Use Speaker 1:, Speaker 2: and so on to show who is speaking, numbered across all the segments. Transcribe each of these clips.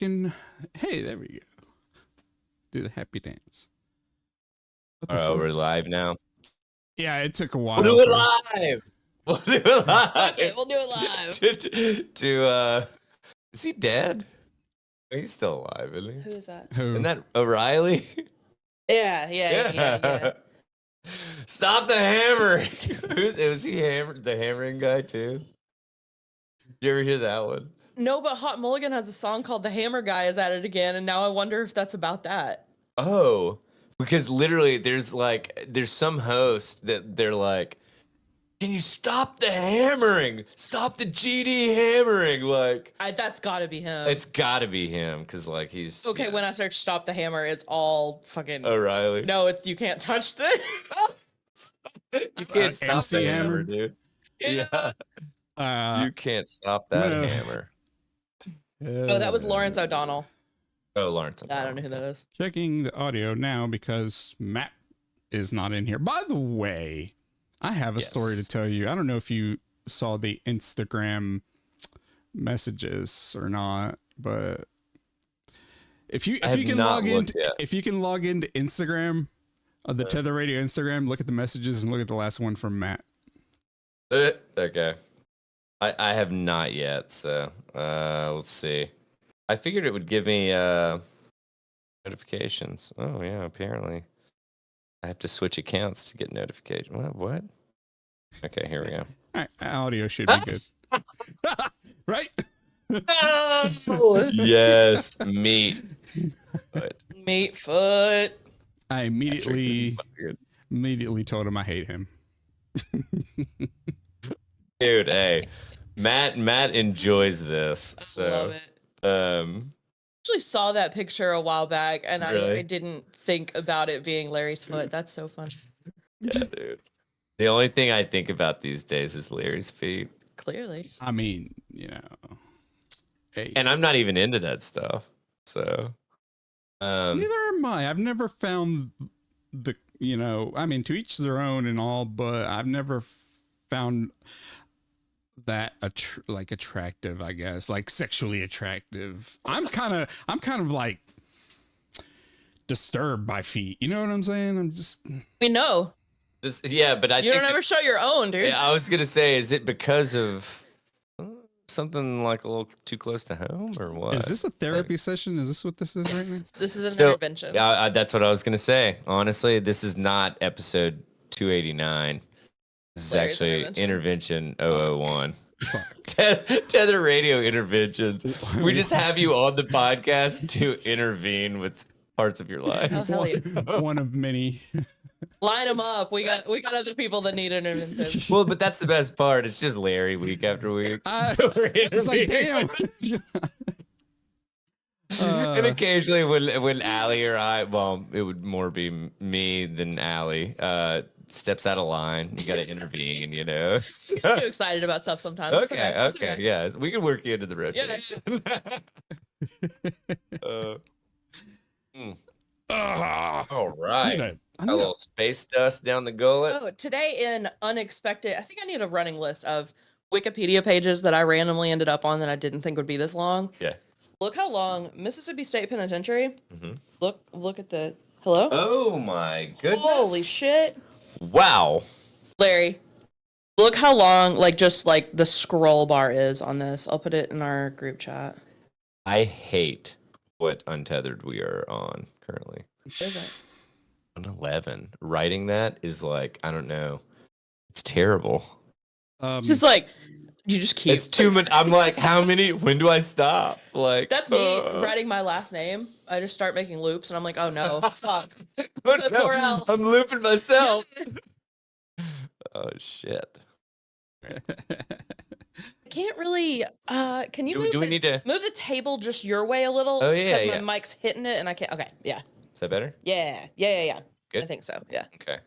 Speaker 1: fucking. Hey, there we go. Do the happy dance. What the
Speaker 2: Oh,
Speaker 1: fuck?
Speaker 2: we're live now.
Speaker 1: Yeah, it took a while.
Speaker 2: We'll do it live. We'll do it live.
Speaker 3: Okay, we'll do it live.
Speaker 2: Is he dead? He's still alive, isn't he?
Speaker 3: Who is that?
Speaker 1: Who?
Speaker 2: Isn't that O'Reilly?
Speaker 3: Yeah.
Speaker 2: Stop the hammer. Was he the hammering guy too? Did you ever hear that one?
Speaker 3: No, but Hot Mulligan has a song called "The Hammer Guy Is at It Again," and now I wonder if that's about that.
Speaker 2: Oh, because literally there's some host that they're like, can you stop the hammering? Stop the GD hammering. Like,
Speaker 3: That's gotta be him.
Speaker 2: it's gotta be him because like he's
Speaker 3: okay.
Speaker 2: yeah.
Speaker 3: When I search "Stop the Hammer," it's all fucking
Speaker 2: O'Reilly.
Speaker 3: No, it's you can't touch this.
Speaker 2: You can't stop
Speaker 1: MC
Speaker 2: the hammer,
Speaker 1: Hammer?
Speaker 2: dude.
Speaker 3: Yeah.
Speaker 2: You can't stop that
Speaker 1: no.
Speaker 2: hammer.
Speaker 3: Oh, that was Lawrence O'Donnell.
Speaker 2: Oh, Lawrence.
Speaker 3: I don't know who that is.
Speaker 1: Checking the audio now because Matt is not in here. By the way, I have a story to tell you. I don't know if you saw the Instagram messages or not, but if you can log into Instagram, the Tether Radio Instagram, look at the messages and look at the last one from Matt.
Speaker 2: Okay. I have not yet, so let's see. I figured it would give me notifications. Oh yeah, apparently I have to switch accounts to get notifications. What? Okay, here we go.
Speaker 1: All right, audio should be good. Right?
Speaker 2: Yes, meat.
Speaker 3: Meat foot.
Speaker 1: I immediately told him I hate him.
Speaker 2: Dude, hey, Matt I
Speaker 3: Love it. Actually saw that picture a while back, and
Speaker 2: Really?
Speaker 3: I didn't think about it being Larry's foot. That's so fun.
Speaker 2: Yeah, dude. The only thing I think about these days is Larry's feet.
Speaker 3: Clearly.
Speaker 1: I mean, hey.
Speaker 2: And I'm not even into that stuff. So
Speaker 1: Neither am I. I've never found I mean, to each their own and all, but I've never found that attractive, I guess, like sexually attractive. I'm kind of like disturbed by feet. You know what I'm saying?
Speaker 3: We know.
Speaker 2: Yeah, but
Speaker 3: you don't ever show your own, dude.
Speaker 2: Yeah, I was gonna say, is it because of something like a little too close to home, or what?
Speaker 1: Is this a therapy session? Is this what this is right now?
Speaker 3: This is an intervention.
Speaker 2: Yeah, that's what I was gonna say. Honestly, this is not episode 289. This is actually intervention 001. Tether Radio interventions. We just have you on the podcast to intervene with parts of your life.
Speaker 3: Oh, hell yeah.
Speaker 1: One of many.
Speaker 3: Line them up. We got other people that need intervention.
Speaker 2: Well, but that's the best part. It's just Larry week after week.
Speaker 1: It's like, damn.
Speaker 2: And occasionally when Allie or I, well, it would more be me than Allie, steps out of line. You got to intervene, you know.
Speaker 3: So. You're too excited about stuff sometimes.
Speaker 2: Okay. Yeah, we can work you into the rotation. All right. A little space dust down the gullet.
Speaker 3: Oh, today in unexpected, I think I need a running list of Wikipedia pages that I randomly ended up on that I didn't think would be this long.
Speaker 2: Yeah.
Speaker 3: Look how long Mississippi State Penitentiary.
Speaker 2: Mm-hmm.
Speaker 3: Look at the hello.
Speaker 2: Oh my goodness!
Speaker 3: Holy shit!
Speaker 2: Wow.
Speaker 3: Larry, look how long just the scroll bar is on this. I'll put it in our group chat.
Speaker 2: I hate what untethered we are on currently.
Speaker 3: What is it?
Speaker 2: 111. Writing that is like, I don't know. It's terrible.
Speaker 3: Just like you just keep.
Speaker 2: It's too much. I'm like, how many? When do I stop? Like
Speaker 3: that's me writing my last name. I just start making loops, and I'm like, oh no, fuck.
Speaker 2: Oh, no, I'm looping myself. Oh shit.
Speaker 3: I can't really. Can you
Speaker 2: do we need to
Speaker 3: move the table just your way a little?
Speaker 2: Oh yeah,
Speaker 3: because my mic's hitting it, and I can't. Okay, yeah.
Speaker 2: Is that better?
Speaker 3: Yeah.
Speaker 2: Good?
Speaker 3: I think so. Yeah.
Speaker 2: Okay.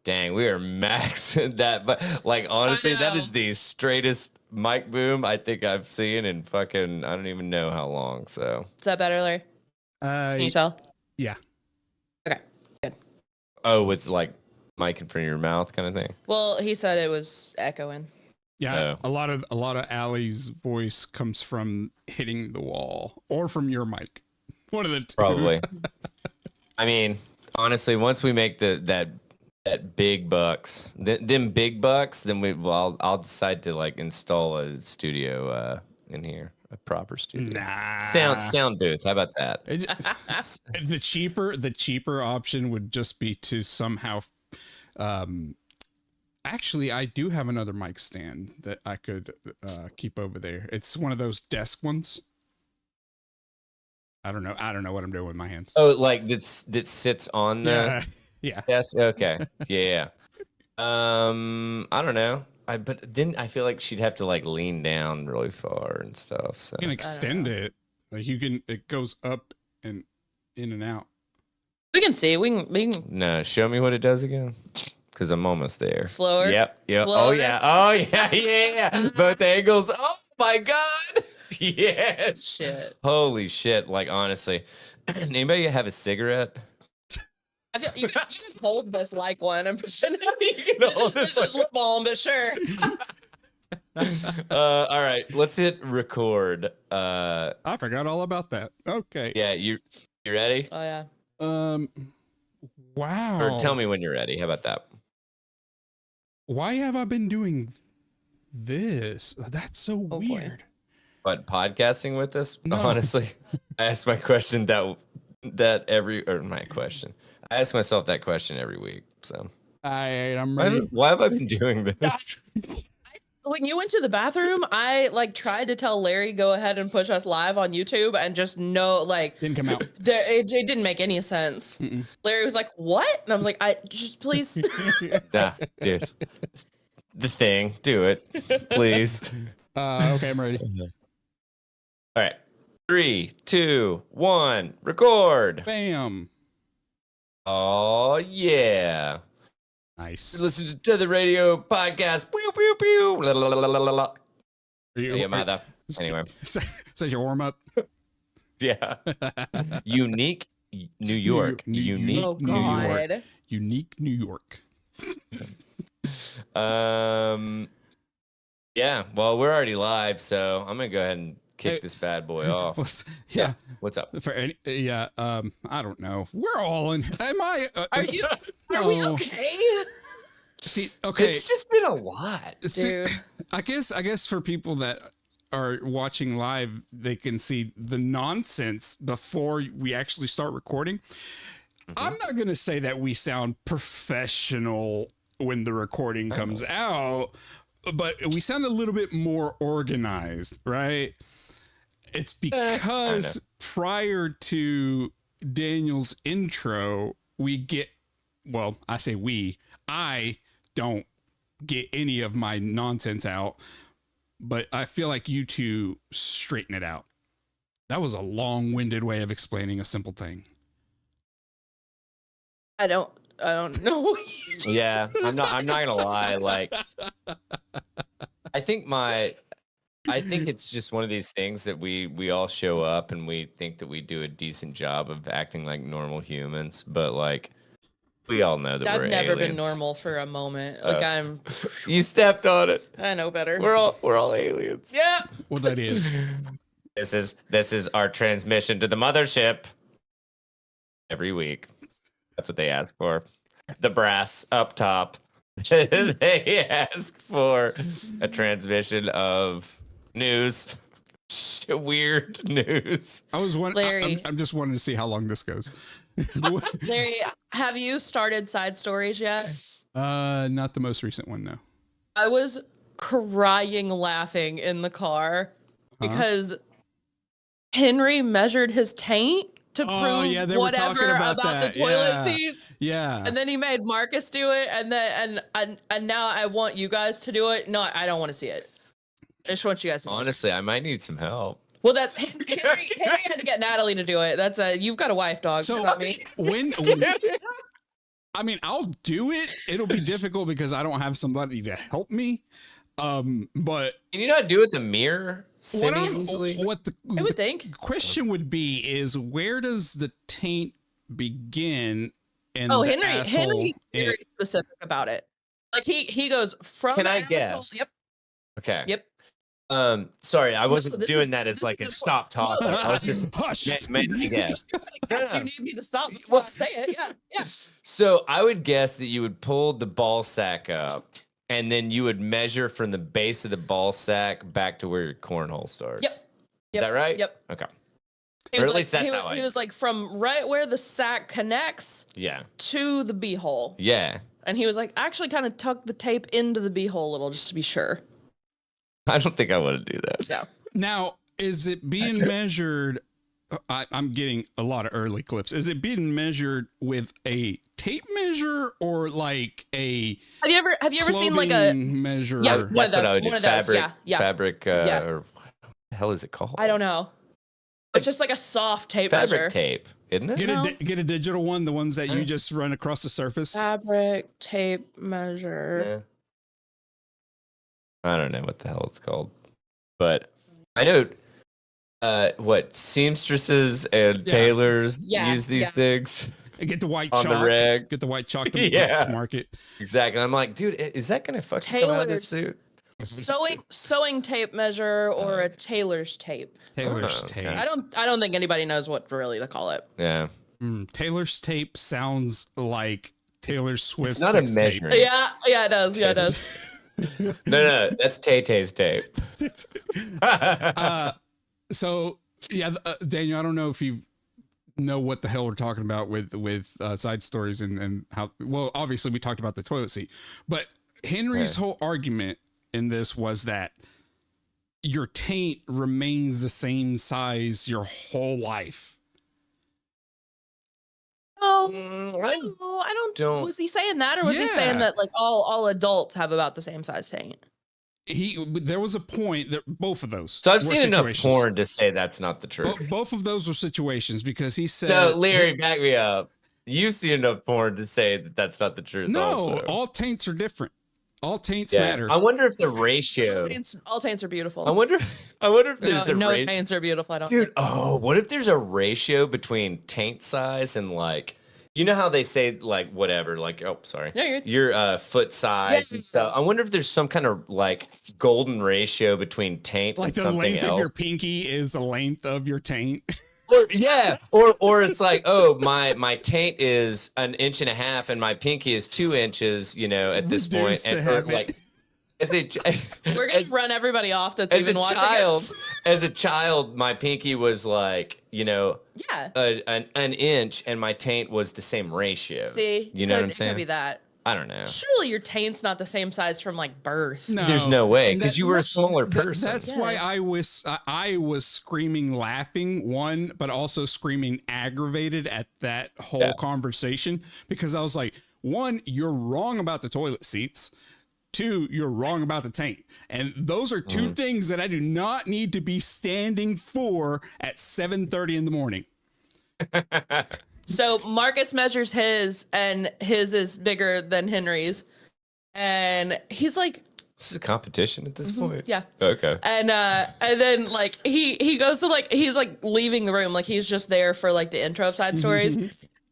Speaker 2: Dang, we are maxing that, but like honestly, that is the straightest mic boom I think I've seen in fucking I don't even know how long. So
Speaker 3: is that better, Larry? Can you tell?
Speaker 1: Yeah.
Speaker 3: Okay. Good.
Speaker 2: Oh, with like mic in front of your mouth kind of thing.
Speaker 3: Well, he said it was echoing.
Speaker 1: Yeah, a lot of Allie's voice comes from hitting the wall or from your mic. One of the two.
Speaker 2: Probably. I mean, honestly, once we make that big bucks, them big bucks, then I'll decide to like install a studio in here, a proper studio.
Speaker 1: Nah.
Speaker 2: Sound booth. How about that?
Speaker 1: The cheaper option would just be to somehow actually, I do have another mic stand that I could keep over there. It's one of those desk ones. I don't know what I'm doing with my hands.
Speaker 2: Oh, like that sits on the
Speaker 1: yeah.
Speaker 2: desk. Okay. Yeah. I don't know. But then I feel like she'd have to like lean down really far and stuff. So
Speaker 1: you can extend it. Like it goes up and in and out.
Speaker 3: We can see. We can.
Speaker 2: No, show me what it does again. Because I'm almost there.
Speaker 3: Slower.
Speaker 2: Yep.
Speaker 3: Slower.
Speaker 2: Oh yeah. Yeah. Both angles. Oh my God. Yeah.
Speaker 3: Shit.
Speaker 2: Holy shit. Like honestly. Anybody have a cigarette?
Speaker 3: I feel you can hold this like one. I'm pushing it. This is lip balm, but sure.
Speaker 2: All right. Let's hit record.
Speaker 1: I forgot all about that. Okay.
Speaker 2: Yeah, you ready?
Speaker 3: Oh yeah.
Speaker 1: Wow.
Speaker 2: Or tell me when you're ready. How about that?
Speaker 1: Why have I been doing this? That's so weird.
Speaker 2: But podcasting with us?
Speaker 1: No.
Speaker 2: Honestly, I ask my question my question. I ask myself that question every week. So
Speaker 1: I'm ready.
Speaker 2: Why have I been doing this?
Speaker 3: When you went to the bathroom, I like tried to tell Larry go ahead and push us live on YouTube, and just didn't
Speaker 1: come out.
Speaker 3: It didn't make any sense.
Speaker 1: Mm-mm.
Speaker 3: Larry was like, "What?" And I was like, "I just please."
Speaker 2: Nah, dude. The thing. Do it, please.
Speaker 1: Okay, I'm ready.
Speaker 2: All right. 3, 2, 1. Record.
Speaker 1: Bam.
Speaker 2: Oh yeah.
Speaker 1: Nice.
Speaker 2: Listen to Tether Radio podcast. Pew pew pew. La, la, la, la, la, la. Anyway.
Speaker 1: Says your warm up.
Speaker 2: Yeah. Unique New York. Unique
Speaker 3: Oh
Speaker 2: New York.
Speaker 3: God.
Speaker 1: Unique New York.
Speaker 2: Yeah. Well, we're already live, so I'm gonna go ahead and kick this bad boy off.
Speaker 1: Yeah.
Speaker 2: What's up?
Speaker 1: I don't know. We're all in. Am I?
Speaker 3: Are we okay?
Speaker 1: See, okay.
Speaker 2: It's just been a lot,
Speaker 3: dude.
Speaker 1: I guess for people that are watching live, they can see the nonsense before we actually start recording. Mm-hmm. I'm not going to say that we sound professional when the recording comes out, but we sound a little bit more organized, right? It's because prior to Daniel's intro, I don't get any of my nonsense out, but I feel like you two straighten it out. That was a long-winded way of explaining a simple thing.
Speaker 3: I don't know.
Speaker 2: Yeah, I'm not gonna lie. Like, I think it's just one of these things that we all show up and we think that we do a decent job of acting like normal humans, but like we all know that we're
Speaker 3: never
Speaker 2: aliens.
Speaker 3: been normal for a moment. Like
Speaker 2: You stepped on it.
Speaker 3: I know better.
Speaker 2: We're all aliens.
Speaker 3: Yeah.
Speaker 1: Well, that is.
Speaker 2: This is our transmission to the mothership every week. That's what they ask for. The brass up top. They ask for a transmission of news. Weird news.
Speaker 1: I was wondering.
Speaker 3: Larry.
Speaker 1: I'm just wanting to see how long this goes.
Speaker 3: Larry, have you started side stories yet?
Speaker 1: Not the most recent one, no.
Speaker 3: I was crying laughing in the car because Henry measured his taint to prove whatever about the toilet seats.
Speaker 1: Yeah.
Speaker 3: And then he made Marcus do it, and now I want you guys to do it. No, I don't want to see it. I just want you guys to do it.
Speaker 2: Honestly, I might need some help.
Speaker 3: Well, that's Henry had to get Natalie to do it. That's you've got a wife, dog.
Speaker 1: So
Speaker 3: not me.
Speaker 1: I mean, I'll do it. It'll be difficult because I don't have somebody to help me. But
Speaker 2: can you not do it the mirror?
Speaker 1: What
Speaker 3: I would think
Speaker 1: question would be is where does the taint begin? And
Speaker 3: Henry's very specific about it. Like he goes from.
Speaker 2: Can I guess?
Speaker 3: Yep.
Speaker 2: Okay.
Speaker 3: Yep.
Speaker 2: Sorry, I wasn't doing
Speaker 3: is,
Speaker 2: that as like a stop talking. I was just making a guess.
Speaker 3: You need me to stop before I say it. Yeah.
Speaker 2: So I would guess that you would pull the ball sack up, and then you would measure from the base of the ball sack back to where your cornhole starts.
Speaker 3: Yep.
Speaker 2: Is that right?
Speaker 3: Yep.
Speaker 2: Okay.
Speaker 3: Or
Speaker 2: at least that's how
Speaker 3: he was like from right where the sack connects.
Speaker 2: Yeah.
Speaker 3: To the b-hole.
Speaker 2: Yeah.
Speaker 3: And he was like, actually kind of tuck the tape into the b-hole a little just to be sure.
Speaker 2: I don't think I want to do that.
Speaker 3: Yeah.
Speaker 1: Now, is it being measured? I'm getting a lot of early clips. Is it being measured with a tape measure or like a?
Speaker 3: Have you ever seen like a
Speaker 1: measure?
Speaker 3: Yeah,
Speaker 2: that's what I would do. Fabric.
Speaker 3: Yeah.
Speaker 2: Fabric. Or what the hell is it called?
Speaker 3: I don't know. It's just like a soft tape
Speaker 2: fabric
Speaker 3: measure.
Speaker 2: tape, isn't it?
Speaker 1: Get a digital one, the ones that you just run across the surface.
Speaker 3: Fabric tape measure.
Speaker 2: Yeah. I don't know what the hell it's called, but I know what seamstresses and tailors use these things.
Speaker 1: And get the white
Speaker 2: on
Speaker 1: chalk.
Speaker 2: The reg.
Speaker 1: Get the white chalk to market.
Speaker 2: Exactly. I'm like, dude, is that gonna fucking come out of this suit?
Speaker 3: Sewing tape measure or a tailor's tape.
Speaker 1: Tailor's tape.
Speaker 3: I don't think anybody knows what really to call it.
Speaker 2: Yeah.
Speaker 1: Tailor's tape sounds like Taylor Swift's.
Speaker 2: It's not a measuring.
Speaker 3: Yeah, it does. Yeah, it does.
Speaker 2: No, that's Tay-Tay's tape.
Speaker 1: So yeah, Daniel, I don't know if you know what the hell we're talking about with side stories and how. Well, obviously we talked about the toilet seat, but Henry's whole argument in this was that your taint remains the same size your whole life.
Speaker 3: I don't. Was he saying that, or was he saying that like all adults have about the same size taint?
Speaker 1: There was a point that both of those.
Speaker 2: So I've seen enough porn to say that's not the truth.
Speaker 1: Both of those were situations because he said.
Speaker 2: No, Larry, back me up. You've seen enough porn to say that that's not the truth.
Speaker 1: No,
Speaker 2: also.
Speaker 1: All taints are different. All taints matter.
Speaker 2: I wonder if the ratio.
Speaker 3: All taints are beautiful.
Speaker 2: I wonder if there's
Speaker 3: no taints are beautiful. I don't.
Speaker 2: Dude, what if there's a ratio between taint size and like, you know how they say like whatever, like your foot size and stuff. I wonder if there's some kind of like golden ratio between taint
Speaker 1: like
Speaker 2: and
Speaker 1: the
Speaker 2: something
Speaker 1: length
Speaker 2: else.
Speaker 1: of your pinky is the length of your taint.
Speaker 2: Or it's like, my taint is 1.5 inches and my pinky is 2 inches, at this point. And like
Speaker 3: we're gonna run everybody off that's even watching us.
Speaker 2: As a child, my pinky was like, an inch, and my taint was the same ratio.
Speaker 3: See,
Speaker 2: you know what I'm saying?
Speaker 3: It could be that.
Speaker 2: I don't know.
Speaker 3: Surely your taint's not the same size from like birth.
Speaker 1: No,
Speaker 2: there's no way because you were a smaller person.
Speaker 1: That's why I was screaming, laughing, but also screaming, aggravated at that whole conversation because I was like, 1, you're wrong about the toilet seats. 2, you're wrong about the taint. And those are two things that I do not need to be standing for at 7:30 in the morning.
Speaker 3: So Marcus measures his, and his is bigger than Henry's. And he's like,
Speaker 2: this is a competition at this point.
Speaker 3: Yeah.
Speaker 2: Okay.
Speaker 3: And then like he goes to like, he's like leaving the room. Like he's just there for like the intro of side stories.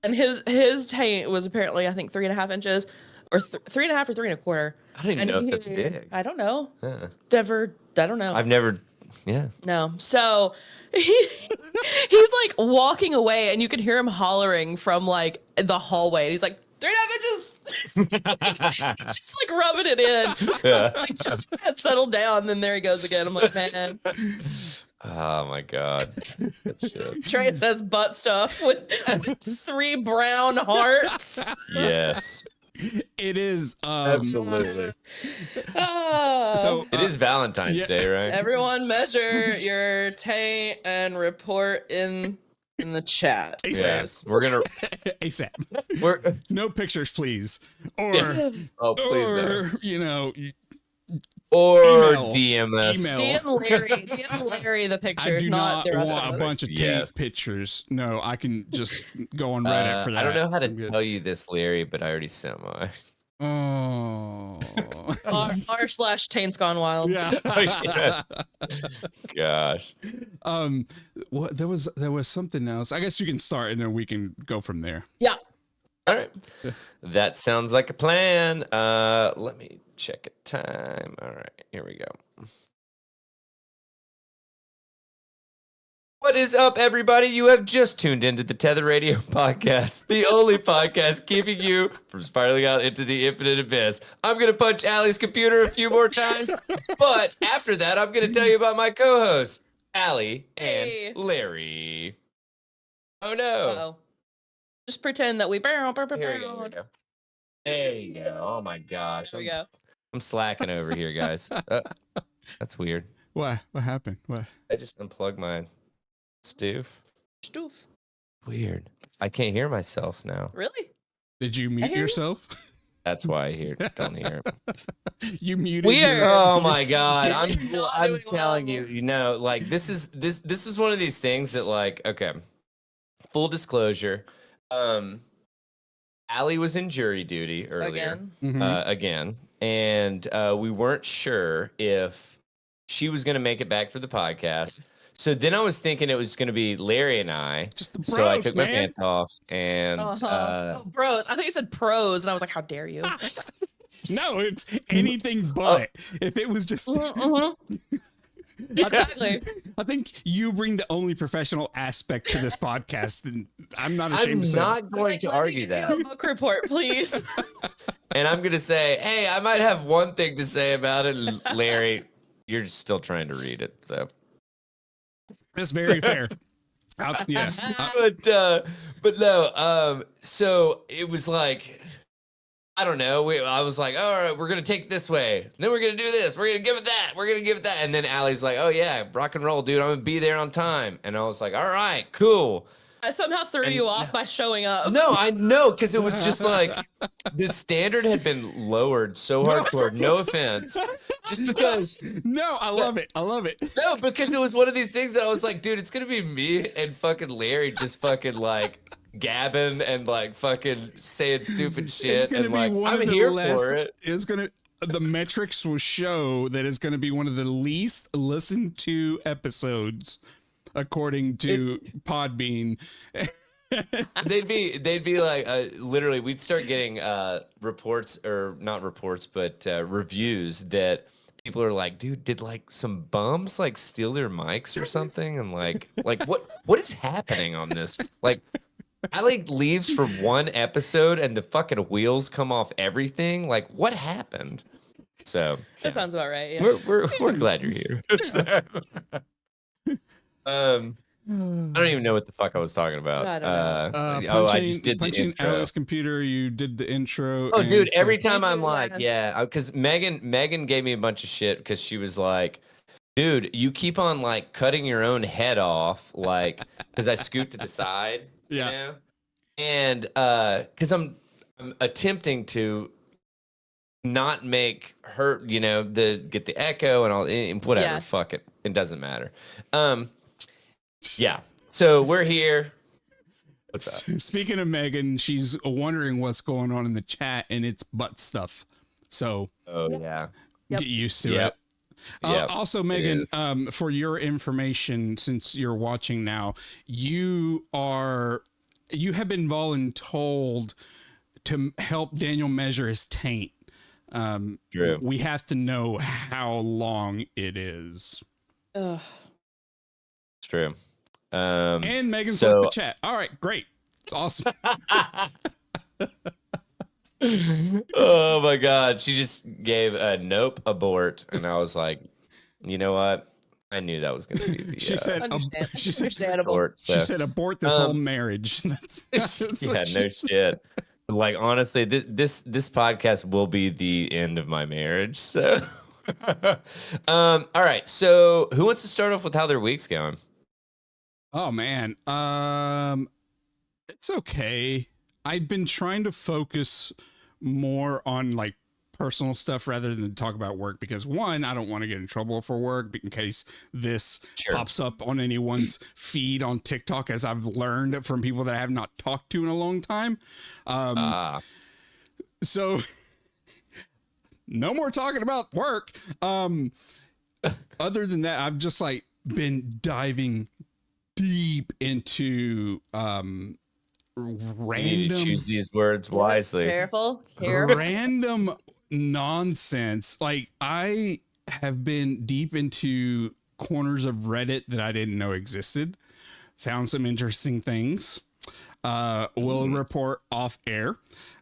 Speaker 3: And his taint was apparently, I think 3.5 inches or 3.5 or 3.25.
Speaker 2: I don't even know if that's big.
Speaker 3: I don't know.
Speaker 2: Yeah.
Speaker 3: I don't know.
Speaker 2: I've never. Yeah.
Speaker 3: No. So he's like walking away and you can hear him hollering from like the hallway. He's like, 3.5 inches. Just like rubbing it in.
Speaker 2: Yeah.
Speaker 3: Like just settled down. Then there he goes again. I'm like, man.
Speaker 2: Oh my God. Shit.
Speaker 3: Trey says butt stuff with 3 brown hearts.
Speaker 2: Yes.
Speaker 1: It is
Speaker 2: absolutely.
Speaker 1: So
Speaker 2: it is Valentine's Day, right?
Speaker 3: Everyone measure your taint and report in the chat.
Speaker 1: ASAP.
Speaker 2: Yes, we're gonna
Speaker 1: ASAP. No pictures, please. Or
Speaker 2: please, no.
Speaker 1: Or
Speaker 2: or DM us.
Speaker 3: DM Larry the pictures.
Speaker 1: I do not want a bunch of tape pictures. No, I can just go on Reddit for that.
Speaker 2: I don't know how to tell you this, Larry, but I already sent mine.
Speaker 1: Oh.
Speaker 3: r/taint's gone wild.
Speaker 1: Yeah.
Speaker 2: Gosh.
Speaker 1: What there was something else. I guess you can start and then we can go from there.
Speaker 3: Yeah.
Speaker 2: All right. That sounds like a plan. Let me check it time. All right, here we go. What is up, everybody? You have just tuned into the Tether Radio podcast, the only podcast keeping you from spiraling out into the infinite abyss. I'm going to punch Allie's computer a few more times, but after that, I'm going to tell you about my co-hosts, Allie and Larry. Oh, no.
Speaker 3: Uh-oh. Just pretend that we...
Speaker 2: Here we go. There you go. Oh, my gosh.
Speaker 3: There we go.
Speaker 2: I'm slacking over here, guys. That's weird.
Speaker 1: What happened? What?
Speaker 2: I just unplugged my... Stoof. Weird. I can't hear myself now.
Speaker 3: Really?
Speaker 1: Did you mute yourself?
Speaker 2: That's why I don't hear it.
Speaker 1: You muted.
Speaker 3: Weird.
Speaker 2: Oh my god. I'm telling you, like this is one of these things that, like, okay. Full disclosure. Allie was in jury duty earlier. Again. And we weren't sure if she was gonna make it back for the podcast. So then I was thinking it was going to be Larry and I.
Speaker 1: Just the bros,
Speaker 2: so I took my
Speaker 1: man.
Speaker 2: pants off and
Speaker 3: bros. I think you said pros, and I was like, "How dare you?"
Speaker 1: No, it's anything but. If it was just,
Speaker 3: exactly.
Speaker 1: I think you bring the only professional aspect to this podcast, and I'm not ashamed to say.
Speaker 2: I'm not going to argue that.
Speaker 3: Book report, please.
Speaker 2: And I'm going to say, hey, I might have one thing to say about it, Larry. You're still trying to read it, so.
Speaker 1: That's very fair. Yeah.
Speaker 2: But no, so it was like, I don't know. I was like, all right, we're going to take it this way. Then we're going to do this. We're going to give it that. We're going to give it that. And then Allie's like, oh yeah, rock and roll, dude. I'm going to be there on time. And I was like, all right, cool.
Speaker 3: I somehow threw you off by showing up.
Speaker 2: No, I know, because it was just like the standard had been lowered so hardcore. No offense, just because.
Speaker 1: No, I love it. I love it.
Speaker 2: No, because it was one of these things that I was like, dude, it's gonna be me and fucking Larry just fucking like gabbing and like fucking saying stupid shit.
Speaker 1: It's gonna
Speaker 2: and
Speaker 1: be
Speaker 2: like,
Speaker 1: one
Speaker 2: I'm
Speaker 1: of the
Speaker 2: here
Speaker 1: less,
Speaker 2: for it.
Speaker 1: It's gonna. The metrics will show that it's going to be one of the least listened to episodes, according to Podbean.
Speaker 2: they'd be like, literally, we'd start getting reports, or not reports, but reviews that people are like, dude, did like some bums like steal their mics or something? And like what is happening on this? Like, Allie leaves for one episode and the fucking wheels come off everything. Like, what happened? So
Speaker 3: that sounds about right. Yeah.
Speaker 2: We're glad you're here. I don't even know what the fuck I was talking about.
Speaker 3: I don't know.
Speaker 2: I just did the intro.
Speaker 1: Allie's computer. You did the intro.
Speaker 2: Oh, dude! Every time I'm like, yeah, because Megan gave me a bunch of shit because she was like, dude, you keep on like cutting your own head off, like, because I scoot to the side,
Speaker 1: yeah,
Speaker 2: you know? And because I'm attempting to not make her, get the echo and all, and whatever.
Speaker 3: Yeah.
Speaker 2: Fuck it, it doesn't matter. Yeah, so we're here. What's up?
Speaker 1: Speaking of Megan, she's wondering what's going on in the chat, and it's butt stuff. So,
Speaker 2: yeah,
Speaker 1: get used to it. Also, Megan, for your information, since you're watching now, you have been voluntold to help Daniel measure his taint.
Speaker 2: True.
Speaker 1: We have to know how long it is.
Speaker 3: Ugh.
Speaker 2: It's true.
Speaker 1: And Megan's left the chat. All right, great. It's awesome.
Speaker 2: Oh my God. She just gave a nope, abort. And I was like, you know what? I knew that was going to be the,
Speaker 1: she said
Speaker 2: abort. So.
Speaker 1: She said abort this whole marriage. That's
Speaker 2: yeah, no shit. Like, honestly, this podcast will be the end of my marriage. So, all right. So who wants to start off with how their week's going?
Speaker 1: Oh man. It's okay. I've been trying to focus more on like personal stuff rather than talk about work because one, I don't want to get in trouble for work in case this pops up on anyone's feed on TikTok, as I've learned from people that I have not talked to in a long time. So no more talking about work. Other than that, I've just like been diving deep into random,
Speaker 2: you need to choose these words wisely.
Speaker 3: Careful.
Speaker 1: Random nonsense. Like I have been deep into corners of Reddit that I didn't know existed. Found some interesting things. Will report off air.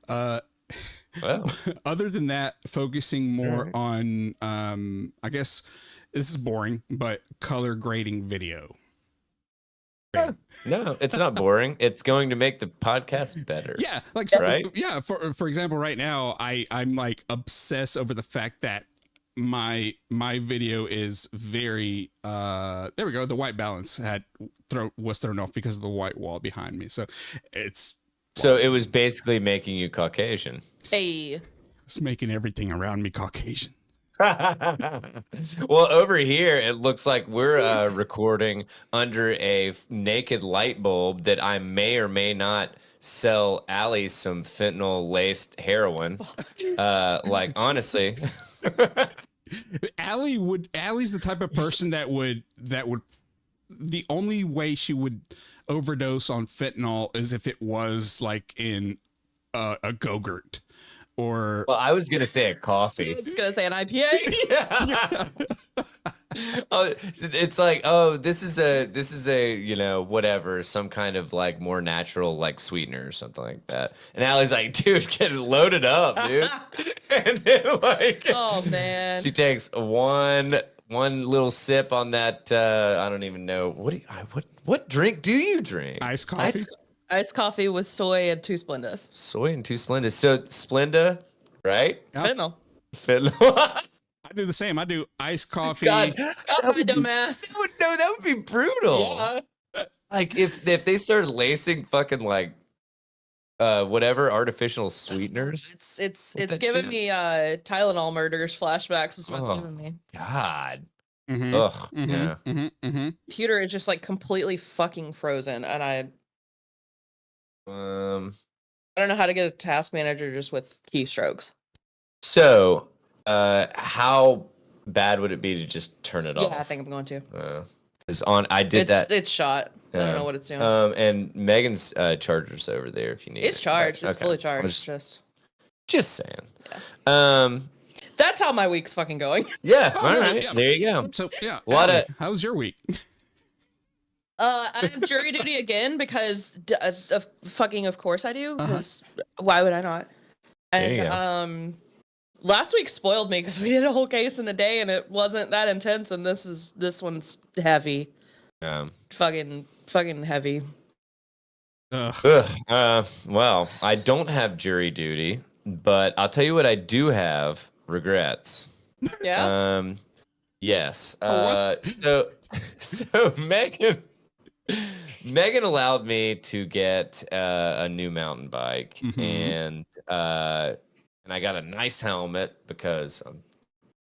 Speaker 2: Well,
Speaker 1: Other than that, focusing more on, I guess this is boring, but color grading video.
Speaker 2: No, it's not boring. It's going to make the podcast better.
Speaker 1: Yeah, like so,
Speaker 2: right?
Speaker 1: Yeah, for example, right now I'm like obsessed over the fact that my video is very there we go. The white balance was thrown off because of the white wall behind me. So it
Speaker 2: was basically making you Caucasian.
Speaker 3: Hey,
Speaker 1: it's making everything around me Caucasian.
Speaker 2: Well, over here it looks like we're recording under a naked light bulb that I may or may not sell Allie some fentanyl laced heroin. Like honestly.
Speaker 1: Allie's the type of person that would the only way she would overdose on fentanyl is if it was like in a Go-Gurt. Or
Speaker 2: well, I was gonna say a coffee.
Speaker 3: I was gonna say an IPA.
Speaker 2: Yeah. Oh, it's like, this is a whatever, some kind of like more natural like sweetener or something like that. And Allie's like, dude, get it loaded up, dude. And then like,
Speaker 3: oh man,
Speaker 2: she takes one little sip on that. I don't even know what drink do you drink?
Speaker 1: Iced coffee.
Speaker 3: Iced coffee with soy and 2 Splendas.
Speaker 2: Soy and 2 Splendas. So Splenda, right?
Speaker 3: Yep.
Speaker 2: Fentanyl.
Speaker 1: I do the same. I do iced coffee.
Speaker 3: God, dumbass.
Speaker 2: That would be brutal. Yeah. Like if they started lacing fucking like whatever artificial sweeteners.
Speaker 3: It's giving me Tylenol murders flashbacks is what it's giving me.
Speaker 2: God.
Speaker 1: Mm-hmm.
Speaker 2: Ugh.
Speaker 1: Mm-hmm.
Speaker 2: Yeah.
Speaker 1: Mm-hmm.
Speaker 3: Computer is just like completely fucking frozen, and I don't know how to get a task manager just with keystrokes.
Speaker 2: So, how bad would it be to just turn it off?
Speaker 3: Yeah, I think I'm going to.
Speaker 2: I did that.
Speaker 3: It's shot. I don't know what it's doing.
Speaker 2: And Megan's charger's over there if you need it.
Speaker 3: It's charged. It's
Speaker 2: okay.
Speaker 3: fully charged.
Speaker 2: Just saying.
Speaker 3: Yeah. That's how my week's fucking going.
Speaker 2: Yeah. All right. Yeah. There you go.
Speaker 1: So yeah. How's your week?
Speaker 3: I have jury duty again because of course I do. Because why would I not? And last week spoiled me because we did a whole case in a day and it wasn't that intense. And this one's heavy. Fucking heavy.
Speaker 2: Well, I don't have jury duty, but I'll tell you what I do have: regrets.
Speaker 3: Yeah.
Speaker 2: Yes. So Megan allowed me to get a new mountain bike, and I got a nice helmet because I'm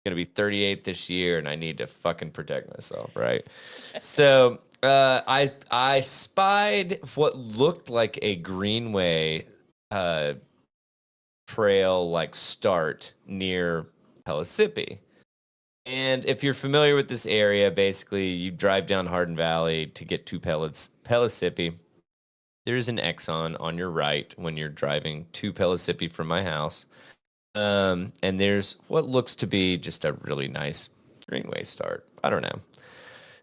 Speaker 2: gonna be 38 this year, and I need to fucking protect myself, right? So I spied what looked like a greenway trail like start near Pellissippi. And if you're familiar with this area, basically you drive down Hardin Valley to get to Pellissippi. There's an Exxon on your right when you're driving to Pellissippi from my house. And there's what looks to be just a really nice greenway start. I don't know.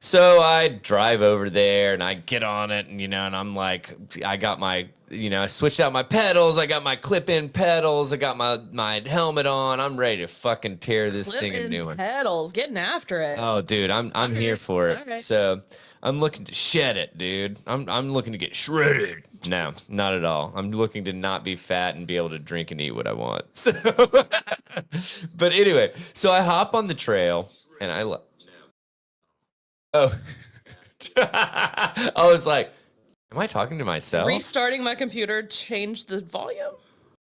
Speaker 2: So I drive over there and I get on it and, and I'm like, I got my, I switched out my pedals. I got my clip-in pedals. I got my helmet on. I'm ready to fucking tear this thing a new one.
Speaker 3: Pedals, getting after it.
Speaker 2: Oh, dude, I'm here for it.
Speaker 3: Right.
Speaker 2: So I'm looking to shed it, dude. I'm looking to get shredded. No, not at all. I'm looking to not be fat and be able to drink and eat what I want. So, but anyway, so I hop on the trail and Oh, I was like, am I talking to myself?
Speaker 3: Restarting my computer changed the volume?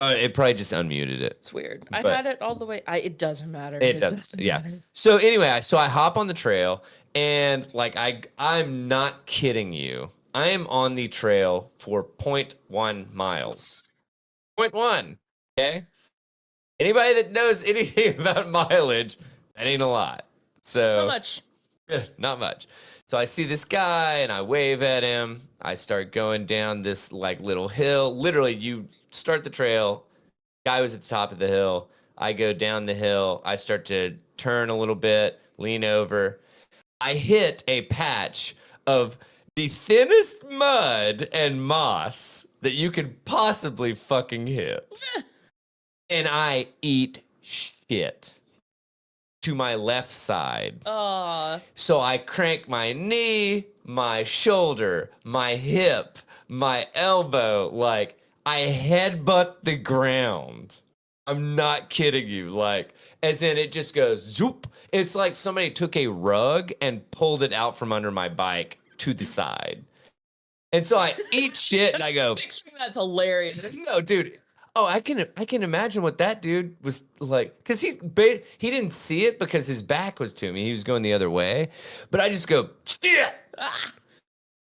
Speaker 2: It probably just unmuted it.
Speaker 3: It's weird. I had it all the way. It doesn't matter.
Speaker 2: It doesn't. Yeah. Matter. So anyway, I hop on the trail and like, I'm not kidding you. I am on the trail for 0.1 miles. 0.1. Okay. Anybody that knows anything about mileage, that ain't a lot. So
Speaker 3: not much.
Speaker 2: Not much. So I see this guy and I wave at him. I start going down this like little hill. Literally, you start the trail. Guy was at the top of the hill. I go down the hill. I start to turn a little bit, lean over. I hit a patch of the thinnest mud and moss that you could possibly fucking hit. And I eat shit to my left side. So I crank my knee, my shoulder, my hip, my elbow, like I headbutt the ground. I'm not kidding you. Like, as in it just goes zoop. It's like somebody took a rug and pulled it out from under my bike to the side. And so I eat shit and I go,
Speaker 3: that's hilarious.
Speaker 2: No, dude. Oh, I can imagine what that dude was like, because he didn't see it because his back was to me. He was going the other way. But I just go, shit.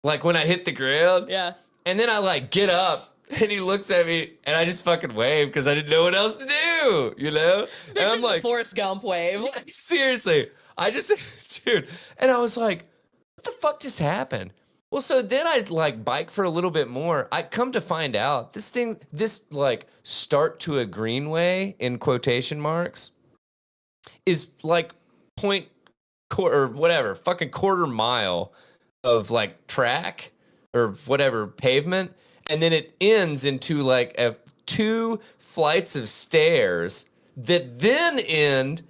Speaker 2: Like when I hit the ground.
Speaker 3: Yeah.
Speaker 2: And then I like get up and he looks at me and I just fucking wave because I didn't know what else to do, you know?
Speaker 3: Picture
Speaker 2: and I'm like,
Speaker 3: Forrest Gump wave.
Speaker 2: Like, seriously. I just, dude. And I was like, what the fuck just happened? Well, so then I like bike for a little bit more. I come to find out this like start to a greenway in quotation marks is like fucking quarter mile of track or whatever pavement. And then it ends into like 2 flights of stairs that then end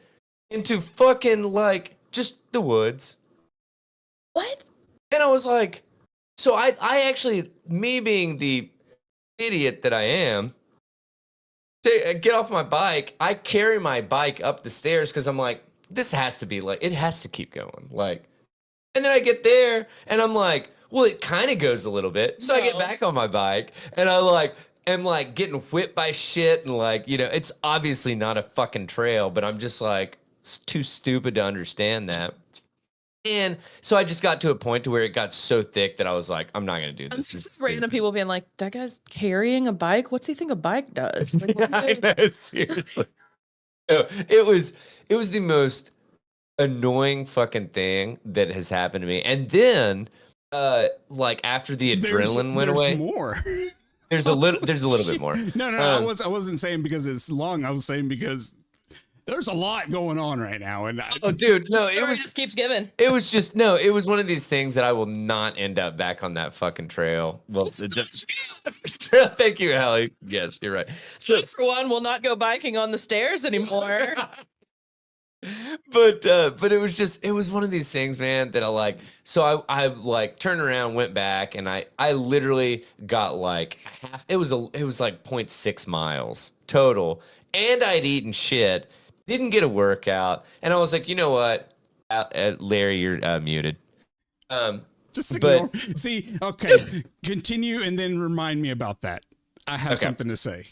Speaker 2: into fucking like just the woods.
Speaker 3: What?
Speaker 2: And I was like, so I actually, me being the idiot that I am, get off my bike. I carry my bike up the stairs because I'm like, this has to be like, it has to keep going. Like, and then I get there and I'm like, well, it kind of goes a little bit. So I get back on my bike and I am getting whipped by shit. And it's obviously not a fucking trail, but I'm just like too stupid to understand that. And so I just got to a point to where it got so thick that I was like, I'm not going to do this.
Speaker 3: I'm just random people being like, that guy's carrying a bike? What's he think a bike does? Like,
Speaker 2: I know, seriously. No, it was the most annoying fucking thing that has happened to me. And then, after the adrenaline went away.
Speaker 1: More.
Speaker 2: There's a little bit more.
Speaker 1: No, I wasn't saying because it's long. I was saying because there's a lot going on right now. And
Speaker 2: dude, no,
Speaker 3: it just keeps giving.
Speaker 2: It was one of these things that I will not end up back on that fucking trail. Well, thank you, Allie. Yes, you're right. So
Speaker 3: for one, we'll not go biking on the stairs anymore.
Speaker 2: But it was one of these things, man, that I turned around, went back, and I literally got half. It was like 0.6 miles total, and I'd eaten shit. Didn't get a workout, and I was like, you know what, Larry, you're muted.
Speaker 1: Just ignore. See, okay, continue, and then remind me about that. I have something to say.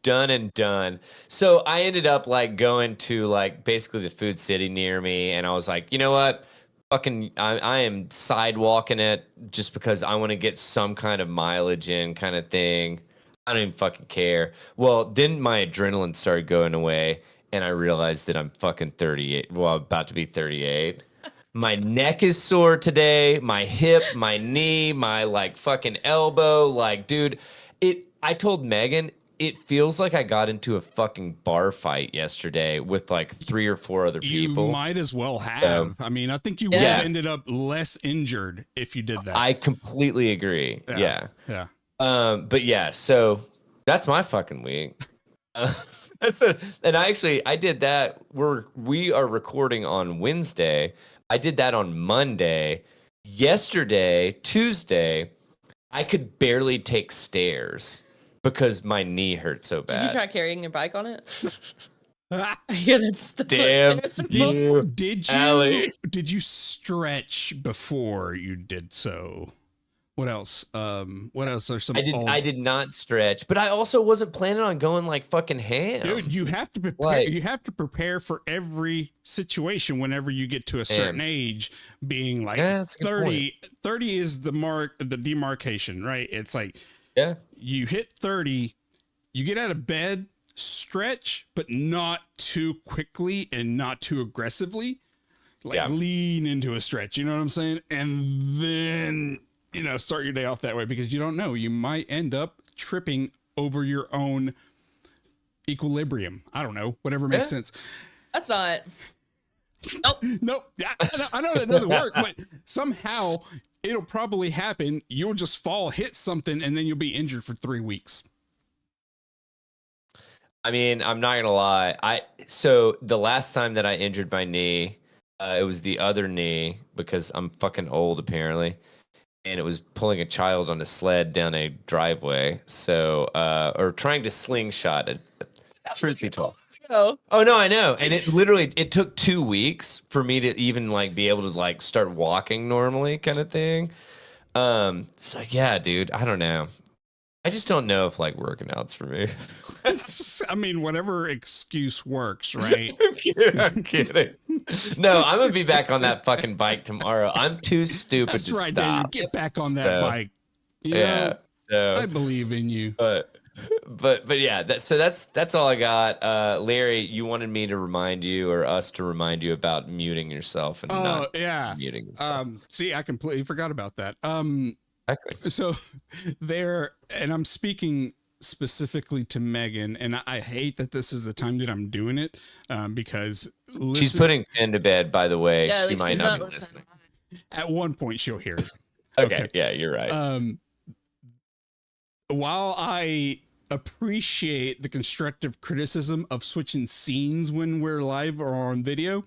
Speaker 2: Done and done. So I ended up going to basically the food city near me, and I was like, you know what, fucking, I am sidewalking it just because I want to get some kind of mileage in, kind of thing. I don't even fucking care. Well, then my adrenaline started going away. And I realized that I'm fucking 38. Well, I'm about to be 38. My neck is sore today. My hip, my knee, my fucking elbow. Dude, I told Megan, it feels like I got into a fucking bar fight yesterday with 3 or 4 other people.
Speaker 1: You might as well have. I mean, I think you would have ended up less injured if you did that.
Speaker 2: I completely agree. Yeah. But yeah, so that's my fucking week. And I did that. We are recording on Wednesday. I did that on Monday. Yesterday, Tuesday, I could barely take stairs because my knee hurt so bad.
Speaker 3: Did you try carrying your bike on it? I hear that's the
Speaker 2: damn.
Speaker 1: Did you stretch before you did so? What else? What else are some?
Speaker 2: I did not stretch, but I also wasn't planning on going fucking ham.
Speaker 1: Dude, you have to prepare. You have to prepare for every situation whenever you get to a certain age. Being 30, 30 is the demarcation, right? It's you hit 30, you get out of bed, stretch, but not too quickly and not too aggressively. Lean into a stretch. You know what I'm saying? And then, start your day off that way because you don't know. You might end up tripping over your own equilibrium. I don't know, whatever makes sense.
Speaker 3: That's not. Nope.
Speaker 1: Nope. I know that doesn't work, but somehow it'll probably happen. You'll just fall, hit something, and then you'll be injured for 3 weeks.
Speaker 2: I mean, I'm not gonna lie. So the last time that I injured my knee, it was the other knee because I'm fucking old apparently, and it was pulling a child on a sled down a driveway. So, or trying to slingshot it. Truth be told. Oh no, I know. And it took 2 weeks for me to even like be able to like start walking normally, kind of thing. So yeah, dude, I don't know. I just don't know if like working out's for me.
Speaker 1: I mean, whatever excuse works, right?
Speaker 2: I'm kidding. No, I'm gonna be back on that fucking bike tomorrow. I'm too stupid
Speaker 1: That's
Speaker 2: to
Speaker 1: right,
Speaker 2: stop.
Speaker 1: Daniel. Get back on that bike. You know, I believe in you.
Speaker 2: But yeah. That's all I got. Larry, you wanted me to remind you, or us to remind you about muting yourself and not muting yourself.
Speaker 1: See, I completely forgot about that.
Speaker 2: Exactly.
Speaker 1: So and I'm speaking specifically to Megan, and I hate that this is the time that I'm doing it, because
Speaker 2: she's putting Finn to bed, by the way.
Speaker 3: Yeah,
Speaker 2: she might not be listening.
Speaker 1: At one point she'll hear it.
Speaker 2: Okay. Yeah, you're right.
Speaker 1: While I appreciate the constructive criticism of switching scenes when we're live or on video,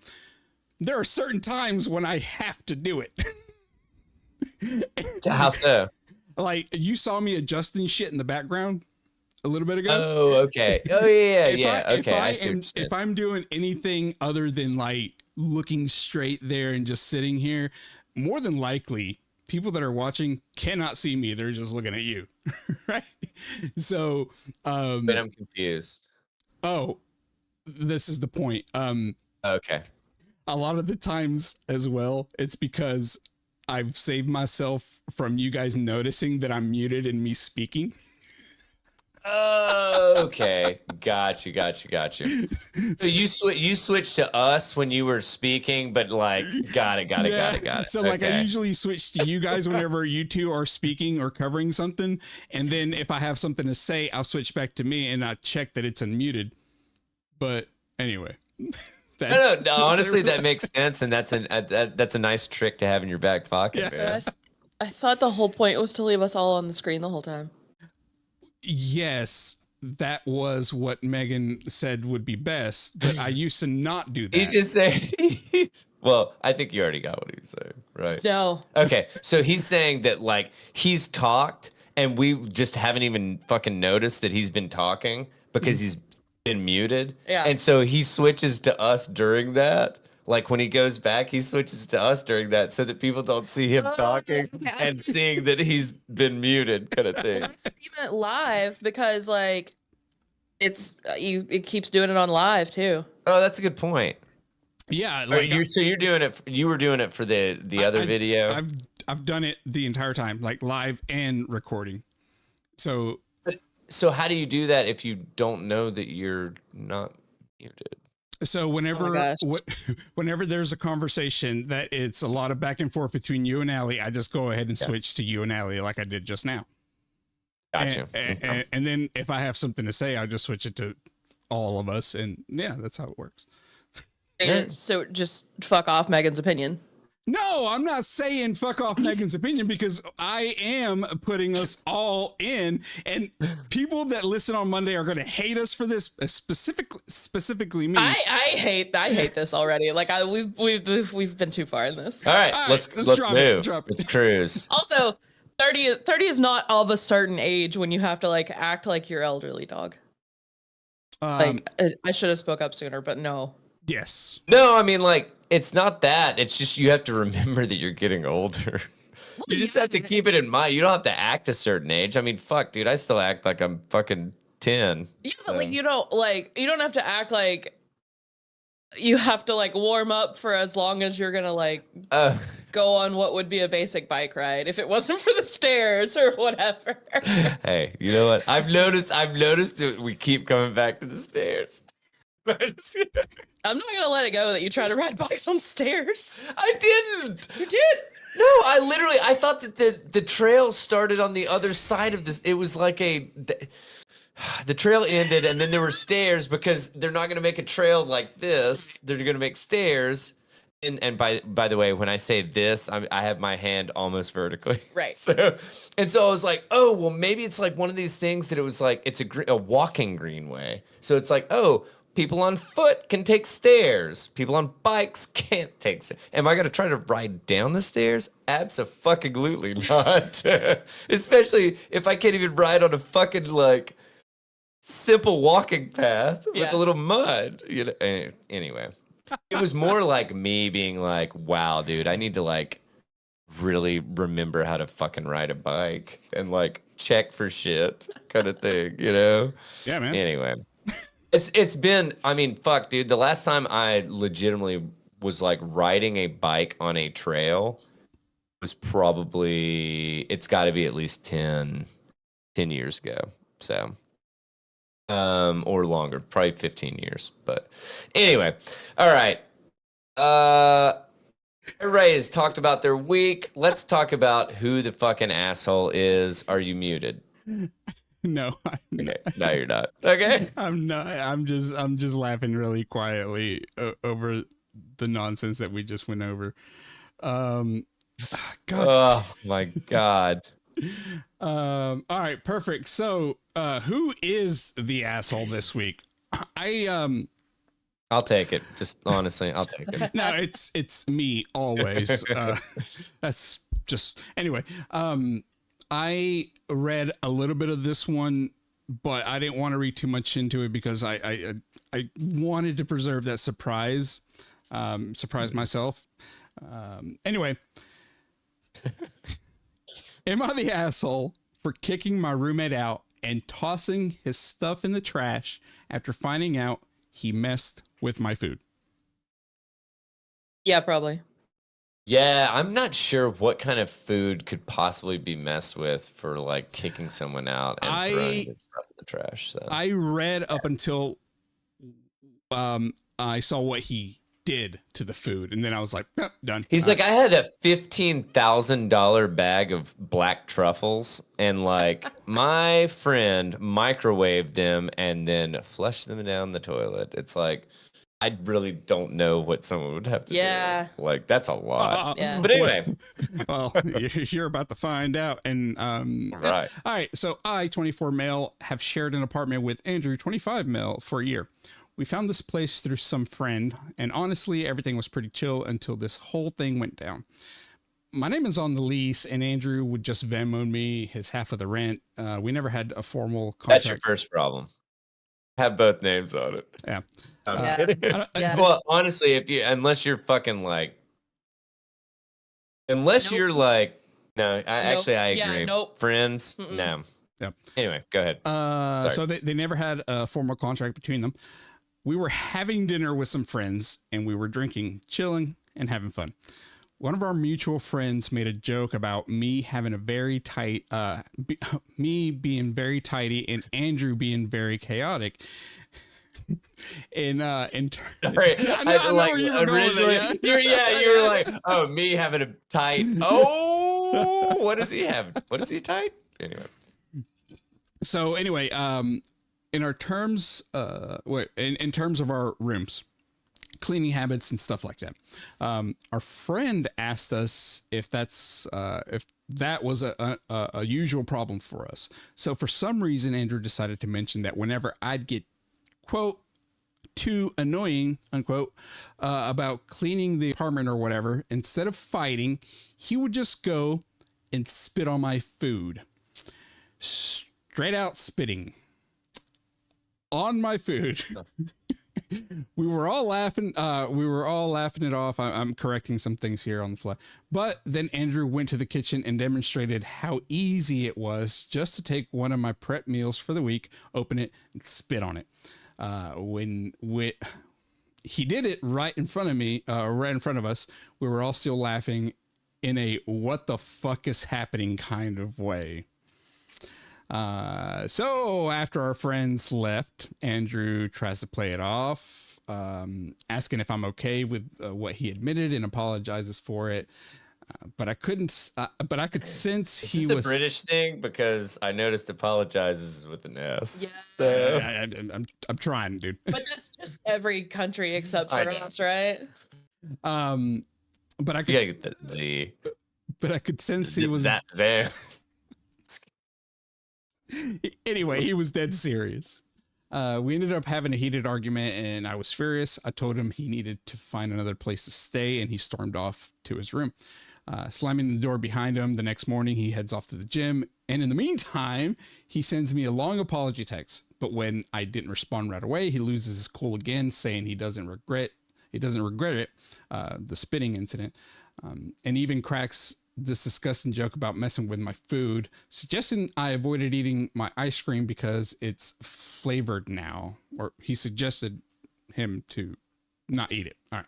Speaker 1: there are certain times when I have to do it.
Speaker 2: How so?
Speaker 1: Like, you saw me adjusting shit in the background a little bit ago.
Speaker 2: Oh, okay. Oh, yeah. Okay.
Speaker 1: If I'm doing anything other than like looking straight there and just sitting here, more than likely people that are watching cannot see me. They're just looking at you. Right. So,
Speaker 2: but I'm confused.
Speaker 1: Oh, this is the point.
Speaker 2: Okay.
Speaker 1: A lot of the times as well, it's because I've saved myself from you guys noticing that I'm muted and me speaking.
Speaker 2: Oh, okay. Got you. So you switched to us when you were speaking, but like, got it.
Speaker 1: So like, I usually switch to you guys whenever you two are speaking or covering something. And then if I have something to say, I'll switch back to me and I check that it's unmuted. But anyway.
Speaker 2: No, honestly, that makes sense, and that's a nice trick to have in your back pocket. Yeah.
Speaker 3: I thought the whole point was to leave us all on the screen the whole time.
Speaker 1: Yes, that was what Megan said would be best, but I used to not do that.
Speaker 2: He's just saying. Well, I think you already got what he was saying, right?
Speaker 3: No.
Speaker 2: Okay, so he's saying that like he's talked, and we just haven't even fucking noticed that he's been talking because he's been muted.
Speaker 3: Yeah.
Speaker 2: And so he switches to us during that. Like when he goes back, he switches to us during that so that people don't see him talking and seeing that he's been muted, kind of thing.
Speaker 3: I stream it live because like it keeps doing it on live too.
Speaker 2: Oh, that's a good point.
Speaker 1: Yeah,
Speaker 2: like you're doing it. You were doing it for the other video.
Speaker 1: I've done it the entire time, like live and recording.
Speaker 2: So how do you do that if you don't know that you're not muted?
Speaker 1: So whenever there's a conversation that it's a lot of back and forth between you and Allie, I just go ahead and switch to you and Allie like I did just now.
Speaker 2: Gotcha.
Speaker 1: And then if I have something to say, I'll just switch it to all of us. And yeah, that's how it works.
Speaker 3: So just fuck off Megan's opinion.
Speaker 1: No, I'm not saying fuck off Megan's opinion, because I am putting us all in, and people that listen on Monday are going to hate us for this, specifically me.
Speaker 3: I hate this already. Like we've been too far in this.
Speaker 2: All right, let's move. Let's cruise.
Speaker 3: Also, 30 is not of a certain age when you have to like act like you're elderly, dog. Like I should have spoke up sooner, but no.
Speaker 1: Yes.
Speaker 2: No, I mean like. It's not that. It's just you have to remember that you're getting older. You just have to keep it in mind. You don't have to act a certain age. I mean, fuck, dude. I still act like I'm fucking 10.
Speaker 3: Yeah, so. Like you don't have to act like you have to like warm up for as long as you're gonna like go on what would be a basic bike ride if it wasn't for the stairs or whatever.
Speaker 2: Hey, you know what? I've noticed that we keep coming back to the stairs.
Speaker 3: I'm not gonna let it go that you try to ride bikes on stairs.
Speaker 2: I didn't.
Speaker 3: You did?
Speaker 2: No, I thought that the trail started on the other side of this. It was like the trail ended, and then there were stairs because they're not going to make a trail like this. They're going to make stairs. And by the way, when I say this, I have my hand almost vertically.
Speaker 3: Right.
Speaker 2: So I was like, oh, well, maybe it's like one of these things that it was like it's a walking greenway. So it's like, oh, people on foot can take stairs. People on bikes can't take stairs. Am I going to try to ride down the stairs? Abso-fucking-lutely not. Especially if I can't even ride on a fucking like simple walking path with a little mud. You know. Anyway, it was more like me being like, wow, dude, I need to like really remember how to fucking ride a bike and like check for shit kind of thing, you know?
Speaker 1: Yeah, man.
Speaker 2: Anyway, it's been, I mean, fuck, dude, the last time I legitimately was like riding a bike on a trail was probably, it's got to be at least 10 years ago. So, or longer, probably 15 years. But anyway, all right. Everybody has talked about their week. Let's talk about who the fucking asshole is. Are you muted?
Speaker 1: No, I'm
Speaker 2: okay. No, you're not. Okay.
Speaker 1: I'm not. I'm just laughing really quietly over the nonsense that we just went over. God.
Speaker 2: Oh my God.
Speaker 1: All right, perfect. So, who is the asshole this week?
Speaker 2: I'll take it. Just honestly, I'll take it.
Speaker 1: No, it's me always. That's just anyway. I read a little bit of this one, but I didn't want to read too much into it because I wanted to preserve that surprise myself. Anyway, am I the asshole for kicking my roommate out and tossing his stuff in the trash after finding out he messed with my food?
Speaker 3: Yeah, probably.
Speaker 2: Yeah, I'm not sure what kind of food could possibly be messed with for like kicking someone out and throwing the stuff in the trash. So
Speaker 1: I read up until I saw what he did to the food, and then I was like, oh, done.
Speaker 2: He's like, I had a $15,000 bag of black truffles, and like my friend microwaved them and then flushed them down the toilet. It's like, I really don't know what someone would have to do. Like, that's a lot.
Speaker 3: Yeah.
Speaker 2: But anyway.
Speaker 1: Well, you're about to find out. And
Speaker 2: right.
Speaker 1: All right. So I, 24 male, have shared an apartment with Andrew, 25 male, for a year. We found this place through some friend, and honestly, everything was pretty chill until this whole thing went down. My name is on the lease, and Andrew would just Venmo me his half of the rent. We never had a formal contract.
Speaker 2: That's your first problem. Have both names on it.
Speaker 1: Yeah.
Speaker 2: Well, honestly, unless you're fucking like, you're like, no, I agree.
Speaker 3: Yeah,
Speaker 2: Friends, no.
Speaker 1: Yep.
Speaker 2: Anyway, go ahead.
Speaker 1: So they never had a formal contract between them. We were having dinner with some friends, and we were drinking, chilling, and having fun. One of our mutual friends made a joke about me having a very tight, me being very tidy and Andrew being very chaotic. You were
Speaker 2: like, oh, me having a tight. Oh, what does he have? What is he tight? Anyway.
Speaker 1: So anyway, in our terms, in terms of our rooms, cleaning habits and stuff like that, our friend asked us if that was a usual problem for us. So for some reason, Andrew decided to mention that whenever I'd get, quote, too annoying, unquote, about cleaning the apartment or whatever, instead of fighting, he would just go and spit on my food. Straight out spitting on my food. We were all laughing. It off. I'm correcting some things here on the fly. But then Andrew went to the kitchen and demonstrated how easy it was just to take one of my prep meals for the week, open it, and spit on it. When he did it right in front of me, right in front of us, we were all still laughing in a "what the fuck is happening" kind of way. So after our friends left, Andrew tries to play it off, asking if I'm okay with what he admitted and apologizes for it. But I couldn't. But I could sense
Speaker 2: Is
Speaker 1: he
Speaker 2: this
Speaker 1: was
Speaker 2: a British thing, because I noticed apologizes with an S.
Speaker 3: Yeah.
Speaker 2: So.
Speaker 1: I'm trying, dude.
Speaker 3: But that's just every country except for us, right?
Speaker 1: But I
Speaker 2: You
Speaker 1: could
Speaker 2: gotta get that Z.
Speaker 1: but I could sense he
Speaker 2: Zip
Speaker 1: was
Speaker 2: that there.
Speaker 1: anyway, he was dead serious. We ended up having a heated argument and I was furious. I told him he needed to find another place to stay and he stormed off to his room. Slamming the door behind him, the next morning he heads off to the gym. And in the meantime, he sends me a long apology text. But when I didn't respond right away, he loses his cool again, saying he doesn't regret it, the spitting incident, and even cracks this disgusting joke about messing with my food, suggesting I avoided eating my ice cream because it's flavored now, or he suggested him to not eat it. All right.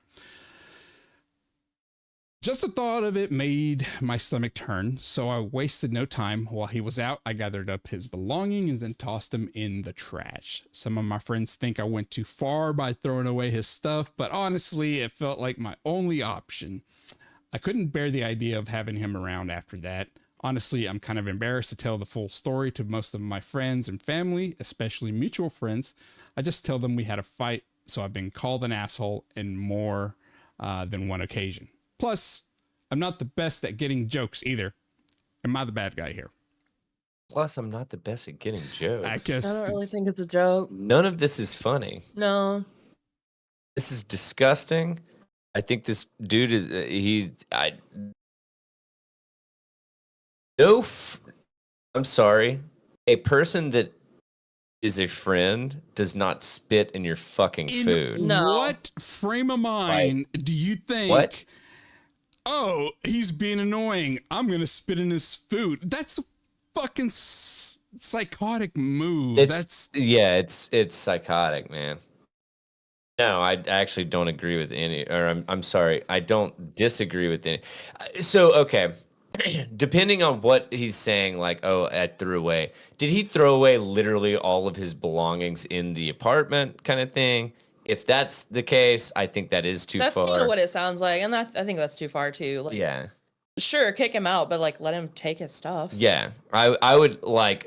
Speaker 1: Just the thought of it made my stomach turn, so I wasted no time. While he was out, I gathered up his belongings and tossed them in the trash. Some of my friends think I went too far by throwing away his stuff, but honestly, it felt like my only option. I couldn't bear the idea of having him around after that. Honestly, I'm kind of embarrassed to tell the full story to most of my friends and family, especially mutual friends. I just tell them we had a fight, so I've been called an asshole in more than one occasion. Plus, I'm not the best at getting jokes either. Am I the bad guy here?
Speaker 2: Plus, I'm not the best at getting jokes.
Speaker 1: I guess
Speaker 3: I don't really think it's a joke.
Speaker 2: None of this is funny.
Speaker 3: No.
Speaker 2: This is disgusting. I think this dude is I'm sorry. A person that is a friend does not spit in your fucking food.
Speaker 3: No.
Speaker 1: What frame of mind do you think?
Speaker 2: What?
Speaker 1: Oh, he's being annoying. I'm going to spit in his food. That's a fucking psychotic move.
Speaker 2: It's psychotic, man. No, I actually don't agree with any, or I'm sorry, I don't disagree with any. So, okay, depending on what he's saying, like, oh, I threw away. Did he throw away literally all of his belongings in the apartment kind of thing? If that's the case, I think that is too far.
Speaker 3: That's kind of what it sounds like, and I think that's too far too. Like,
Speaker 2: yeah.
Speaker 3: Sure, kick him out, but like let him take his stuff.
Speaker 2: Yeah, I would go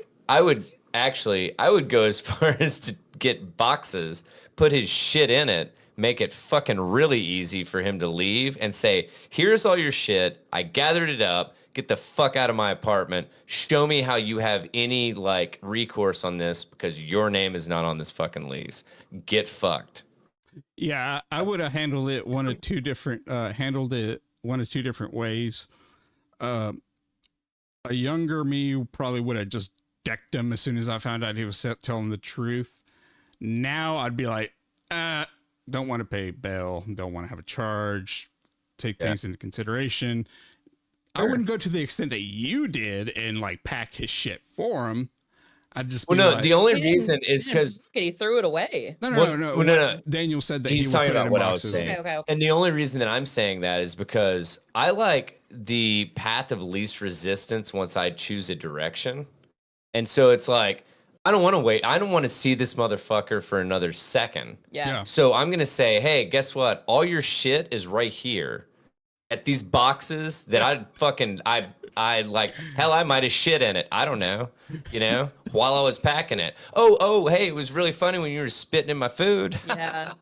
Speaker 2: as far as to get boxes, put his shit in it, make it fucking really easy for him to leave, and say, here's all your shit. I gathered it up. Get the fuck out of my apartment. Show me how you have any like recourse on this, because your name is not on this fucking lease. Get fucked.
Speaker 1: Yeah, I would have handled it one of two different ways. A younger me probably would have just decked him as soon as I found out he was telling the truth. Now I'd be like, don't want to pay bail, don't want to have a charge, take things into consideration. Sure. I wouldn't go to the extent that you did and like pack his shit for him. I'd just be
Speaker 2: like, the only reason is because
Speaker 3: he threw it away.
Speaker 2: No.
Speaker 1: Daniel said that
Speaker 2: he's talking about what I was saying.
Speaker 3: Okay.
Speaker 2: And the only reason that I'm saying that is because I like the path of least resistance once I choose a direction. And so it's like, I don't want to wait. I don't want to see this motherfucker for another second.
Speaker 3: Yeah.
Speaker 2: So I'm going to say, hey, guess what? All your shit is right here at these boxes that I like, hell, I might have shit in it. I don't know, while I was packing it. Oh, hey, it was really funny when you were spitting in my food.
Speaker 3: Yeah.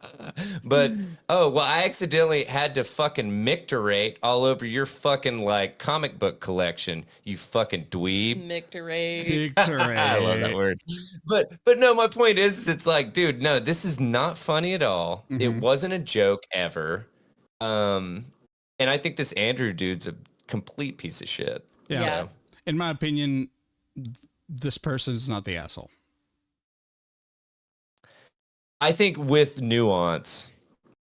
Speaker 2: But, I accidentally had to fucking micturate all over your fucking, like, comic book collection, you fucking dweeb.
Speaker 3: Micturate.
Speaker 2: I love that word. But no, my point is it's like, dude, no, this is not funny at all. Mm-hmm. It wasn't a joke ever. And I think this Andrew dude's a complete piece of shit.
Speaker 1: Yeah. So. In my opinion, this person's not the asshole.
Speaker 2: I think with nuance,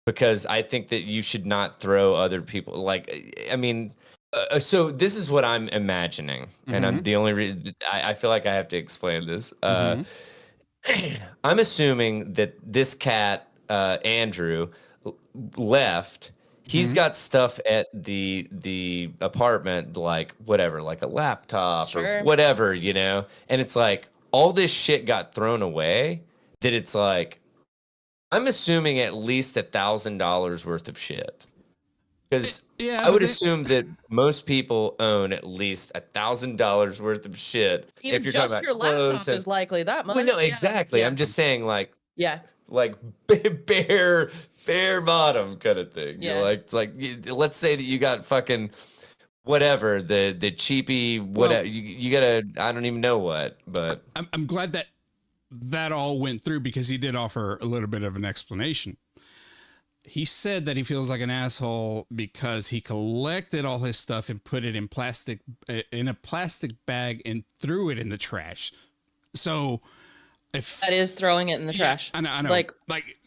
Speaker 2: because I think that you should not throw other people. Like, I mean, so this is what I'm imagining. And I'm the only reason I feel like I have to explain this. I'm assuming that this cat, Andrew, left. He's got stuff at the apartment, like whatever, like a laptop or whatever, and it's like all this shit got thrown away that it's like, I'm assuming at least $1,000 worth of shit. Because I would assume that most people own at least $1,000 worth of shit.
Speaker 3: Even
Speaker 2: if you're
Speaker 3: just
Speaker 2: talking
Speaker 3: your
Speaker 2: about clothes
Speaker 3: laptop is likely that much.
Speaker 2: Well, no, exactly.
Speaker 3: Yeah.
Speaker 2: I'm just saying, like,
Speaker 3: yeah,
Speaker 2: like bare bottom kind of thing.
Speaker 3: Yeah.
Speaker 2: You're like, it's like, let's say that you got fucking whatever the cheapy whatever. Well, you gotta, I don't even know what, but
Speaker 1: I'm glad that all went through because he did offer a little bit of an explanation. He said that he feels like an asshole because he collected all his stuff and put it in a plastic bag and threw it in the trash. So if
Speaker 3: that is throwing it in the trash.
Speaker 1: I know. Like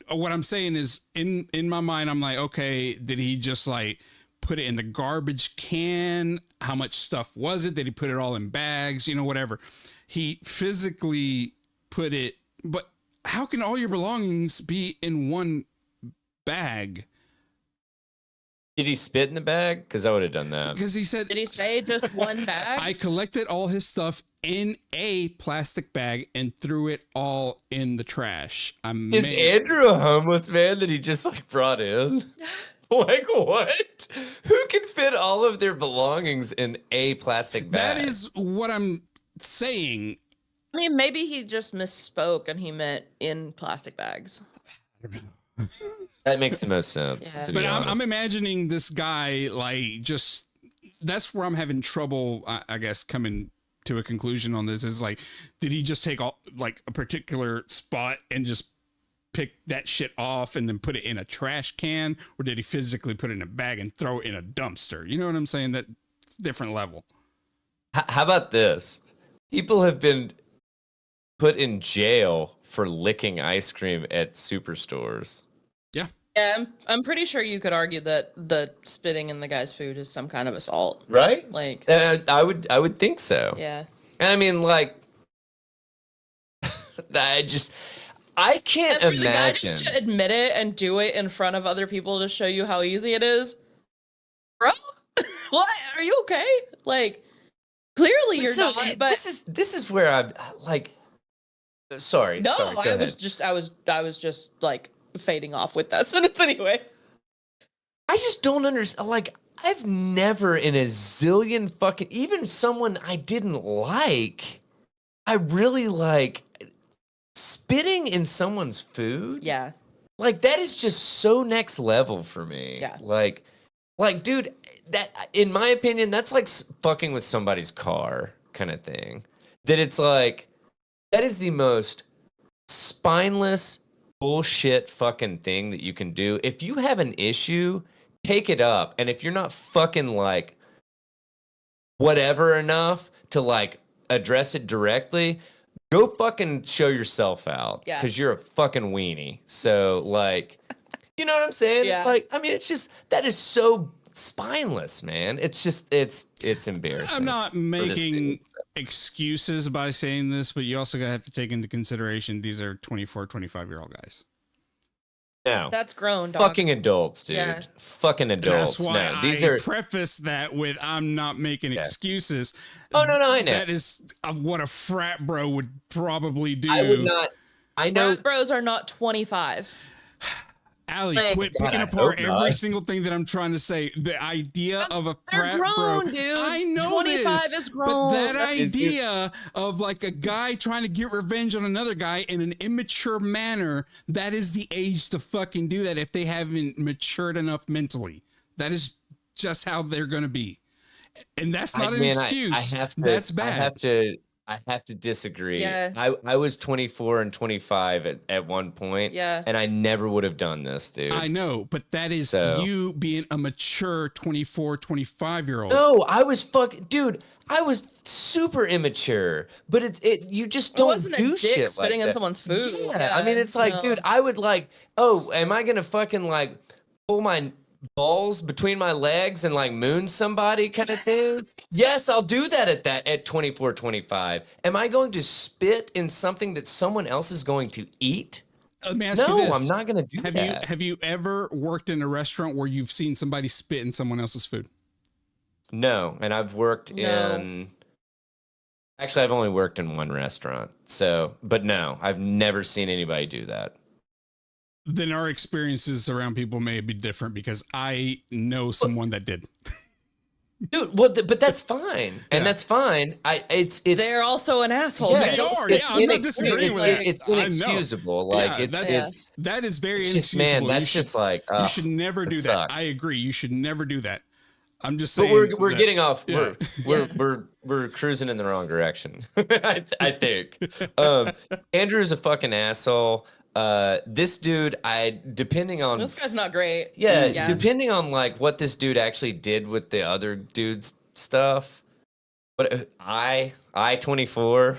Speaker 1: what I'm saying is in my mind, I'm like, okay, did he just like put it in the garbage can? How much stuff was it? Did he put it all in bags? You know, whatever. He physically put it, but how can all your belongings be in one bag?
Speaker 2: Did he spit in the bag? Because I would have done that.
Speaker 1: Because he said,
Speaker 3: did he say just one bag?
Speaker 1: I collected all his stuff in a plastic bag and threw it all in the trash.
Speaker 2: Is Andrew a homeless man that he just like brought in? Like what? Who can fit all of their belongings in a plastic bag?
Speaker 1: That is what I'm saying.
Speaker 3: I mean, maybe he just misspoke and he meant in plastic bags.
Speaker 2: That makes the most sense.
Speaker 3: Yeah.
Speaker 2: To
Speaker 1: but
Speaker 2: be honest.
Speaker 1: I'm imagining this guy like just. That's where I'm having trouble. I guess coming to a conclusion on this is like, did he just take all like a particular spot and just pick that shit off and then put it in a trash can, or did he physically put it in a bag and throw it in a dumpster? You know what I'm saying? That different level.
Speaker 2: How about this? People have been put in jail for licking ice cream at superstores.
Speaker 3: Yeah, I'm pretty sure you could argue that the spitting in the guy's food is some kind of assault,
Speaker 2: right?
Speaker 3: Like,
Speaker 2: I would think so.
Speaker 3: Yeah,
Speaker 2: and I mean, like, I can't imagine. For the guy just
Speaker 3: to admit it and do it in front of other people to show you how easy it is, bro. What? Are you okay? Like, clearly you're not. But
Speaker 2: this is where I'm like, sorry.
Speaker 3: No,
Speaker 2: sorry,
Speaker 3: I was just like fading off with that sentence anyway.
Speaker 2: I just don't understand. Like, I've never in a zillion fucking, even someone I didn't like, I really like spitting in someone's food.
Speaker 3: Yeah.
Speaker 2: Like, that is just so next level for me.
Speaker 3: Yeah.
Speaker 2: Like, dude, that, in my opinion, that's like fucking with somebody's car kind of thing. That it's like, that is the most spineless bullshit fucking thing that you can do. If you have an issue, take it up. And if you're not fucking like whatever enough to like address it directly, go fucking show yourself out.
Speaker 3: Yeah.
Speaker 2: Because you're a fucking weenie. So like, you know what I'm saying?
Speaker 3: Yeah.
Speaker 2: It's like, I mean, it's just, that is so spineless, man. It's just, it's embarrassing.
Speaker 1: I'm not making excuses by saying this, but you also have to take into consideration these are 24, 25-year-old guys.
Speaker 2: No.
Speaker 3: That's grown, dog.
Speaker 2: Fucking adults, dude.
Speaker 3: Yeah.
Speaker 2: Fucking adults.
Speaker 1: That's why
Speaker 2: no, these
Speaker 1: I
Speaker 2: are
Speaker 1: preface that with I'm not making excuses.
Speaker 2: Oh, no, I know.
Speaker 1: That is what a frat bro would probably do.
Speaker 2: I would not. I know.
Speaker 3: Frat bros are not 25.
Speaker 1: Allie,
Speaker 3: Like,
Speaker 1: quit
Speaker 2: God,
Speaker 1: picking
Speaker 2: I
Speaker 1: apart
Speaker 2: hope not.
Speaker 1: every single thing that I'm trying to say. The idea of a
Speaker 3: They're
Speaker 1: frat
Speaker 3: grown,
Speaker 1: bro,
Speaker 3: dude.
Speaker 1: I know
Speaker 3: 25
Speaker 1: this,
Speaker 3: is grown.
Speaker 1: but that
Speaker 2: Is
Speaker 1: idea of like a guy trying to get revenge on another guy in an immature manner, that is the age to fucking do that if they haven't matured enough mentally. That is just how they're going to be. And that's not an excuse. That's bad.
Speaker 2: I have to disagree.
Speaker 3: Yeah.
Speaker 2: I was 24 and 25 at one point.
Speaker 3: Yeah.
Speaker 2: And I never would have done this, dude.
Speaker 1: I know, but that is you being a mature 24, 25-year-old.
Speaker 2: No, I was dude, I was super immature. But you just don't
Speaker 3: wasn't
Speaker 2: do
Speaker 3: a dick
Speaker 2: shit
Speaker 3: spitting
Speaker 2: like
Speaker 3: in
Speaker 2: that.
Speaker 3: someone's food.
Speaker 2: Yeah. I mean, it's like,
Speaker 3: no.
Speaker 2: dude, I would like, oh, am I gonna fucking like pull my balls between my legs and like moon somebody kind of thing? Yes, I'll do that at 24, 25. Am I going to spit in something that someone else is going to eat?
Speaker 1: Let me ask you
Speaker 2: No,
Speaker 1: this.
Speaker 2: I'm not going to do that.
Speaker 1: Have you ever worked in a restaurant where you've seen somebody spit in someone else's food?
Speaker 2: No, and I've worked in. Actually, I've only worked in one restaurant. So, but no, I've never seen anybody do that.
Speaker 1: then our experiences around people may be different because I know someone that did.
Speaker 2: Dude, well, but that's fine, and that's fine. It's
Speaker 3: they're also an asshole.
Speaker 1: Yeah, they are. Yeah, I'm not disagreeing with that.
Speaker 2: It's inexcusable. Like
Speaker 1: that is very inexcusable.
Speaker 2: Just, man, that's just like
Speaker 1: you should never do that.
Speaker 2: Sucks.
Speaker 1: I agree. You should never do that. I'm just saying.
Speaker 2: But we're getting off. Yeah. We're cruising in the wrong direction. I think. Andrew's a fucking asshole. This dude, depending on
Speaker 3: this guy's not great.
Speaker 2: Yeah, depending on like what this dude actually did with the other dude's stuff. But I-24,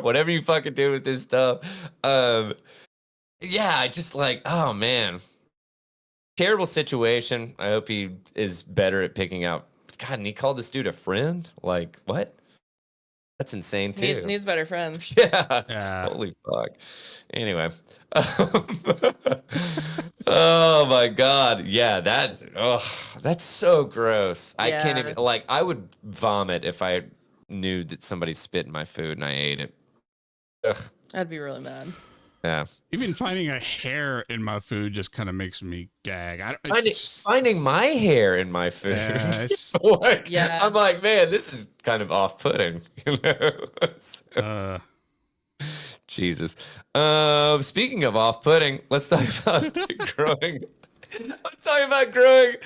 Speaker 2: whatever you fucking do with this stuff. Yeah, I just like, oh man. Terrible situation. I hope he is better at picking out. God, and he called this dude a friend? Like, what? That's insane too.
Speaker 3: He needs better friends.
Speaker 2: Yeah. Holy fuck. Anyway. Oh my God. Yeah, that's so gross. I can't even, like, I would vomit if I knew that somebody spit in my food and I ate it. Ugh.
Speaker 3: I'd be really mad.
Speaker 2: Yeah.
Speaker 1: Even finding a hair in my food just kind of makes me gag.
Speaker 2: Finding my hair in my food. Yeah, I'm like, man, this is kind of off-putting. You know? Jesus. Speaking of off-putting, let's talk about growing. Let's talk about growing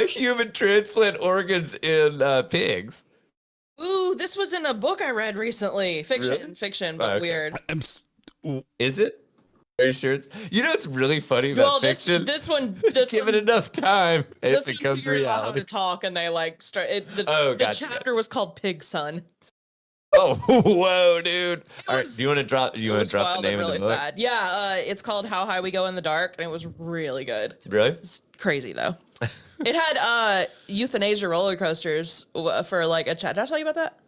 Speaker 2: human transplant organs in pigs.
Speaker 3: Ooh, this was in a book I read recently. Fiction, but weird.
Speaker 2: Is it? Are you sure it's? You know, it's really funny about fiction.
Speaker 3: This one,
Speaker 2: give it enough time, it becomes reality.
Speaker 3: Out how to talk, and they like start. The chapter was called Pig Son.
Speaker 2: Oh, whoa, dude! All right, do you want to drop? Do you want to drop the name of the book?
Speaker 3: Bad. Yeah, it's called How High We Go in the Dark, and it was really good.
Speaker 2: Really?
Speaker 3: It's crazy though. It had euthanasia roller coasters for like a chat. Did I tell you about that?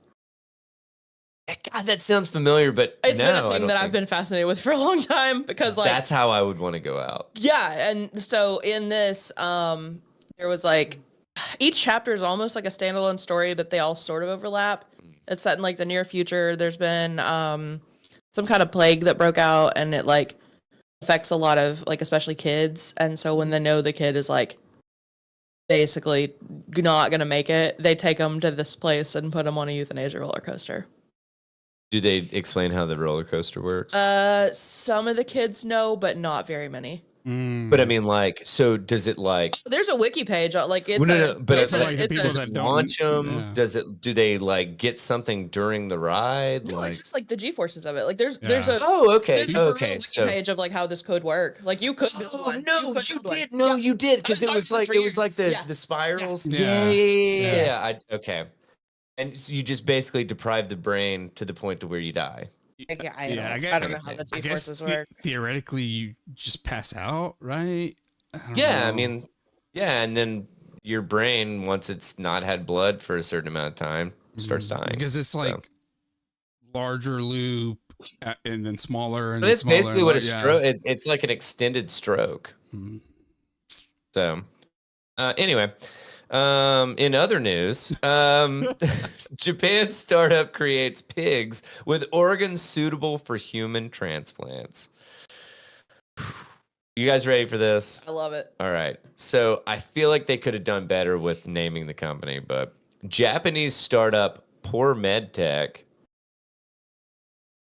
Speaker 2: God, that sounds familiar, but
Speaker 3: it's been a thing that I've been fascinated with for a long time because like
Speaker 2: that's how I would want to go out.
Speaker 3: Yeah, and so in this, there was like each chapter is almost like a standalone story, but they all sort of overlap. It's set in like the near future. There's been some kind of plague that broke out, and it like affects a lot of like especially kids. And so when they know the kid is like basically not gonna make it, they take them to this place and put them on a euthanasia roller coaster.
Speaker 2: Do they explain how the roller coaster works?
Speaker 3: Some of the kids know, but not very many.
Speaker 2: But I mean, like, so does it like?
Speaker 3: There's a wiki page, like it's.
Speaker 2: Does it launch them? Yeah. Does it? Do they like get something during the ride?
Speaker 3: No, it's just like the G-forces of it. Like there's a
Speaker 2: okay.
Speaker 3: Wiki page of like how this could work. Like you could.
Speaker 2: You did because it was like the spirals. Yeah. Okay. And so you just basically deprive the brain to the point to where you die.
Speaker 3: I don't know how the G-forces work.
Speaker 1: Theoretically, you just pass out, right?
Speaker 2: I mean, and then your brain, once it's not had blood for a certain amount of time, starts dying.
Speaker 1: Because it's like larger loop and then smaller. And
Speaker 2: it's basically what a stroke. It's like an extended stroke. So, anyway. In other news, Japan startup creates pigs with organs suitable for human transplants. You guys ready for this?
Speaker 3: I love it.
Speaker 2: All right. So I feel like they could have done better with naming the company, but Japanese startup Poor MedTech.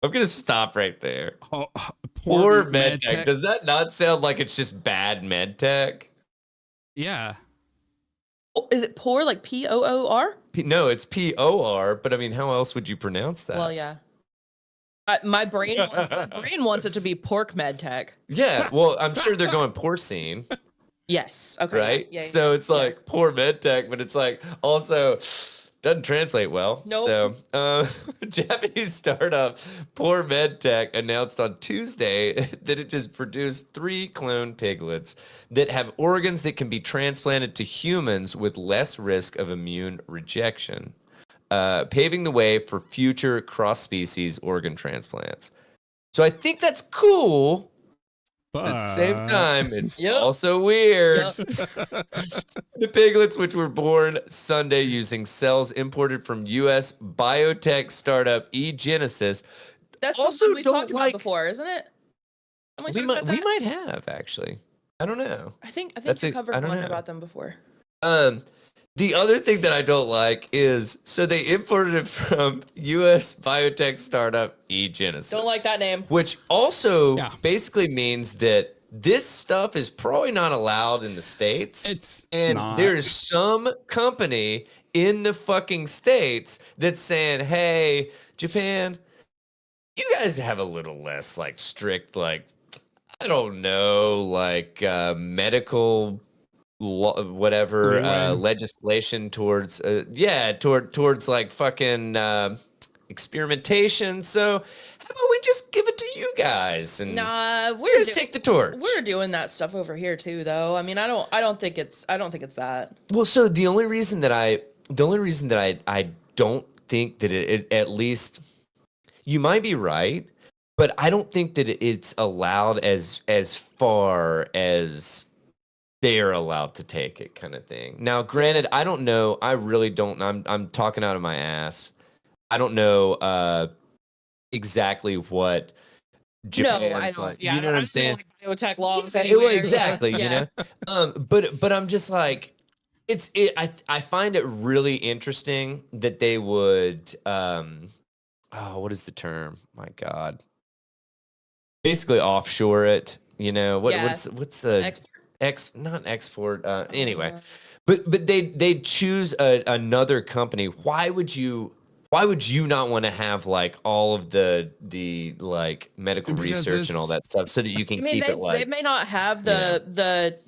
Speaker 2: I'm going to stop right there. Poor MedTech. Does that not sound like it's just bad MedTech?
Speaker 1: Yeah.
Speaker 3: Is it poor like P-O-O-R?
Speaker 2: No, it's P-O-R, but I mean, how else would you pronounce that?
Speaker 3: Well, yeah. My brain wants it to be pork med tech.
Speaker 2: Yeah, well, I'm sure they're going porcine.
Speaker 3: Yes. Okay.
Speaker 2: Right? Yeah, so it's like poor med tech, but it's like also doesn't translate well.
Speaker 3: Nope.
Speaker 2: So, Japanese startup Poor MedTech announced on Tuesday that it has produced 3 clone piglets that have organs that can be transplanted to humans with less risk of immune rejection, paving the way for future cross-species organ transplants. So I think that's cool. But at the same time, it's also weird. The piglets, which were born Sunday using cells imported from U.S. biotech startup eGenesis,
Speaker 3: that's also we talked about before, isn't it?
Speaker 2: We might have actually. I don't know.
Speaker 3: I think you covered one about them before.
Speaker 2: The other thing that I don't like is, so they imported it from U.S. biotech startup eGenesis.
Speaker 3: Don't like that name.
Speaker 2: Which also basically means that this stuff is probably not allowed in the States. There's some company in the fucking States that's saying, hey, Japan, you guys have a little less like strict, like, I don't know, like medical whatever legislation towards towards like fucking experimentation. So how about we just give it to you guys and we just take the torch?
Speaker 3: We're doing that stuff over here too, though. I mean, I don't think it's that.
Speaker 2: Well, so the only reason that I don't think that it at least, you might be right, but I don't think that it's allowed as far as they're allowed to take it, kind of thing. Now, granted, I don't know. I really don't. I'm talking out of my ass. I don't know exactly what Japan's like.
Speaker 3: Yeah,
Speaker 2: you know what I'm saying?
Speaker 3: Like biotech laws.
Speaker 2: Well, exactly. You know. But I'm just like, I find it really interesting that they would. What is the term? My God. Basically offshore it. You know what's the not export. Anyway, but they choose another company. Why would you not want to have like all of the like medical research and all that stuff so that you can keep it like,
Speaker 3: they may not have the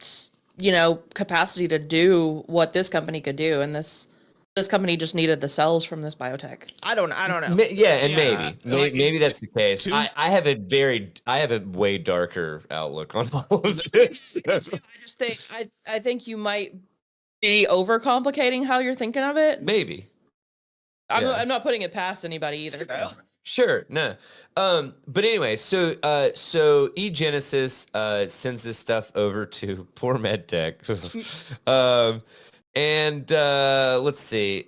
Speaker 3: capacity to do what this company could do, and this company just needed the cells from this biotech. I don't know.
Speaker 2: Maybe that's the case. I have a way darker outlook on all of this.
Speaker 3: I think you might be overcomplicating how you're thinking of it.
Speaker 2: Maybe.
Speaker 3: I'm not putting it past anybody either, though.
Speaker 2: Sure, no. But anyway, so eGenesis sends this stuff over to Poor MedTech. And let's see.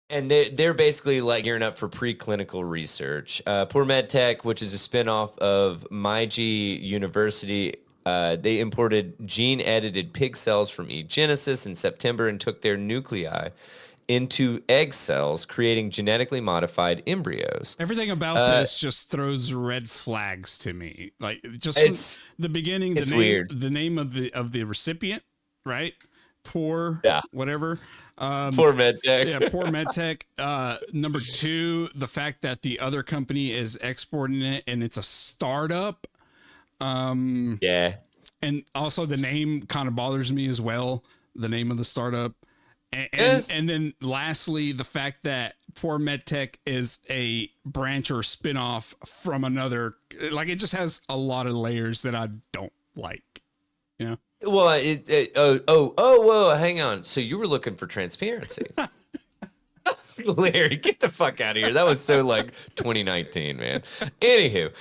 Speaker 2: And they're basically like gearing up for preclinical research. Poor MedTech, which is a spinoff of Meiji University, they imported gene-edited pig cells from eGenesis in September and took their nuclei into egg cells, creating genetically modified embryos.
Speaker 1: Everything about this just throws red flags to me. Like, just from the beginning, the name of the recipient, right? Poor, whatever.
Speaker 2: Poor MedTech.
Speaker 1: Yeah, Poor MedTech. Number two, the fact that the other company is exporting it and it's a startup. And also the name kind of bothers me as well. The name of the startup. And then lastly, the fact that Poor MedTech is a branch or spinoff from another, like, it just has a lot of layers that I don't like, you know?
Speaker 2: Well, whoa, hang on. So you were looking for transparency. Larry, get the fuck out of here. That was so like 2019, man. Anywho,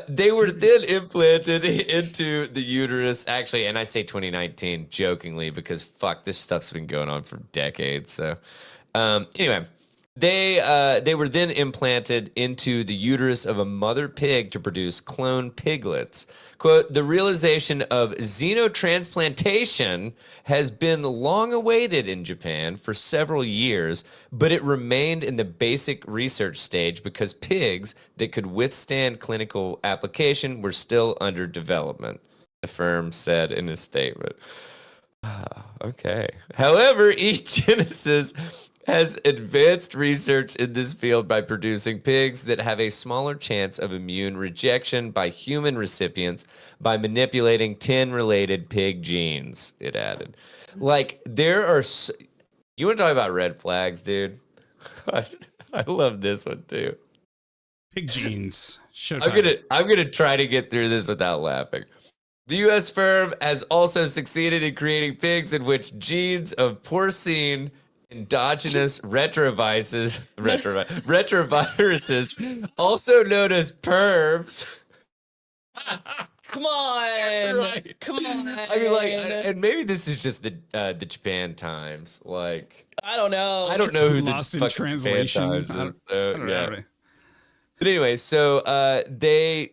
Speaker 2: they were then implanted into the uterus. Actually, and I say 2019 jokingly because fuck, this stuff's been going on for decades. So anyway, they were then implanted into the uterus of a mother pig to produce clone piglets. Quote, the realization of xenotransplantation has been long awaited in Japan for several years, but it remained in the basic research stage because pigs that could withstand clinical application were still under development, the firm said in a statement. Okay. However, eGenesis has advanced research in this field by producing pigs that have a smaller chance of immune rejection by human recipients by manipulating 10 related pig genes, it added. Like, there are... You want to talk about red flags, dude? I love this one, too.
Speaker 1: Pig genes. Showtime.
Speaker 2: I'm gonna try to get through this without laughing. The U.S. firm has also succeeded in creating pigs in which genes of porcine endogenous retroviruses, also known as pervs.
Speaker 3: Come on,
Speaker 2: right.
Speaker 3: Come on.
Speaker 2: I mean, like, and maybe this is just the Japan Times. Like,
Speaker 3: I don't know.
Speaker 2: I don't know who
Speaker 1: lost
Speaker 2: the
Speaker 1: in translation.
Speaker 2: Japan Times is. So,
Speaker 1: I don't know.
Speaker 2: But anyway, so they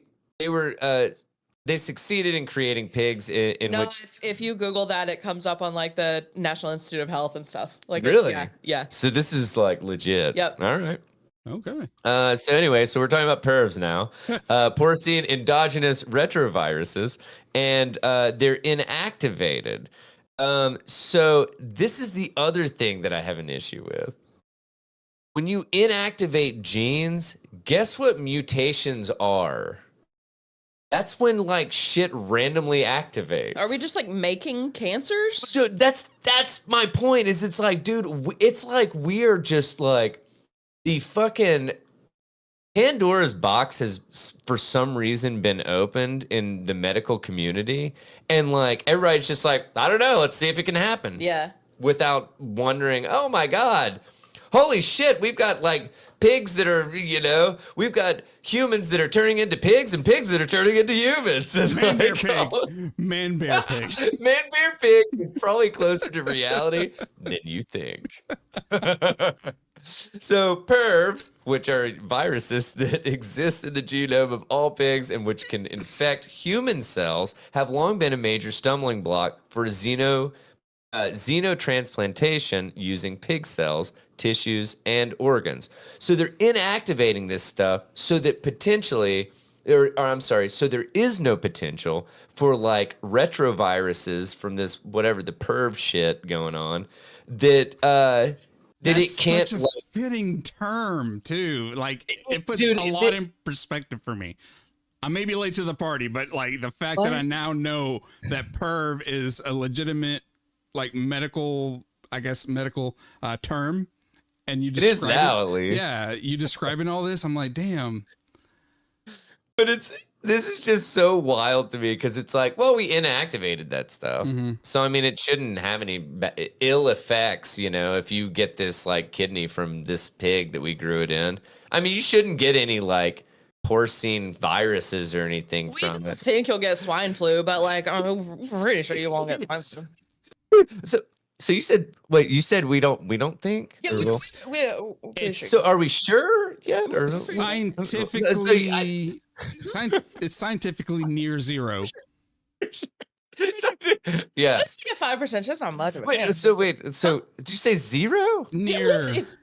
Speaker 2: they succeeded in creating pigs in which
Speaker 3: if you Google that, it comes up on like the National Institute of Health and stuff. Like
Speaker 2: really,
Speaker 3: yeah.
Speaker 2: So this is like legit.
Speaker 3: Yep.
Speaker 2: All right.
Speaker 1: Okay.
Speaker 2: So anyway, so we're talking about pervs now. Porcine endogenous retroviruses, and they're inactivated. So this is the other thing that I have an issue with. When you inactivate genes, guess what mutations are? That's when like shit randomly activates.
Speaker 3: Are we just like making cancers?
Speaker 2: Dude, that's my point. Is it's like, dude, it's like we're just like the fucking Pandora's box has for some reason been opened in the medical community, and like everybody's just like, I don't know, let's see if it can happen.
Speaker 3: Yeah.
Speaker 2: Without wondering, oh my God, holy shit, we've got like pigs that are, we've got humans that are turning into pigs and pigs that are turning into humans. And
Speaker 1: Man, bear, pig. Man, bear, pig.
Speaker 2: Man, bear, pig is probably closer to reality than you think. So pervs, which are viruses that exist in the genome of all pigs and which can infect human cells, have long been a major stumbling block for xenotransplantation using pig cells, tissues, and organs. So they're inactivating this stuff so that potentially, so there is no potential for like retroviruses from this, whatever the perv shit going on, that it can't.
Speaker 1: Such a fitting term too. Like it puts a lot in perspective for me. I may be late to the party, but like the fact that I now know that perv is a legitimate, like medical term, and you
Speaker 2: it is now at least.
Speaker 1: Yeah, you describing all this, I'm like, damn.
Speaker 2: But this is just so wild to me because it's like, well, we inactivated that stuff. Mm-hmm. So, I mean, it shouldn't have any ill effects, if you get this like kidney from this pig that we grew it in. I mean, you shouldn't get any like porcine viruses or anything from it.
Speaker 3: I think you'll get swine flu, but like, I'm pretty sure you won't get swine flu.
Speaker 2: So you said, we don't think?
Speaker 3: Yeah,
Speaker 2: so are we sure yet? Or
Speaker 1: scientifically, it's scientifically near zero.
Speaker 2: Yeah.
Speaker 3: It's like a 5%. That's not much.
Speaker 2: So did you say zero?
Speaker 1: Zero.
Speaker 3: It's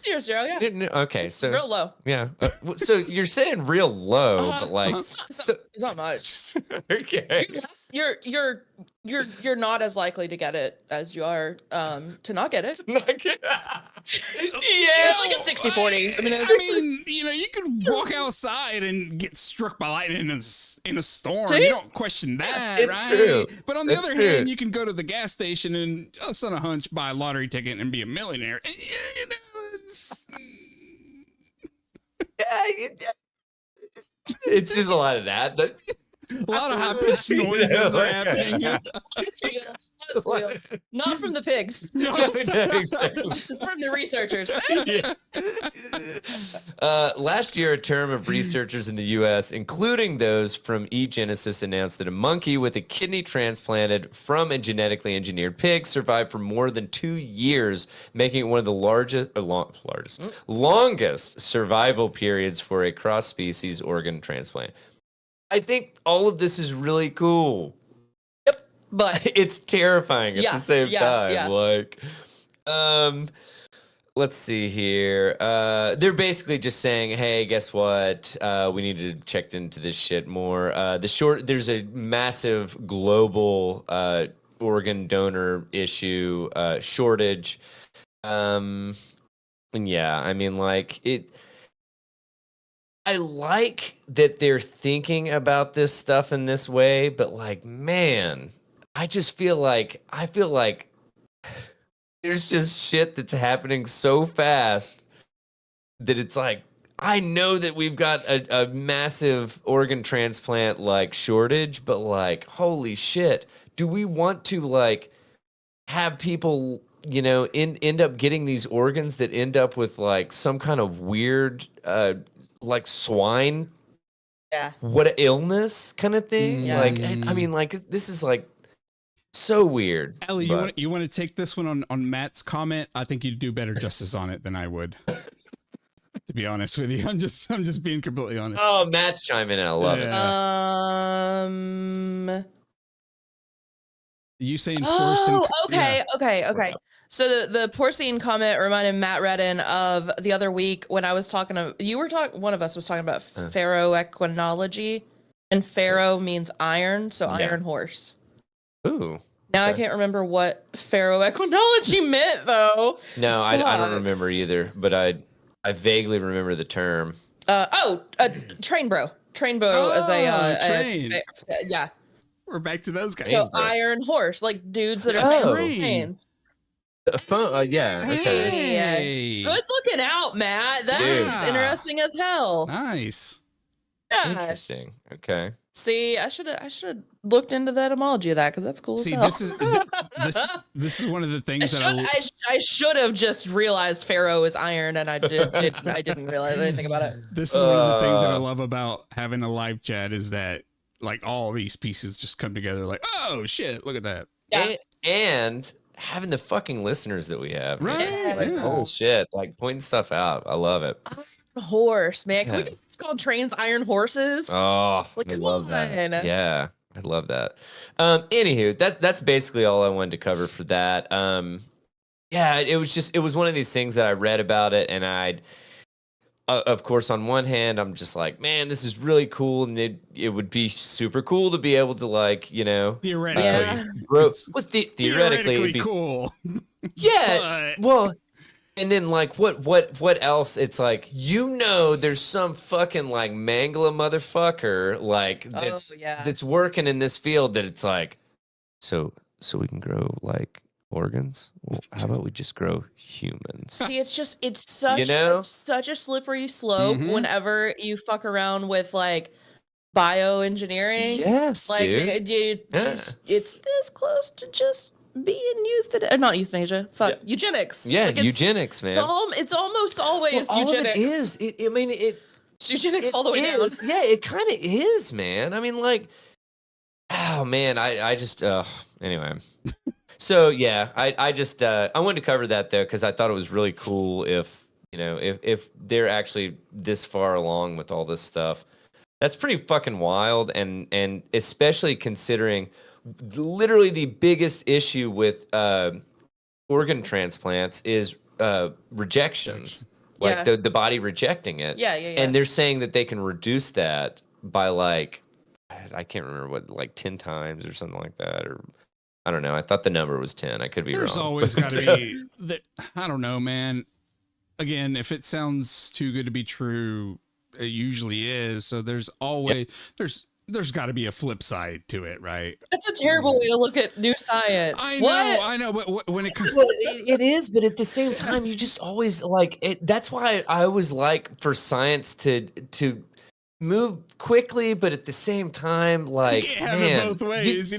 Speaker 3: near zero. Yeah.
Speaker 2: Okay, so
Speaker 3: real low.
Speaker 2: Yeah. So you're saying real low, but like,
Speaker 3: it's not much.
Speaker 2: Okay.
Speaker 3: You're not as likely to get it as you are to not get it.
Speaker 2: Yeah.
Speaker 3: It's like a 60-40. I mean,
Speaker 1: you could walk outside and get struck by lightning in a storm.
Speaker 3: See?
Speaker 1: You don't question that,
Speaker 2: it's
Speaker 1: right?
Speaker 2: True.
Speaker 1: But on the other hand, you can go to the gas station and just on a hunch buy a lottery ticket and be a millionaire.
Speaker 2: It's just a lot of that.
Speaker 1: A lot of high-pitched noises are happening.
Speaker 3: Not from the pigs.
Speaker 2: No,
Speaker 3: just from the researchers.
Speaker 2: Last year, a term of researchers in the U.S., including those from eGenesis, announced that a monkey with a kidney transplanted from a genetically engineered pig survived for more than 2 years, making it one of the longest survival periods for a cross-species organ transplant. I think all of this is really cool.
Speaker 3: Yep, but
Speaker 2: it's terrifying at the same time.
Speaker 3: Yeah.
Speaker 2: Like, let's see here. They're basically just saying, hey, guess what? We need to check into this shit more. There's a massive global organ donor issue shortage. And yeah, I mean, like it. I like that they're thinking about this stuff in this way, but like, man, I feel like there's just shit that's happening so fast that it's like, I know that we've got a massive organ transplant like shortage, but like, holy shit, do we want to like have people, end up getting these organs that end up with like some kind of weird, like swine, what illness kind of thing.
Speaker 3: Yeah.
Speaker 2: Like, I mean, like this is like so weird.
Speaker 1: Ellie, you want to take this one on Matt's comment? I think you'd do better justice on it than I would. To be honest with you, I'm just being completely honest.
Speaker 2: Oh, Matt's chiming in. I love
Speaker 3: it.
Speaker 1: You saying
Speaker 3: porcine? Okay. So the porcine comment reminded Matt Redden of the other week when I was talking to one of us was talking about ferroequinology, and ferro means iron, so iron horse.
Speaker 2: Ooh.
Speaker 3: Now I can't remember what ferroequinology meant though.
Speaker 2: No, I don't remember either, but I vaguely remember the term.
Speaker 3: Train bro. Train bro as
Speaker 1: train.
Speaker 3: Yeah.
Speaker 1: We're back to those guys.
Speaker 3: So iron horse, like dudes that are trains.
Speaker 2: Yeah. Okay.
Speaker 3: Hey. Good looking out, Matt. That's interesting as hell.
Speaker 1: Nice.
Speaker 3: Yeah.
Speaker 2: Interesting. Okay.
Speaker 3: See, I should have looked into the etymology of that because that's cool.
Speaker 1: See,
Speaker 3: as hell.
Speaker 1: this is one of the things
Speaker 3: I should have just realized Pharaoh is iron, and I didn't realize anything about it.
Speaker 1: This is one of the things that I love about having a live chat is that like all these pieces just come together. Like, oh shit, look at that.
Speaker 3: Yeah.
Speaker 2: And having the fucking listeners that we have,
Speaker 1: right?
Speaker 2: Yeah. Like, holy shit, like pointing stuff out. I love it.
Speaker 3: Horse, man. Can we just call trains iron horses?
Speaker 2: Oh, I love that. Yeah, I love that. Anywho, that's basically all I wanted to cover for that. Yeah, it was one of these things that I read about it, and of course, on one hand, I'm just like, man, this is really cool, and it would be super cool to be able to, like,
Speaker 1: theoretically,
Speaker 2: theoretically it'd be
Speaker 1: cool.
Speaker 2: Yeah, well. And then like what else? It's like, there's some fucking like mangala motherfucker like that's working in this field that it's like, so we can grow like organs. Well, how about we just grow humans?
Speaker 3: See, it's such a slippery slope whenever you fuck around with like bioengineering.
Speaker 2: Yes,
Speaker 3: like
Speaker 2: dude.
Speaker 3: It's this close to just being not euthanasia. Eugenics.
Speaker 2: Yeah, like eugenics, man.
Speaker 3: It's almost always eugenics.
Speaker 2: It is.
Speaker 3: It's eugenics all the way down.
Speaker 2: Yeah, it kind of is, man. I mean, like, oh man, I just anyway. So yeah, I just I wanted to cover that though because I thought it was really cool if they're actually this far along with all this stuff. That's pretty fucking wild, and especially considering literally the biggest issue with organ transplants is rejections, like the body rejecting it.
Speaker 3: Yeah.
Speaker 2: And they're saying that they can reduce that by like, I can't remember what, like 10 times or something like that, or I don't know. I thought the number was 10. I could be wrong.
Speaker 1: There's always got to be that. I don't know, man. Again, if it sounds too good to be true, it usually is. So there's always there's got to be a flip side to it, right?
Speaker 3: That's a terrible way to look at new science.
Speaker 1: I know, but when it comes,
Speaker 2: it is. But at the same time, you just always like it. That's why I always like for science to move quickly, but at the same time, like,
Speaker 1: you can't have it both ways,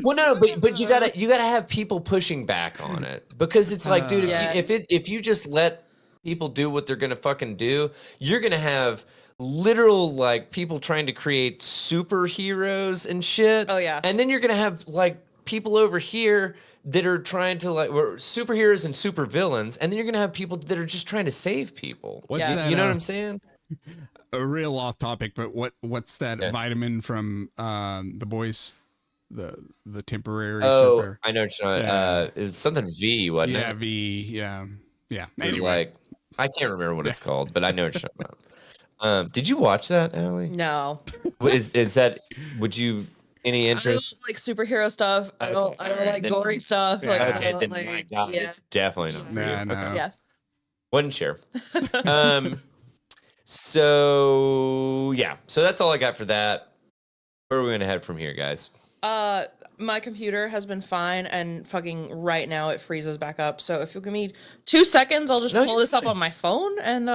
Speaker 2: Well, no, but you gotta have people pushing back on it because it's like, dude, if you just let people do what they're gonna fucking do, you're gonna have literal like people trying to create superheroes and shit.
Speaker 3: Oh yeah.
Speaker 2: And then you're gonna have like people over here that are trying to like superheroes and supervillains, and then you're gonna have people that are just trying to save people.
Speaker 1: What's that?
Speaker 2: You know what I'm saying?
Speaker 1: A real off topic, but what's that vitamin from the boys? The temporary.
Speaker 2: Oh, I know. It was something V, wasn't it?
Speaker 1: Yeah, V. Yeah. Anyway,
Speaker 2: like I can't remember what it's called, but I know what you're talking about. Did you watch that, Allie?
Speaker 3: No.
Speaker 2: Is that? Would you any interest?
Speaker 3: I don't like superhero stuff. I don't like gory stuff.
Speaker 1: Yeah.
Speaker 3: Like,
Speaker 2: okay, then my God, it's definitely not.
Speaker 1: Nah, no.
Speaker 2: Okay.
Speaker 3: Yeah.
Speaker 2: One share. So that's all I got for that. Where are we gonna head from here, guys?
Speaker 3: My computer has been fine, and fucking right now it freezes back up. So if you give me 2 seconds, I'll just pull this up on my phone. And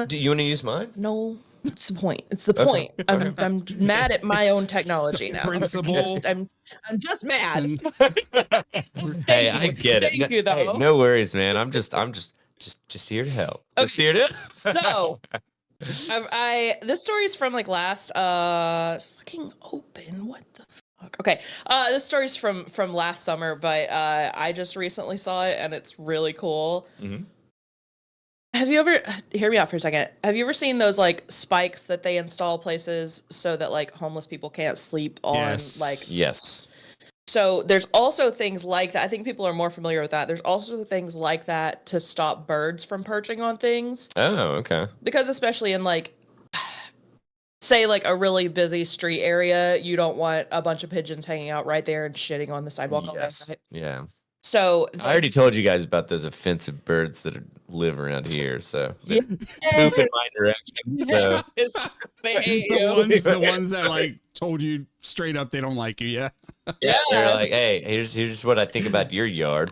Speaker 2: do you want to use mine?
Speaker 3: No, it's the point. It's the point. I'm mad at my own technology now.
Speaker 1: Principle.
Speaker 3: I'm just mad.
Speaker 2: Hey, I get it.
Speaker 3: Thank you, though.
Speaker 2: Hey, no worries, man. I'm just here to help. Just here to.
Speaker 3: So. This story's from like last fucking open. What the fuck? Okay. This story's from last summer, but I just recently saw it and it's really cool.
Speaker 2: Mm-hmm.
Speaker 3: Have you ever, hear me out for a second. Have you ever seen those like spikes that they install places so that like homeless people can't sleep on?
Speaker 2: Yes.
Speaker 3: So there's also things like that. I think people are more familiar with that. There's also things like that to stop birds from perching on things.
Speaker 2: Oh, okay.
Speaker 3: Because especially in like, say like a really busy street area, you don't want a bunch of pigeons hanging out right there and shitting on the sidewalk all day. Right?
Speaker 2: Yeah.
Speaker 3: So
Speaker 2: I already told you guys about those offensive birds that live around here, so they move in my direction. So.
Speaker 1: The ones that like told you straight up they don't like you. Yeah.
Speaker 2: Yeah. They're like, hey, here's what I think about your yard.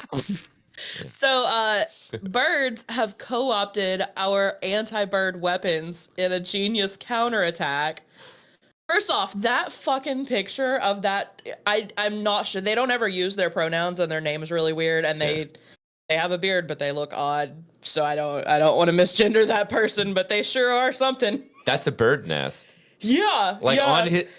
Speaker 3: So birds have co-opted our anti-bird weapons in a genius counterattack. First off, that fucking picture of that, I'm not sure. They don't ever use their pronouns and their name is really weird, and they have a beard, but they look odd. So I don't want to misgender that person, but they sure are something.
Speaker 2: That's a bird nest.
Speaker 3: Yeah.
Speaker 2: Like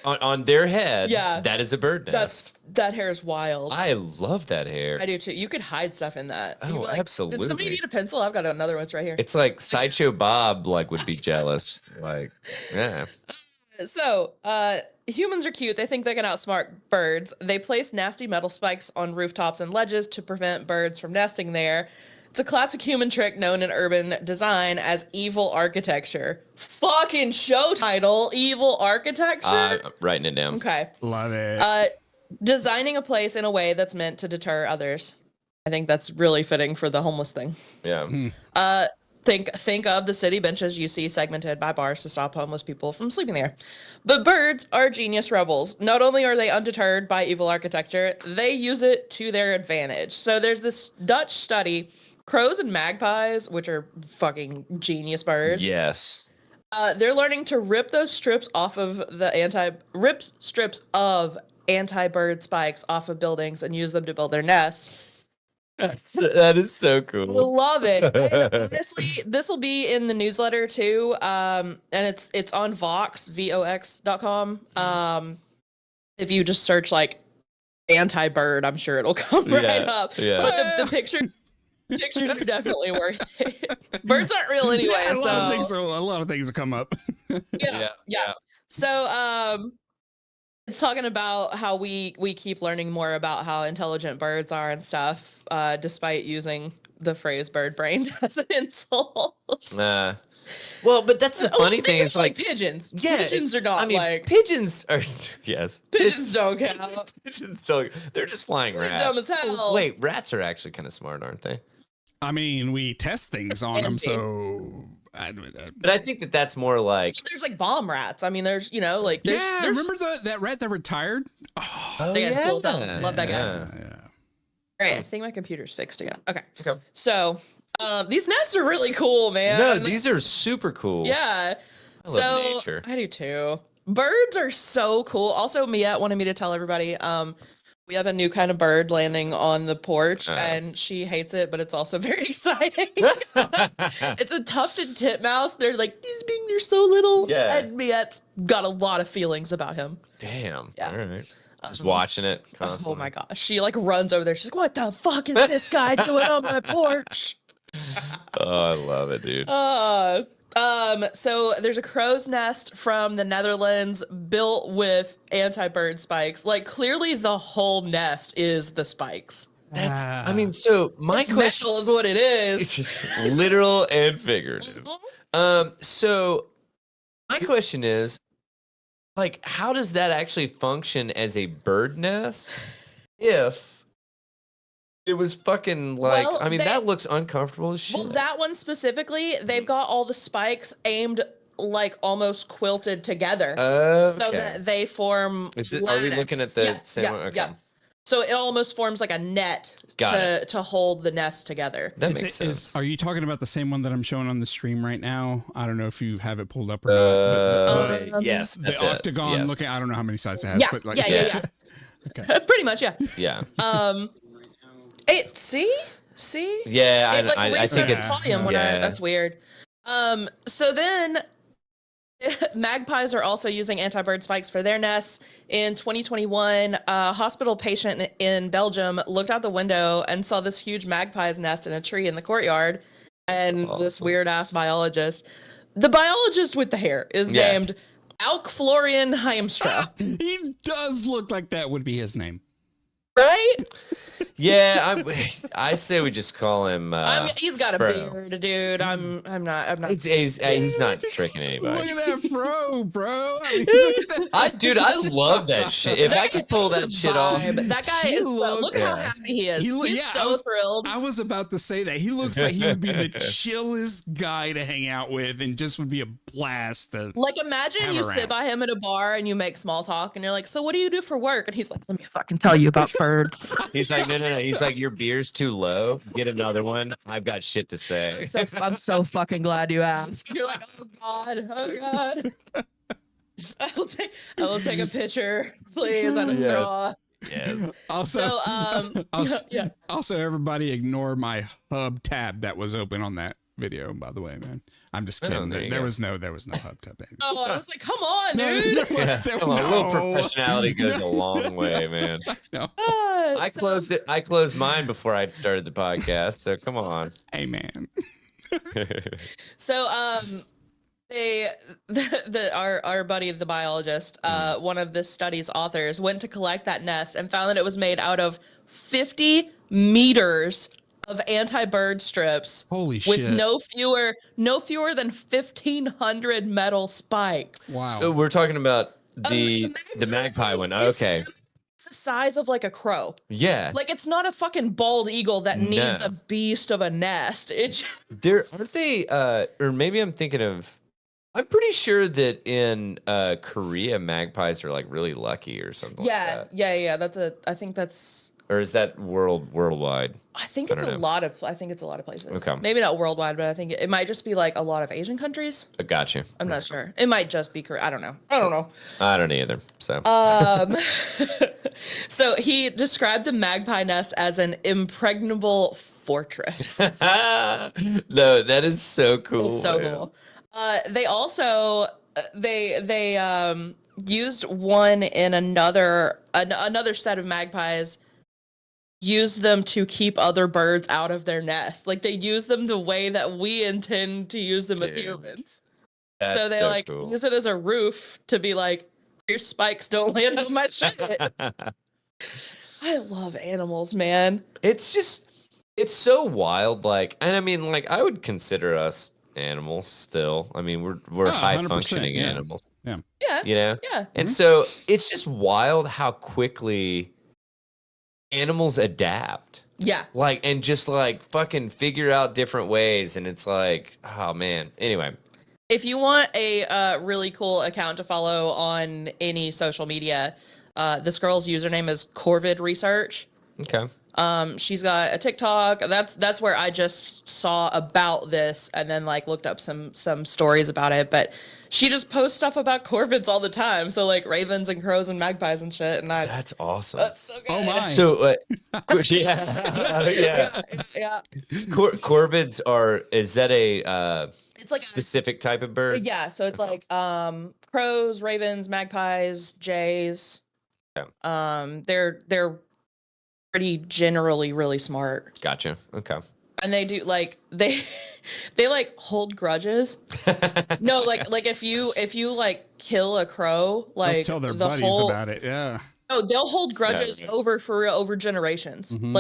Speaker 2: on their head, that is a bird nest.
Speaker 3: That hair is wild.
Speaker 2: I love that hair.
Speaker 3: I do too. You could hide stuff in that.
Speaker 2: Oh, absolutely.
Speaker 3: Did somebody need a pencil? I've got another one. It's right here.
Speaker 2: It's like Sideshow Bob would be jealous. Like, yeah.
Speaker 3: So, humans are cute. They think they can outsmart birds. They place nasty metal spikes on rooftops and ledges to prevent birds from nesting there. It's a classic human trick known in urban design as evil architecture. Fucking show title, evil architecture.
Speaker 2: I'm writing it down.
Speaker 3: Okay.
Speaker 1: Love it.
Speaker 3: Designing a place in a way that's meant to deter others. I think that's really fitting for the homeless thing.
Speaker 2: Yeah.
Speaker 3: Think of the city benches you see segmented by bars to stop homeless people from sleeping there. But birds are genius rebels. Not only are they undeterred by evil architecture, they use it to their advantage. So there's this Dutch study, crows and magpies, which are fucking genius birds.
Speaker 2: Yes.
Speaker 3: They're learning to rip those strips off of anti-bird spikes off of buildings and use them to build their nests.
Speaker 2: That is so cool.
Speaker 3: I love it. And honestly, this will be in the newsletter too. And it's on vox.com. If you just search like anti-bird, I'm sure it'll come right up. Yeah. But the pictures are definitely worth it. Birds aren't real anyway.
Speaker 1: Yeah, a lot of things will come up.
Speaker 3: Yeah. So it's talking about how we keep learning more about how intelligent birds are and stuff, despite using the phrase bird brain as an insult.
Speaker 2: Well, but that's the funny thing is like
Speaker 3: pigeons.
Speaker 2: Yeah,
Speaker 3: pigeons are not. I mean,
Speaker 2: pigeons are yes.
Speaker 3: Pigeons don't count.
Speaker 2: Pigeons don't. They're just flying rats.
Speaker 3: Dumb as hell.
Speaker 2: Wait, rats are actually kind of smart, aren't they?
Speaker 1: I mean, we test things on them, so.
Speaker 2: But I think that's more like
Speaker 3: there's like bomb rats. I mean, there's remember
Speaker 1: that rat that retired?
Speaker 3: Love that guy. Yeah. All right, I think my computer's fixed again. Okay. So these nests are really cool, man.
Speaker 2: No, these are super cool.
Speaker 3: Yeah.
Speaker 2: I love nature.
Speaker 3: I do too. Birds are so cool. Also, Miette wanted me to tell everybody, we have a new kind of bird landing on the porch, and she hates it, but it's also very exciting. It's a tufted titmouse. They're like, they're so little.
Speaker 2: Yeah.
Speaker 3: And Miette's got a lot of feelings about him.
Speaker 2: Damn.
Speaker 3: Yeah.
Speaker 2: All right. Just watching it constantly.
Speaker 3: Oh my gosh. She like runs over there. She's like, what the fuck is this guy doing on my porch?
Speaker 2: Oh, I love it, dude.
Speaker 3: So there's a crow's nest from the Netherlands built with anti-bird spikes. Like clearly the whole nest is the spikes.
Speaker 2: That's I mean, so my question
Speaker 3: is what it is.
Speaker 2: Literal and figurative. So my question is, like, how does that actually function as a bird nest if it was fucking like, that looks uncomfortable as shit.
Speaker 3: Well, that one specifically, they've got all the spikes aimed like almost quilted together. So that they form.
Speaker 2: Are we looking at the same one? Okay.
Speaker 3: Yeah. So it almost forms like a net to hold the nest together.
Speaker 2: That makes sense.
Speaker 1: Are you talking about the same one that I'm showing on the stream right now? I don't know if you have it pulled up or not.
Speaker 2: Yes,
Speaker 1: the octagon looking. I don't know how many sides it has. But like,
Speaker 3: yeah. Okay. Pretty much, yeah.
Speaker 2: Yeah.
Speaker 3: See?
Speaker 2: Yeah,
Speaker 3: I think it's volume when that's weird. So then magpies are also using anti-bird spikes for their nests. In 2021, a hospital patient in Belgium looked out the window and saw this huge magpie's nest in a tree in the courtyard. and this weird ass biologist. The biologist with the hair is named Alk Florian Heimstra.
Speaker 1: He does look like that would be his name.
Speaker 3: Right?
Speaker 2: Yeah, I say we just call him.
Speaker 3: He's got a beard, dude. I'm not.
Speaker 2: He's not tricking anybody.
Speaker 1: Look at that fro, bro.
Speaker 2: I love that shit. If I could pull that shit off,
Speaker 3: that guy look how happy he is. He's so thrilled.
Speaker 1: I was about to say that he looks like he would be the chillest guy to hang out with, and just would be a blast.
Speaker 3: Like, imagine you sit by him at a bar and you make small talk, and you're like, "So what do you do for work?" And he's like, "Let me fucking tell you about birds."
Speaker 2: He's like, no. He's like, your beer's too low. Get another one. I've got shit to say.
Speaker 3: I'm so fucking glad you asked. You're like, oh god. I will take a picture, please, on a straw.
Speaker 2: Yes.
Speaker 1: Also, also, everybody ignore my hub tab that was open on that video. By the way, man, I'm just kidding. There was no hub tab. Baby.
Speaker 3: Oh, I was like, come on, dude.
Speaker 2: Come on, a little professionality goes a long way, man.
Speaker 1: No.
Speaker 2: I closed it. I closed mine before I started the podcast. So come on.
Speaker 1: Hey, man.
Speaker 3: So, our buddy, the biologist, one of this study's authors, went to collect that nest and found that it was made out of 50 meters of anti-bird strips.
Speaker 1: Holy shit.
Speaker 3: With no fewer than 1,500 metal spikes.
Speaker 1: Wow.
Speaker 2: So we're talking about the magpie one. Okay.
Speaker 3: It's the size of like a crow.
Speaker 2: Yeah.
Speaker 3: Like, it's not a fucking bald eagle that needs a beast of a nest.
Speaker 2: Aren't they or maybe I'm thinking of, I'm pretty sure that in Korea magpies are like really lucky or something like that.
Speaker 3: Yeah. I think that's,
Speaker 2: or is that worldwide?
Speaker 3: I think it's a lot of places.
Speaker 2: Okay.
Speaker 3: Maybe not worldwide, but I think it might just be like a lot of Asian countries.
Speaker 2: I got you.
Speaker 3: I'm not sure. It might just be Korea. I don't know.
Speaker 2: I don't either. So.
Speaker 3: So he described the magpie nest as an impregnable fortress.
Speaker 2: No, that is so cool.
Speaker 3: It's so cool. They also they used one in another set of magpies. Use them to keep other birds out of their nest. Like, they use them the way that we intend to use them as humans. So they cool. Use it as a roof to be like, your spikes don't land on my shit. I love animals, man.
Speaker 2: It's so wild. Like, and I mean, like, I would consider us animals still. I mean, we're high functioning animals.
Speaker 1: Yeah.
Speaker 2: You know?
Speaker 3: Yeah.
Speaker 2: And so it's just wild how quickly animals adapt.
Speaker 3: Yeah.
Speaker 2: Like, and just like fucking figure out different ways. And it's like, oh man. Anyway.
Speaker 3: If you want a really cool account to follow on any social media, this girl's username is Corvid Research.
Speaker 2: Okay.
Speaker 3: She's got a TikTok. That's where I just saw about this and then like looked up some stories about it. But she just posts stuff about corvids all the time. So like ravens and crows and magpies and shit. And
Speaker 2: that's awesome.
Speaker 3: That's so good.
Speaker 1: Oh my.
Speaker 2: So yeah. Corvids is that a it's like specific type of bird?
Speaker 3: Yeah. So it's like crows, ravens, magpies, jays.
Speaker 2: Yeah.
Speaker 3: They're pretty generally really smart.
Speaker 2: Gotcha. Okay.
Speaker 3: And they do like they like hold grudges. No, like if you like kill a crow, like
Speaker 1: they'll tell their buddies about it. Yeah.
Speaker 3: No, they'll hold grudges over generations.
Speaker 1: Mm-hmm.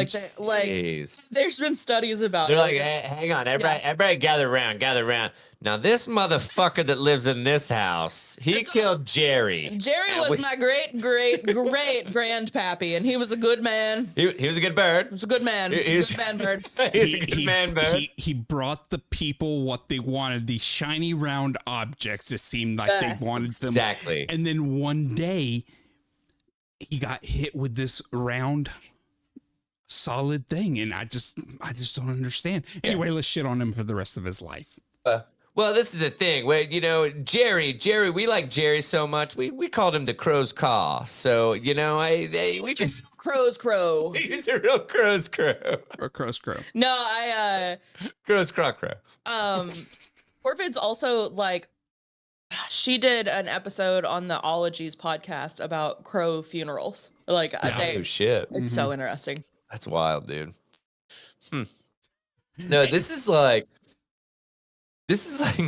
Speaker 3: There's been studies about.
Speaker 2: They're like, hey, hang on, everybody, gather around. Now this motherfucker that lives in this house, he killed Jerry.
Speaker 3: Jerry was my great grandpappy, and he was a good man.
Speaker 2: He was a good bird.
Speaker 3: He was a good man. He was a good man bird.
Speaker 2: He's a good man bird.
Speaker 1: He brought the people what they wanted, these shiny round objects. It seemed like they wanted them.
Speaker 2: Exactly.
Speaker 1: And then one day, he got hit with this round solid thing, and I just don't understand. Anyway, let's shit on him for the rest of his life.
Speaker 2: Well, this is the thing. Jerry, we like Jerry so much. We called him the crow's caw. So, we just
Speaker 3: crow's crow.
Speaker 2: He's a real crow's crow.
Speaker 1: Or crow's crow.
Speaker 3: No,
Speaker 2: crow's crow.
Speaker 3: Corvids also like. She did an episode on the Ologies podcast about crow funerals. Like,
Speaker 2: oh shit,
Speaker 3: it's so interesting.
Speaker 2: That's wild, dude. No, this is like This is like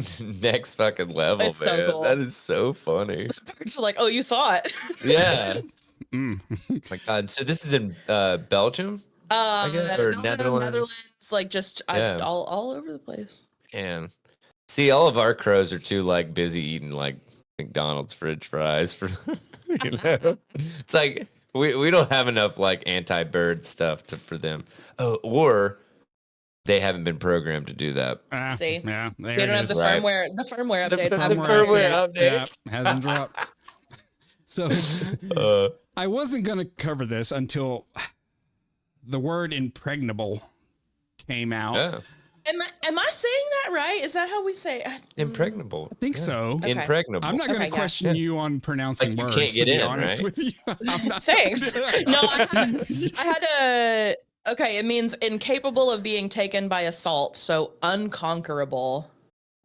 Speaker 2: next fucking level,
Speaker 3: It's
Speaker 2: man.
Speaker 3: so cool.
Speaker 2: That is so funny.
Speaker 3: It's like, oh, you thought?
Speaker 2: Yeah. My God. So this is in Belgium, I guess, or
Speaker 3: no,
Speaker 2: Netherlands.
Speaker 3: Like just
Speaker 2: Yeah.
Speaker 3: all over the place.
Speaker 2: And see, all of our crows are too like busy eating like McDonald's French fries for you know. It's like we don't have enough like anti-bird stuff for them. Oh, or they haven't been programmed to do that.
Speaker 3: See,
Speaker 1: yeah,
Speaker 3: they don't have the
Speaker 2: Right.
Speaker 3: firmware update.
Speaker 2: The firmware update.
Speaker 1: Yeah, hasn't dropped. So I wasn't gonna cover this until the word impregnable came out.
Speaker 2: Yeah.
Speaker 3: Am I saying that right? Is that how we say it?
Speaker 2: Impregnable?
Speaker 1: I think so.
Speaker 3: Okay.
Speaker 2: Impregnable.
Speaker 1: I'm not going to question you on pronouncing
Speaker 2: like
Speaker 1: words.
Speaker 2: You can't get
Speaker 1: to be
Speaker 2: in,
Speaker 1: honest
Speaker 2: right?
Speaker 1: with you.
Speaker 3: Thanks. No, I had to. Okay, it means incapable of being taken by assault, so unconquerable.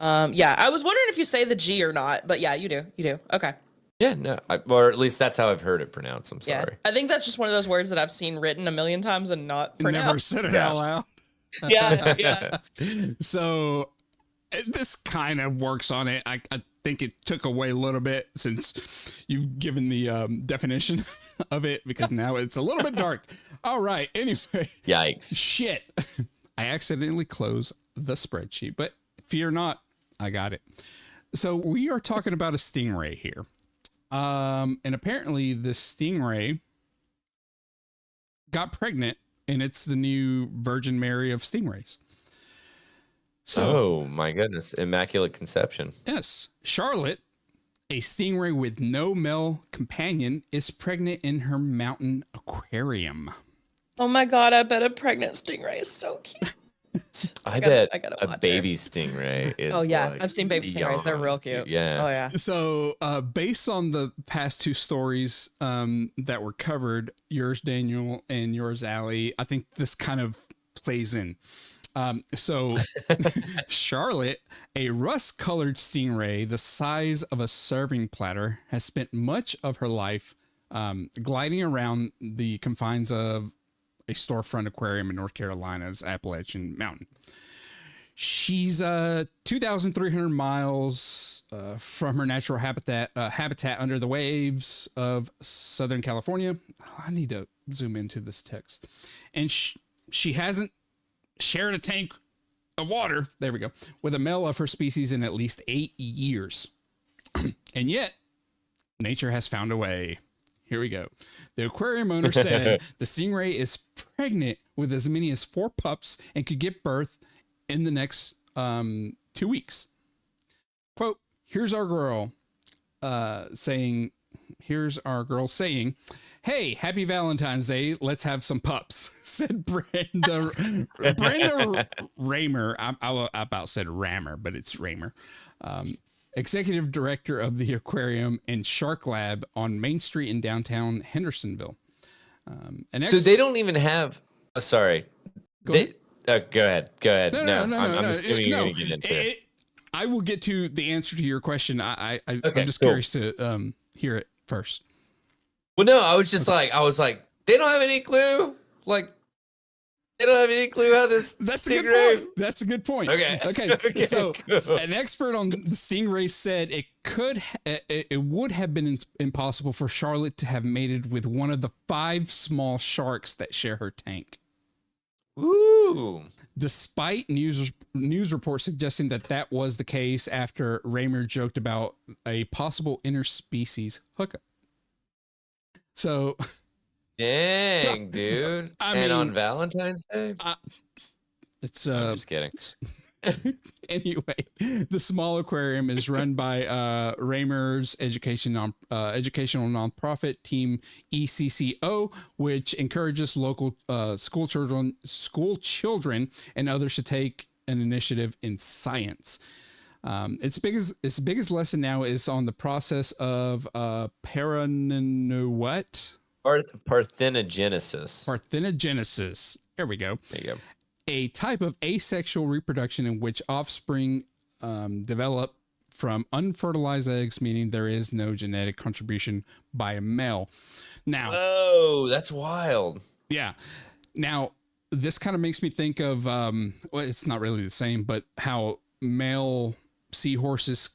Speaker 3: Yeah, I was wondering if you say the G or not, but yeah, you do. You do. Okay.
Speaker 2: Yeah, no, or at least that's how I've heard it pronounced. I'm sorry.
Speaker 3: Yeah, I think that's just one of those words that I've seen written a million times and not pronounced.
Speaker 1: Never said it out loud.
Speaker 3: Yeah.
Speaker 1: So this kind of works on it. I think it took away a little bit since you've given the definition of it, because now it's a little bit dark. All right. Anyway.
Speaker 2: Yikes.
Speaker 1: Shit. I accidentally closed the spreadsheet, but fear not, I got it. So we are talking about a stingray here. And apparently the stingray got pregnant, and it's the new Virgin Mary of stingrays. So,
Speaker 2: oh my goodness, immaculate conception.
Speaker 1: Yes, Charlotte, a stingray with no male companion, is pregnant in her mountain aquarium.
Speaker 3: Oh my God, I bet a pregnant stingray is so cute.
Speaker 2: I bet
Speaker 3: a
Speaker 2: baby stingray is.
Speaker 3: Oh yeah,
Speaker 2: like
Speaker 3: I've seen baby stingrays. They're real cute.
Speaker 2: Yeah.
Speaker 3: Oh yeah.
Speaker 1: So based on the past two stories that were covered, yours, Daniel, and yours, Allie, I think this kind of plays in. So Charlotte, a rust-colored stingray the size of a serving platter, has spent much of her life gliding around the confines of a storefront aquarium in North Carolina's Appalachian Mountain. She's 2,300 miles from her natural habitat under the waves of Southern California. I need to zoom into this text. And she hasn't shared a tank of water, there we go, with a male of her species in at least 8 years. And yet, nature has found a way. Here we go. The aquarium owner said the stingray is pregnant with as many as 4 pups and could give birth in the next 2 weeks. Quote, here's our girl saying, hey, happy Valentine's Day. Let's have some pups, said Brenda Raymer. I about said Rammer, but it's Raymer. Executive director of the aquarium and shark lab on Main Street in downtown Hendersonville.
Speaker 2: So they don't even have. Sorry.
Speaker 1: Go ahead.
Speaker 2: Go ahead. No, I'm assuming you're
Speaker 1: no.
Speaker 2: going to get into it.
Speaker 1: I will get to the answer to your question. I'm just
Speaker 2: cool.
Speaker 1: curious to hear it first.
Speaker 2: Well, no, I was like, they don't have any clue. Like, they don't have any clue how this.
Speaker 1: That's
Speaker 2: stingray...
Speaker 1: a good point. That's a good point.
Speaker 2: Okay.
Speaker 1: So,
Speaker 2: cool.
Speaker 1: An expert on the stingray said it would have been impossible for Charlotte to have mated with one of the 5 small sharks that share her tank.
Speaker 2: Ooh.
Speaker 1: Despite news reports suggesting that was the case after Raymer joked about a possible interspecies hookup. So,
Speaker 2: dang, dude. I mean, on Valentine's Day?
Speaker 1: It's
Speaker 2: I'm just kidding.
Speaker 1: Anyway, the small aquarium is run by Raymer's educational nonprofit team ECCO, which encourages local school children and others to take an initiative in science. Its biggest lesson now is on the process of parthenogenesis. Parthenogenesis. There we go.
Speaker 2: There you go.
Speaker 1: A type of asexual reproduction in which offspring develop from unfertilized eggs, meaning there is no genetic contribution by a male. Now,
Speaker 2: oh, that's wild.
Speaker 1: Yeah. Now, this kind of makes me think of, well, it's not really the same, but how male seahorses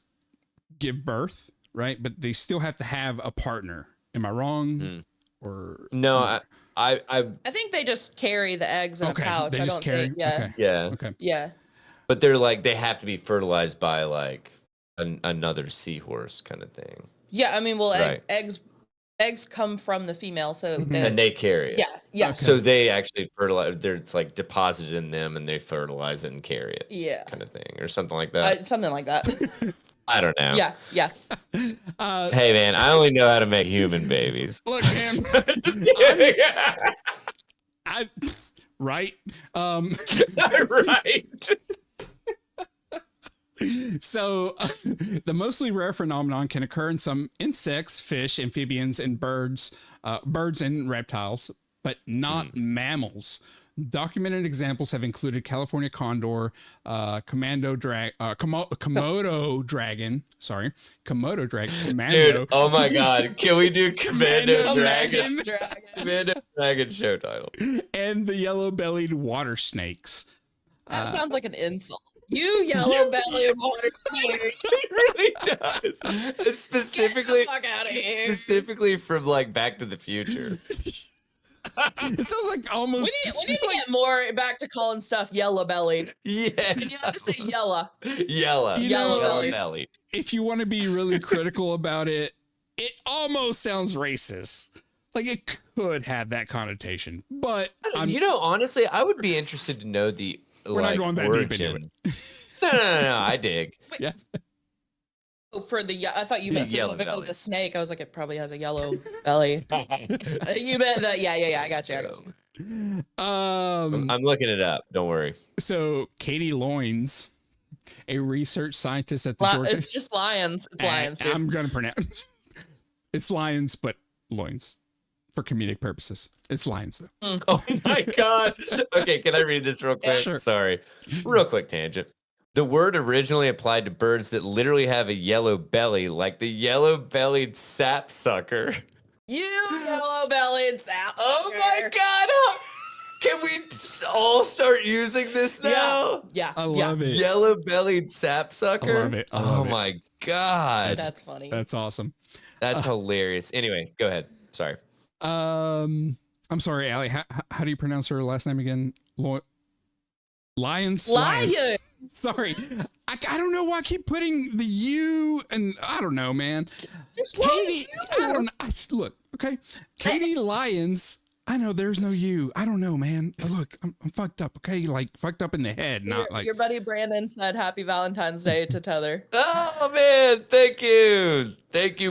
Speaker 1: give birth, right? But they still have to have a partner. Am I wrong? Or
Speaker 2: no? I
Speaker 3: think they just carry the eggs in a pouch.
Speaker 1: They
Speaker 3: I
Speaker 1: just
Speaker 3: don't
Speaker 1: carry.
Speaker 3: think. Yeah.
Speaker 2: Yeah.
Speaker 1: Okay.
Speaker 3: Yeah.
Speaker 2: But they're like they have to be fertilized by like another seahorse kind of thing.
Speaker 3: Yeah. I mean, well,
Speaker 2: Right.
Speaker 3: eggs come from the female, so
Speaker 2: And they carry it.
Speaker 3: Yeah. Yeah.
Speaker 1: Okay.
Speaker 2: So they actually fertilize. It's like deposited in them, and they fertilize it and carry it.
Speaker 3: Yeah.
Speaker 2: Kind of thing, or something like that.
Speaker 3: Something like that.
Speaker 2: I don't know.
Speaker 3: Yeah. Yeah.
Speaker 2: Hey man, I only know how to make human babies.
Speaker 1: Look, man.
Speaker 2: Just kidding.
Speaker 1: Right.
Speaker 2: Right.
Speaker 1: So the mostly rare phenomenon can occur in some insects, fish, amphibians, and birds and reptiles, but not mammals. Documented examples have included California condor, Komodo dragon.
Speaker 2: Dude, oh my god, can we do Commando Dragon? Commando Dragon show title.
Speaker 1: And the yellow-bellied water snakes.
Speaker 3: That sounds like an insult. You yellow-bellied water snake.
Speaker 2: It really does. Specifically,
Speaker 3: Get the fuck out of here.
Speaker 2: Specifically from like Back to the Future.
Speaker 1: It sounds like almost.
Speaker 3: We need to get more back to calling stuff yellow-bellied.
Speaker 2: Yes.
Speaker 3: You have to say yellow.
Speaker 2: Yellow.
Speaker 3: Yellow
Speaker 2: belly.
Speaker 1: If you want to be really critical about it, it almost sounds racist. Like it could have that connotation, but
Speaker 2: Honestly, I would be interested to know the
Speaker 1: not going that
Speaker 2: origin.
Speaker 1: deep into it.
Speaker 2: No. I dig.
Speaker 1: Yeah.
Speaker 3: Oh, I thought you meant
Speaker 2: Yellow
Speaker 3: specifically
Speaker 2: belly.
Speaker 3: the snake. I was like, it probably has a yellow belly. You meant that? Yeah. I got you.
Speaker 2: I'm looking it up. Don't worry.
Speaker 1: So Katie Loynes, a research scientist at the Georgia.
Speaker 3: It's just lions. It's lions, dude.
Speaker 1: I'm gonna pronounce. It's lions, but loins for comedic purposes. It's lions though.
Speaker 2: Oh my god. Okay, can I read this real quick?
Speaker 1: Sure.
Speaker 2: Sorry. Real quick tangent. The word originally applied to birds that literally have a yellow belly, like the yellow-bellied sapsucker.
Speaker 3: You yellow-bellied sap.
Speaker 2: Oh my god! Can we all start using this now?
Speaker 3: Yeah.
Speaker 1: I love it.
Speaker 2: Yellow-bellied sapsucker?
Speaker 1: I love it.
Speaker 2: Oh my god.
Speaker 3: That's funny.
Speaker 1: That's awesome.
Speaker 2: That's hilarious. Anyway, go ahead. Sorry.
Speaker 1: I'm sorry, Allie. How do you pronounce her last name again? Lions. Sorry, I don't know why I keep putting the U and I don't know, man. Katie, I don't know. Look, okay, Katie Lyons. I know there's no U. I don't know, man. Look, I'm fucked up. Okay, like fucked up in the head, not like
Speaker 3: your buddy Brandon said Happy Valentine's Day to Tether.
Speaker 2: Oh man, thank you,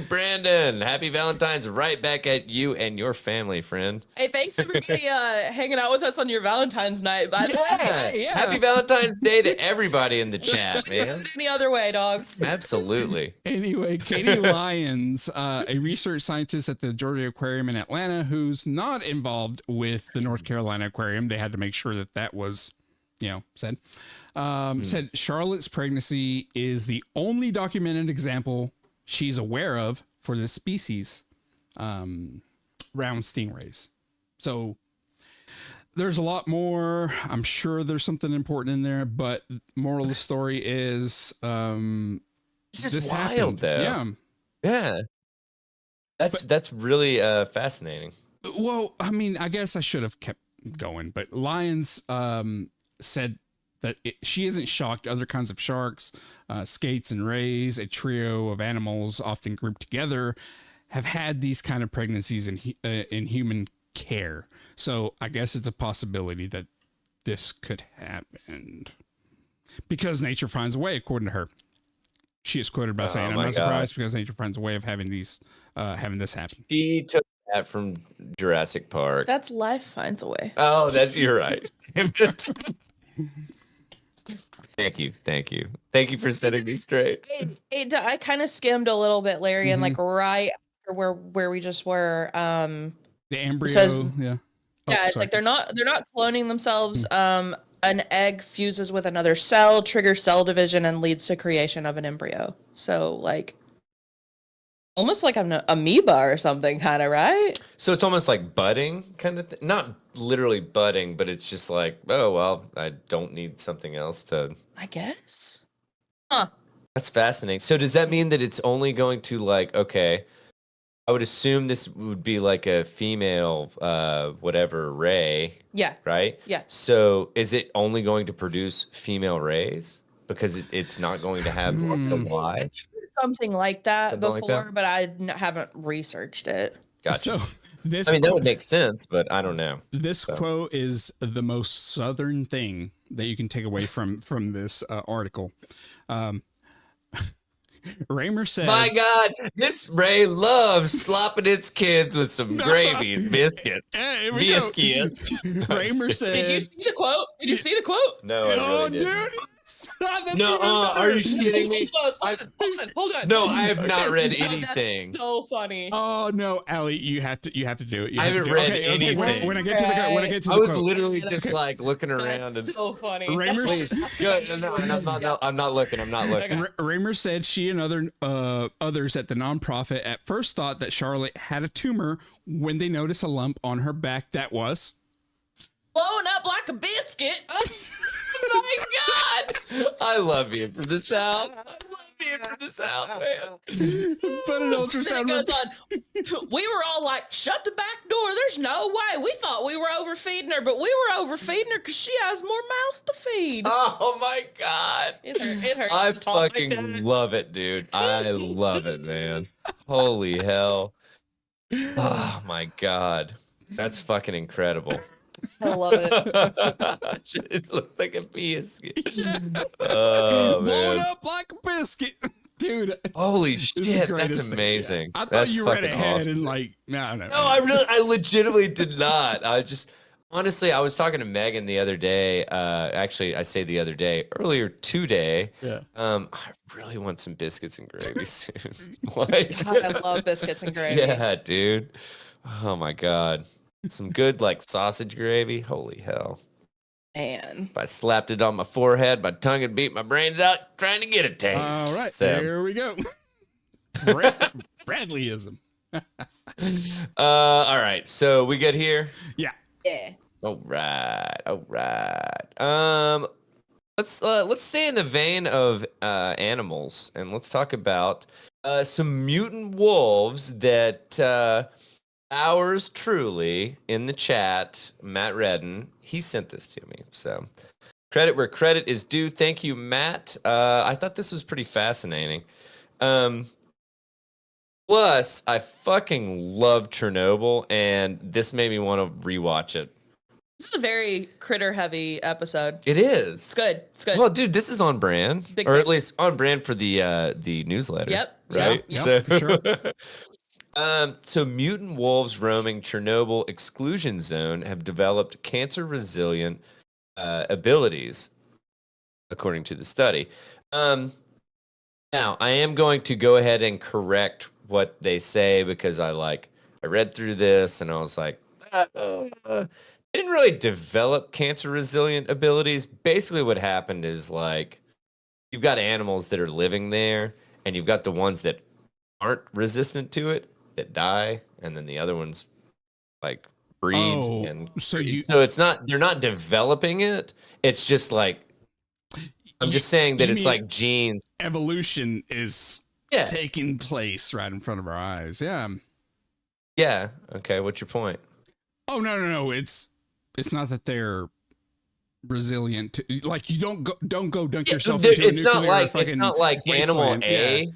Speaker 2: Brandon. Happy Valentine's right back at you and your family, friend.
Speaker 3: Hey, thanks everybody hanging out with us on your Valentine's night. By the way,
Speaker 2: Yeah. Happy Valentine's Day to everybody in the chat, man.
Speaker 3: Any other way, dogs?
Speaker 2: Absolutely.
Speaker 1: Anyway, Katie Lyons, a research scientist at the Georgia Aquarium in Atlanta, who's not involved with the North Carolina Aquarium. They had to make sure that was, said. Said Charlotte's pregnancy is the only documented example she's aware of for this species, round stingrays. So there's a lot more. I'm sure there's something important in there, but moral of the story is
Speaker 2: It's just
Speaker 1: this
Speaker 2: wild,
Speaker 1: happened.
Speaker 2: though. Yeah. That's really fascinating.
Speaker 1: Well, I mean, I guess I should have kept going, but Lyons said that she isn't shocked other kinds of sharks, skates and rays, a trio of animals often grouped together, have had these kind of pregnancies in human care. So I guess it's a possibility that this could happen because nature finds a way, according to her. She is quoted by saying, "I'm not surprised because nature finds a way of having this happen."
Speaker 2: She took that from Jurassic Park.
Speaker 3: That's life finds a way.
Speaker 2: Oh, you're right. Thank you for setting me straight.
Speaker 3: I kind of skimmed a little bit, Larry, and like right after where we just were.
Speaker 1: The embryo,
Speaker 3: says,
Speaker 1: yeah.
Speaker 3: It's like they're not cloning themselves. An egg fuses with another cell, triggers cell division, and leads to creation of an embryo. So like, almost like an amoeba or something, kind of, right?
Speaker 2: So it's almost like budding kind of thing. Not literally budding, but it's just like, oh, well, I don't need something else to...
Speaker 3: I guess. Huh.
Speaker 2: That's fascinating. So does that mean that it's only going to like, okay, I would assume this would be like a female, whatever ray.
Speaker 3: Yeah.
Speaker 2: Right?
Speaker 3: Yeah.
Speaker 2: So is it only going to produce female rays? Because it's not going to have the Y?
Speaker 3: Something like that
Speaker 2: Something
Speaker 3: before,
Speaker 2: like that?
Speaker 3: but I haven't researched it.
Speaker 2: Gotcha.
Speaker 1: So this,
Speaker 2: I mean, that would make sense, but I don't know.
Speaker 1: This quote is the most southern thing that you can take away from this article. Raymer said,
Speaker 2: "My God, this Ray loves slopping its kids with some gravy and biscuits." Biscuits.
Speaker 1: Raymer said,
Speaker 3: "Did you see the quote? Did you see the quote?
Speaker 2: No, I really didn't.
Speaker 1: Dude.
Speaker 2: No, are you kidding me?
Speaker 3: Hold on.
Speaker 2: No, I have not read anything.
Speaker 3: That's so funny.
Speaker 1: Oh no, Allie, you have to do it.
Speaker 2: I haven't read anything.
Speaker 1: When I get to the
Speaker 2: I was
Speaker 1: quote.
Speaker 2: literally just like looking around.
Speaker 3: That's
Speaker 2: and
Speaker 3: so funny.
Speaker 1: Raymer,
Speaker 2: I'm not looking.
Speaker 1: Raymer said she and others at the nonprofit at first thought that Charlotte had a tumor when they noticed a lump on her back that was
Speaker 3: blowing up like a biscuit. Oh my God!
Speaker 2: I love you from the South. Man.
Speaker 1: Put an ultrasound.
Speaker 3: Goes on. We were all like, "Shut the back door! There's no way." We thought we were overfeeding her, but we were overfeeding her because she has more mouth to feed.
Speaker 2: Oh my God!
Speaker 3: It hurts.
Speaker 2: I fucking love it, dude. I love it, man. Holy hell! Oh my God, that's fucking incredible.
Speaker 3: I love it.
Speaker 2: Just looked like a biscuit. Oh,
Speaker 1: blowing
Speaker 2: man.
Speaker 1: up like a biscuit, dude.
Speaker 2: Holy shit, that's amazing.
Speaker 1: I thought
Speaker 2: that's
Speaker 1: you read ahead
Speaker 2: awesome.
Speaker 1: and like, no.
Speaker 2: No, I legitimately did not. Honestly, I was talking to Megan the other day. Actually, I say the other day, earlier today.
Speaker 1: Yeah.
Speaker 2: I really want some biscuits and gravy soon. Like,
Speaker 3: God, I love biscuits and gravy.
Speaker 2: Yeah, dude. Oh my God. Some good like sausage gravy. Holy hell.
Speaker 3: Man.
Speaker 2: If I slapped it on my forehead, my tongue would beat my brains out trying to get a taste.
Speaker 1: All right,
Speaker 2: so.
Speaker 1: Here we go. Bradleyism.
Speaker 2: All right, so we good here?
Speaker 1: Yeah.
Speaker 2: All right. Let's stay in the vein of animals and let's talk about some mutant wolves that ours truly in the chat, Matt Redden, he sent this to me. So credit where credit is due. Thank you, Matt. I thought this was pretty fascinating. Plus, I fucking love Chernobyl, and this made me want to rewatch it.
Speaker 3: This is a very critter-heavy episode.
Speaker 2: It is.
Speaker 3: It's good. It's good.
Speaker 2: Well, dude, this is on brand,
Speaker 3: Big
Speaker 2: or
Speaker 3: fan.
Speaker 2: at least on brand for the newsletter.
Speaker 3: Yep.
Speaker 2: Right.
Speaker 1: Yep, for sure.
Speaker 2: So mutant wolves roaming Chernobyl exclusion zone have developed cancer-resilient abilities, according to the study. Now, I am going to go ahead and correct what they say because I read through this and I was like, they didn't really develop cancer-resilient abilities. Basically, what happened is like you've got animals that are living there, and you've got the ones that aren't resistant to it that die, and then the other ones like breed and
Speaker 1: so
Speaker 2: it's not, they're not developing it. It's just like I'm just saying that it's like genes.
Speaker 1: Evolution is taking place right in front of our eyes. Yeah.
Speaker 2: Yeah. Okay. What's your point?
Speaker 1: Oh no. It's not that they're resilient to, like, you don't go dunk yourself into a nuclear
Speaker 2: it's not like animal
Speaker 1: wasteland.
Speaker 2: A.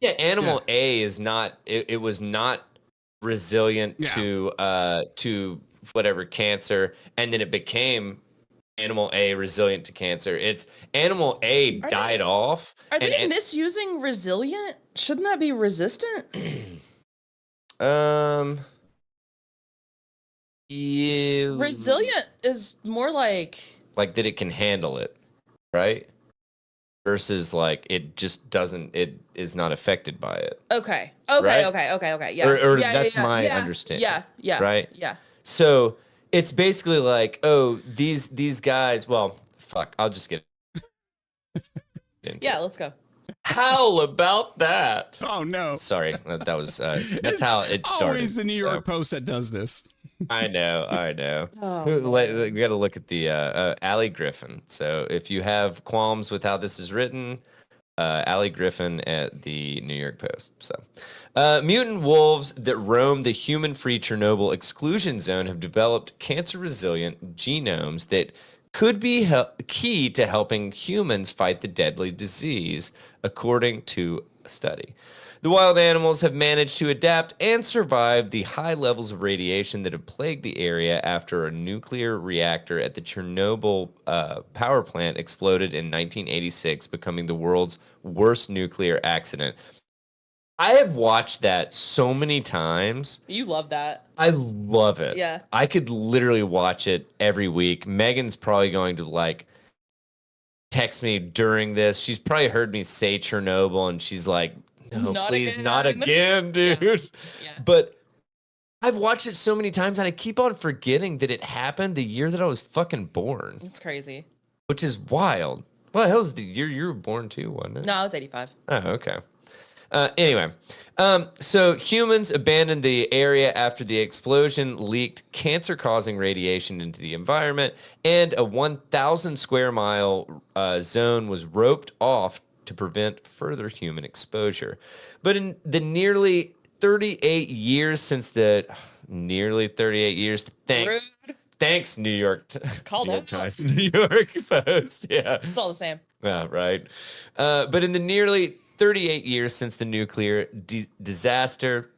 Speaker 2: Yeah, animal A is not. It was not resilient to whatever cancer, and then it became animal A resilient to cancer. It's animal A died off.
Speaker 3: Are they misusing resilient? Shouldn't that be resistant?
Speaker 2: Yeah.
Speaker 3: Resilient is more like
Speaker 2: that it can handle it, right? Versus like it just doesn't. It is not affected by it.
Speaker 3: Okay.
Speaker 2: Right?
Speaker 3: Yeah.
Speaker 2: Or that's my understanding.
Speaker 3: Yeah.
Speaker 2: Right.
Speaker 3: Yeah.
Speaker 2: So it's basically like, oh, these guys. Well, fuck. I'll just get.
Speaker 3: Yeah. Let's go.
Speaker 2: How about that?
Speaker 1: Oh no.
Speaker 2: Sorry, that was. That's how it started.
Speaker 1: Always the New York Post that does this.
Speaker 2: I know.
Speaker 3: Oh,
Speaker 2: we got to look at the Allie Griffin. So if you have qualms with how this is written, Allie Griffin at the New York Post. So, mutant wolves that roam the human-free Chernobyl exclusion zone have developed cancer-resilient genomes that could be key to helping humans fight the deadly disease, according to a study. The wild animals have managed to adapt and survive the high levels of radiation that have plagued the area after a nuclear reactor at the Chernobyl power plant exploded in 1986, becoming the world's worst nuclear accident. I have watched that so many times.
Speaker 3: You love that.
Speaker 2: I love it.
Speaker 3: Yeah.
Speaker 2: I could literally watch it every week. Megan's probably going to like text me during this. She's probably heard me say Chernobyl and she's like, no, please, not again, dude. Yeah. Yeah. But I've watched it so many times and I keep on forgetting that it happened the year that I was fucking born.
Speaker 3: It's crazy.
Speaker 2: Which is wild. Well, the hell's the year you were born too, wasn't it?
Speaker 3: No, I was 85.
Speaker 2: Oh, okay. Anyway, so humans abandoned the area after the explosion leaked cancer-causing radiation into the environment, and a 1,000 square mile zone was roped off to prevent further human exposure. But in the nearly 38 years since the thanks New York Times, New York Post. Yeah,
Speaker 3: it's all the same.
Speaker 2: Yeah, right. But in the nearly 38 years since the nuclear disaster,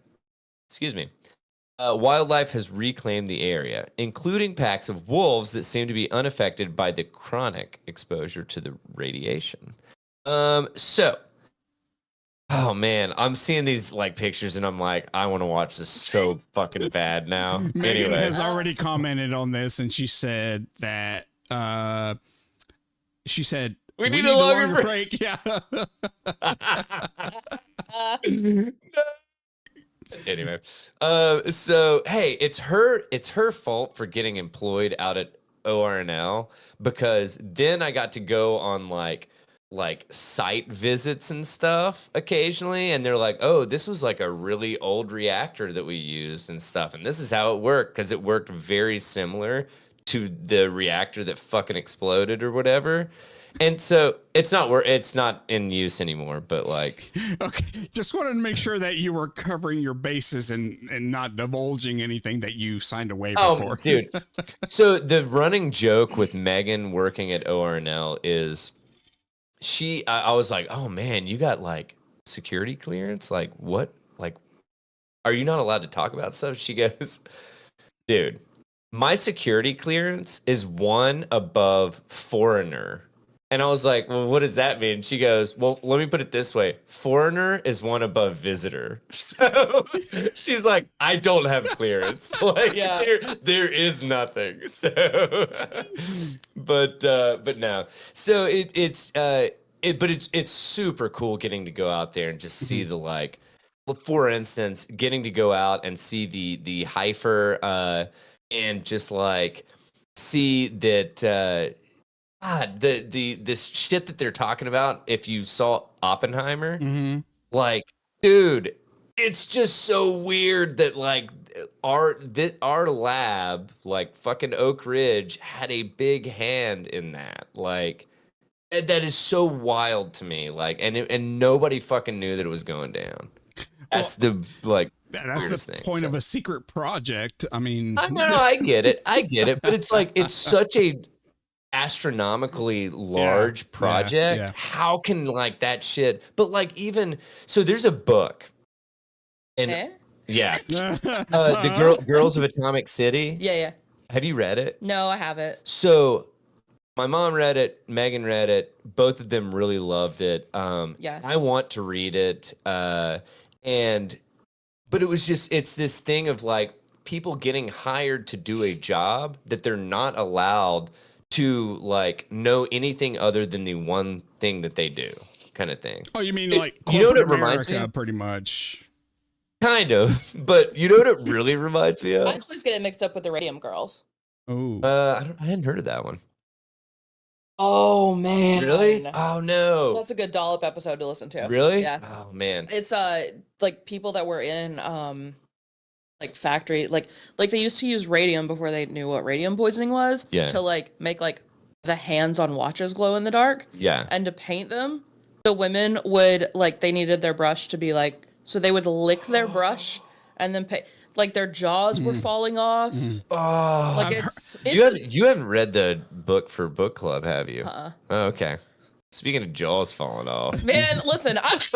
Speaker 2: wildlife has reclaimed the area, including packs of wolves that seem to be unaffected by the chronic exposure to the radiation. So, oh man, I'm seeing these like pictures and I'm like, I want to watch this so fucking bad now.
Speaker 1: Megan has already commented on this and she said that, we need a longer break. Yeah.
Speaker 2: Anyway, so hey, it's her fault for getting employed out at ORNL, because then I got to go on like site visits and stuff occasionally, and they're like, oh, this was like a really old reactor that we used and stuff, and this is how it worked, because it worked very similar to the reactor that fucking exploded or whatever. And so it's not in use anymore, but like,
Speaker 1: okay, just wanted to make sure that you were covering your bases and not divulging anything that you signed a waiver for.
Speaker 2: Dude. So the running joke with Megan working at ORNL is I was like, oh man, you got like security clearance? Like what? Like, are you not allowed to talk about stuff? She goes, dude, my security clearance is one above foreigner. And I was like, well, what does that mean? She goes, well, let me put it this way. Foreigner is one above visitor. So she's like, I don't have clearance. Like, yeah. there is nothing. So, but no. So it's super cool getting to go out there and just see the like, for instance, getting to go out and see the heifer and just like see that. God, this shit that they're talking about, if you saw Oppenheimer, like, dude, it's just so weird that like our lab, like fucking Oak Ridge, had a big hand in that. Like, that is so wild to me. Like, and nobody fucking knew that it was going down. That's the
Speaker 1: point of a secret project. I mean,
Speaker 2: I get it, but it's like it's such a astronomically large project. Yeah. How can like that shit? But like even so, there's a book, and the Girls of Atomic City.
Speaker 3: Yeah.
Speaker 2: Have you read it?
Speaker 3: No, I haven't.
Speaker 2: So my mom read it. Megan read it. Both of them really loved it. I want to read it. But it was just it's this thing of like people getting hired to do a job that they're not allowed to like know anything other than the one thing that they do, kind of thing.
Speaker 1: Oh, you mean like
Speaker 2: you know what it reminds me of?
Speaker 1: Pretty much.
Speaker 2: Kind of, but you know what it really reminds me of?
Speaker 3: I always get it mixed up with the Radium Girls.
Speaker 1: Oh,
Speaker 2: I hadn't heard of that one.
Speaker 3: Oh man,
Speaker 2: really? Oh no,
Speaker 3: that's a good dollop episode to listen to.
Speaker 2: Really?
Speaker 3: Yeah.
Speaker 2: Oh man,
Speaker 3: it's like people that were in like factory, like they used to use radium before they knew what radium poisoning was.
Speaker 2: Yeah.
Speaker 3: To like make like the hands on watches glow in the dark.
Speaker 2: Yeah.
Speaker 3: And to paint them, the women would like they needed their brush to be like so they would lick their brush and then pay like their jaws were falling off.
Speaker 2: Oh,
Speaker 3: Like
Speaker 2: you haven't read the book for book club, have you? Oh, okay. Speaking of jaws falling off,
Speaker 3: man, listen, I've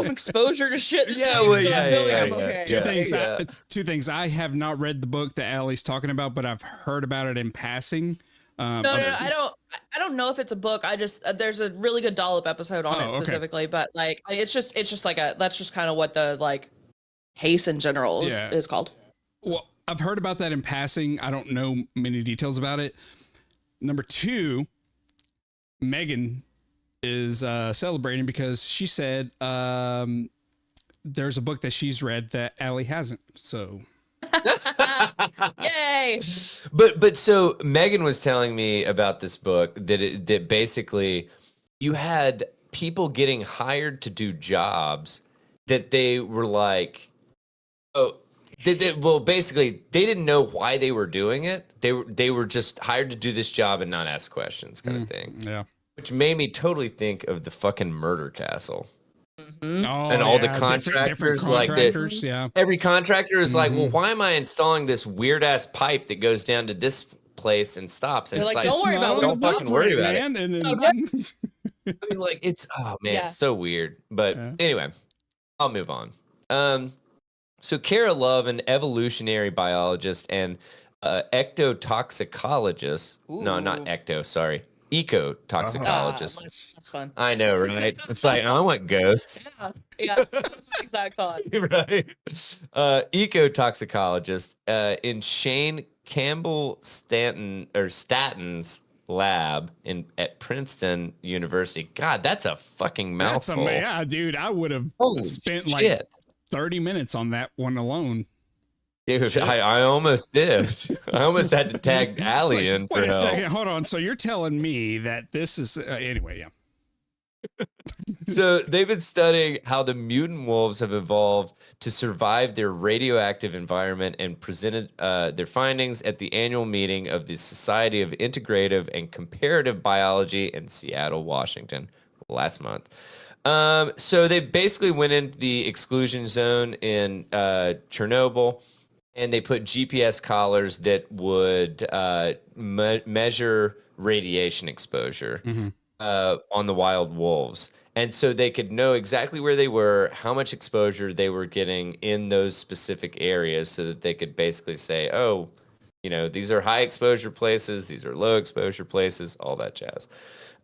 Speaker 3: exposure to shit.
Speaker 2: Yeah, well, yeah.
Speaker 3: Okay.
Speaker 1: Two things. I have not read the book that Allie's talking about, but I've heard about it in passing.
Speaker 3: No, I don't know if it's a book. I just there's a really good Dollop episode on it specifically, but like it's just like that's just kind of what the like case in general is called.
Speaker 1: Well, I've heard about that in passing. I don't know many details about it. Number two, Megan is celebrating because she said there's a book that she's read that Allie hasn't. So
Speaker 3: yay!
Speaker 2: But so Megan was telling me about this book that basically you had people getting hired to do jobs that they were like, basically they didn't know why they were doing it. They were just hired to do this job and not ask questions, kind of thing.
Speaker 1: Yeah,
Speaker 2: which made me totally think of the fucking Murder Castle.
Speaker 3: Mm-hmm.
Speaker 2: And all the contractors, like that. Every contractor is like, well, why am I installing this weird ass pipe that goes down to this place and stops? And
Speaker 3: it's like,
Speaker 2: don't
Speaker 3: worry about it.
Speaker 2: Don't fucking worry about it.
Speaker 1: And then,
Speaker 2: I mean, like, it's it's so weird. But anyway, I'll move on. So Kara Love, an evolutionary biologist and ectotoxicologist. No, not ecto. Sorry. Ecotoxicologist.
Speaker 3: That's fun.
Speaker 2: I know, right? It's like, I want ghosts.
Speaker 3: Yeah, that's my exact thought.
Speaker 2: Right. Ecotoxicologist in Shane Campbell Statton's lab at Princeton University. God, that's a fucking mouthful.
Speaker 1: Dude, I would have spent like 30 minutes on that one alone.
Speaker 2: Dude, I almost did. I almost had to tag Allie in for help.
Speaker 1: Wait a second, hold on. So you're telling me that this is anyway? Yeah.
Speaker 2: So they've been studying how the mutant wolves have evolved to survive their radioactive environment and presented their findings at the annual meeting of the Society of Integrative and Comparative Biology in Seattle, Washington, last month. So they basically went into the exclusion zone in Chernobyl. And they put GPS collars that would measure radiation exposure on the wild wolves. And so they could know exactly where they were, how much exposure they were getting in those specific areas so that they could basically say, oh, you know, these are high exposure places, these are low exposure places, all that jazz.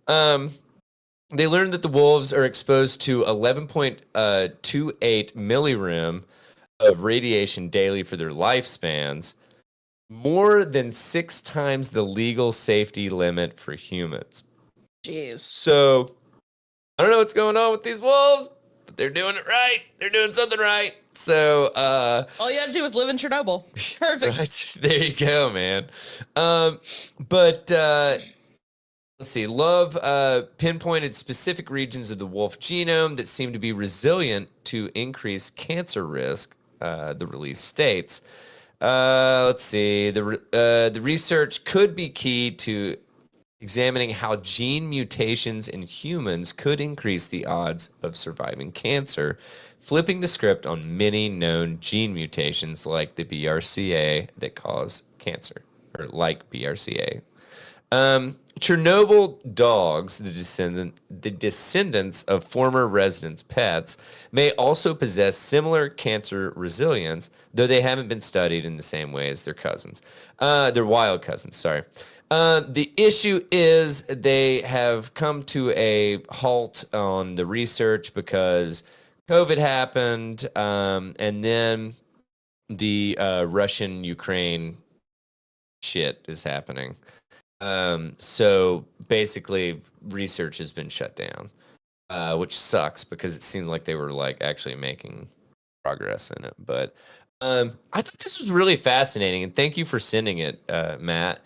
Speaker 2: They learned that the wolves are exposed to 11.28 millirem of radiation daily for their lifespans, more than 6 times the legal safety limit for humans.
Speaker 3: Jeez.
Speaker 2: So I don't know what's going on with these wolves, but they're doing it right. They're doing something right. So
Speaker 3: all you have to do is live in Chernobyl. Perfect.
Speaker 2: Right? There you go, man. But let's see. Love pinpointed specific regions of the wolf genome that seem to be resilient to increased cancer risk. The release states. Let's see. The research could be key to examining how gene mutations in humans could increase the odds of surviving cancer, flipping the script on many known gene mutations like the BRCA that cause cancer, or like BRCA. Chernobyl dogs, the descendants of former residents' pets, may also possess similar cancer resilience, though they haven't been studied in the same way as their cousins. Their wild cousins, sorry. The issue is they have come to a halt on the research because COVID happened, and then the Russian-Ukraine shit is happening. So basically research has been shut down, which sucks because it seemed like they were like actually making progress in it. But I thought this was really fascinating, and thank you for sending it, Matt.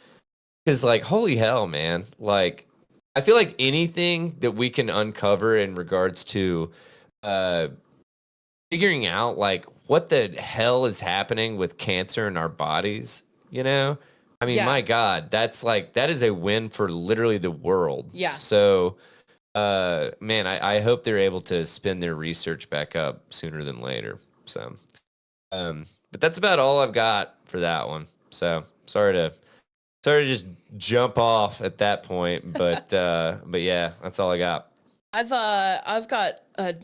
Speaker 2: Because like, holy hell, man. Like, I feel like anything that we can uncover in regards to figuring out like what the hell is happening with cancer in our bodies, you know? I mean, my God, that is a win for literally the world.
Speaker 3: Yeah.
Speaker 2: So Man, I hope they're able to spin their research back up sooner than later. So, but that's about all I've got for that one. So sorry to just jump off at that point, but yeah, that's all I got.
Speaker 3: I've got a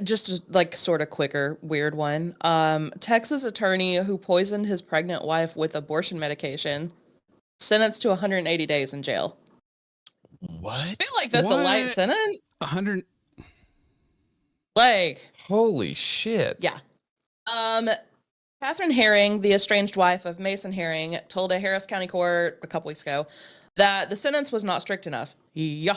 Speaker 3: just like sort of quicker weird one. Texas attorney who poisoned his pregnant wife with abortion medication, sentenced to 180 days in jail.
Speaker 2: What?
Speaker 3: I feel like that's a light sentence.
Speaker 1: 100.
Speaker 3: Like,
Speaker 2: holy shit.
Speaker 3: Yeah. Catherine Herring, the estranged wife of Mason Herring, told a Harris County court a couple weeks ago that the sentence was not strict enough. Yeah.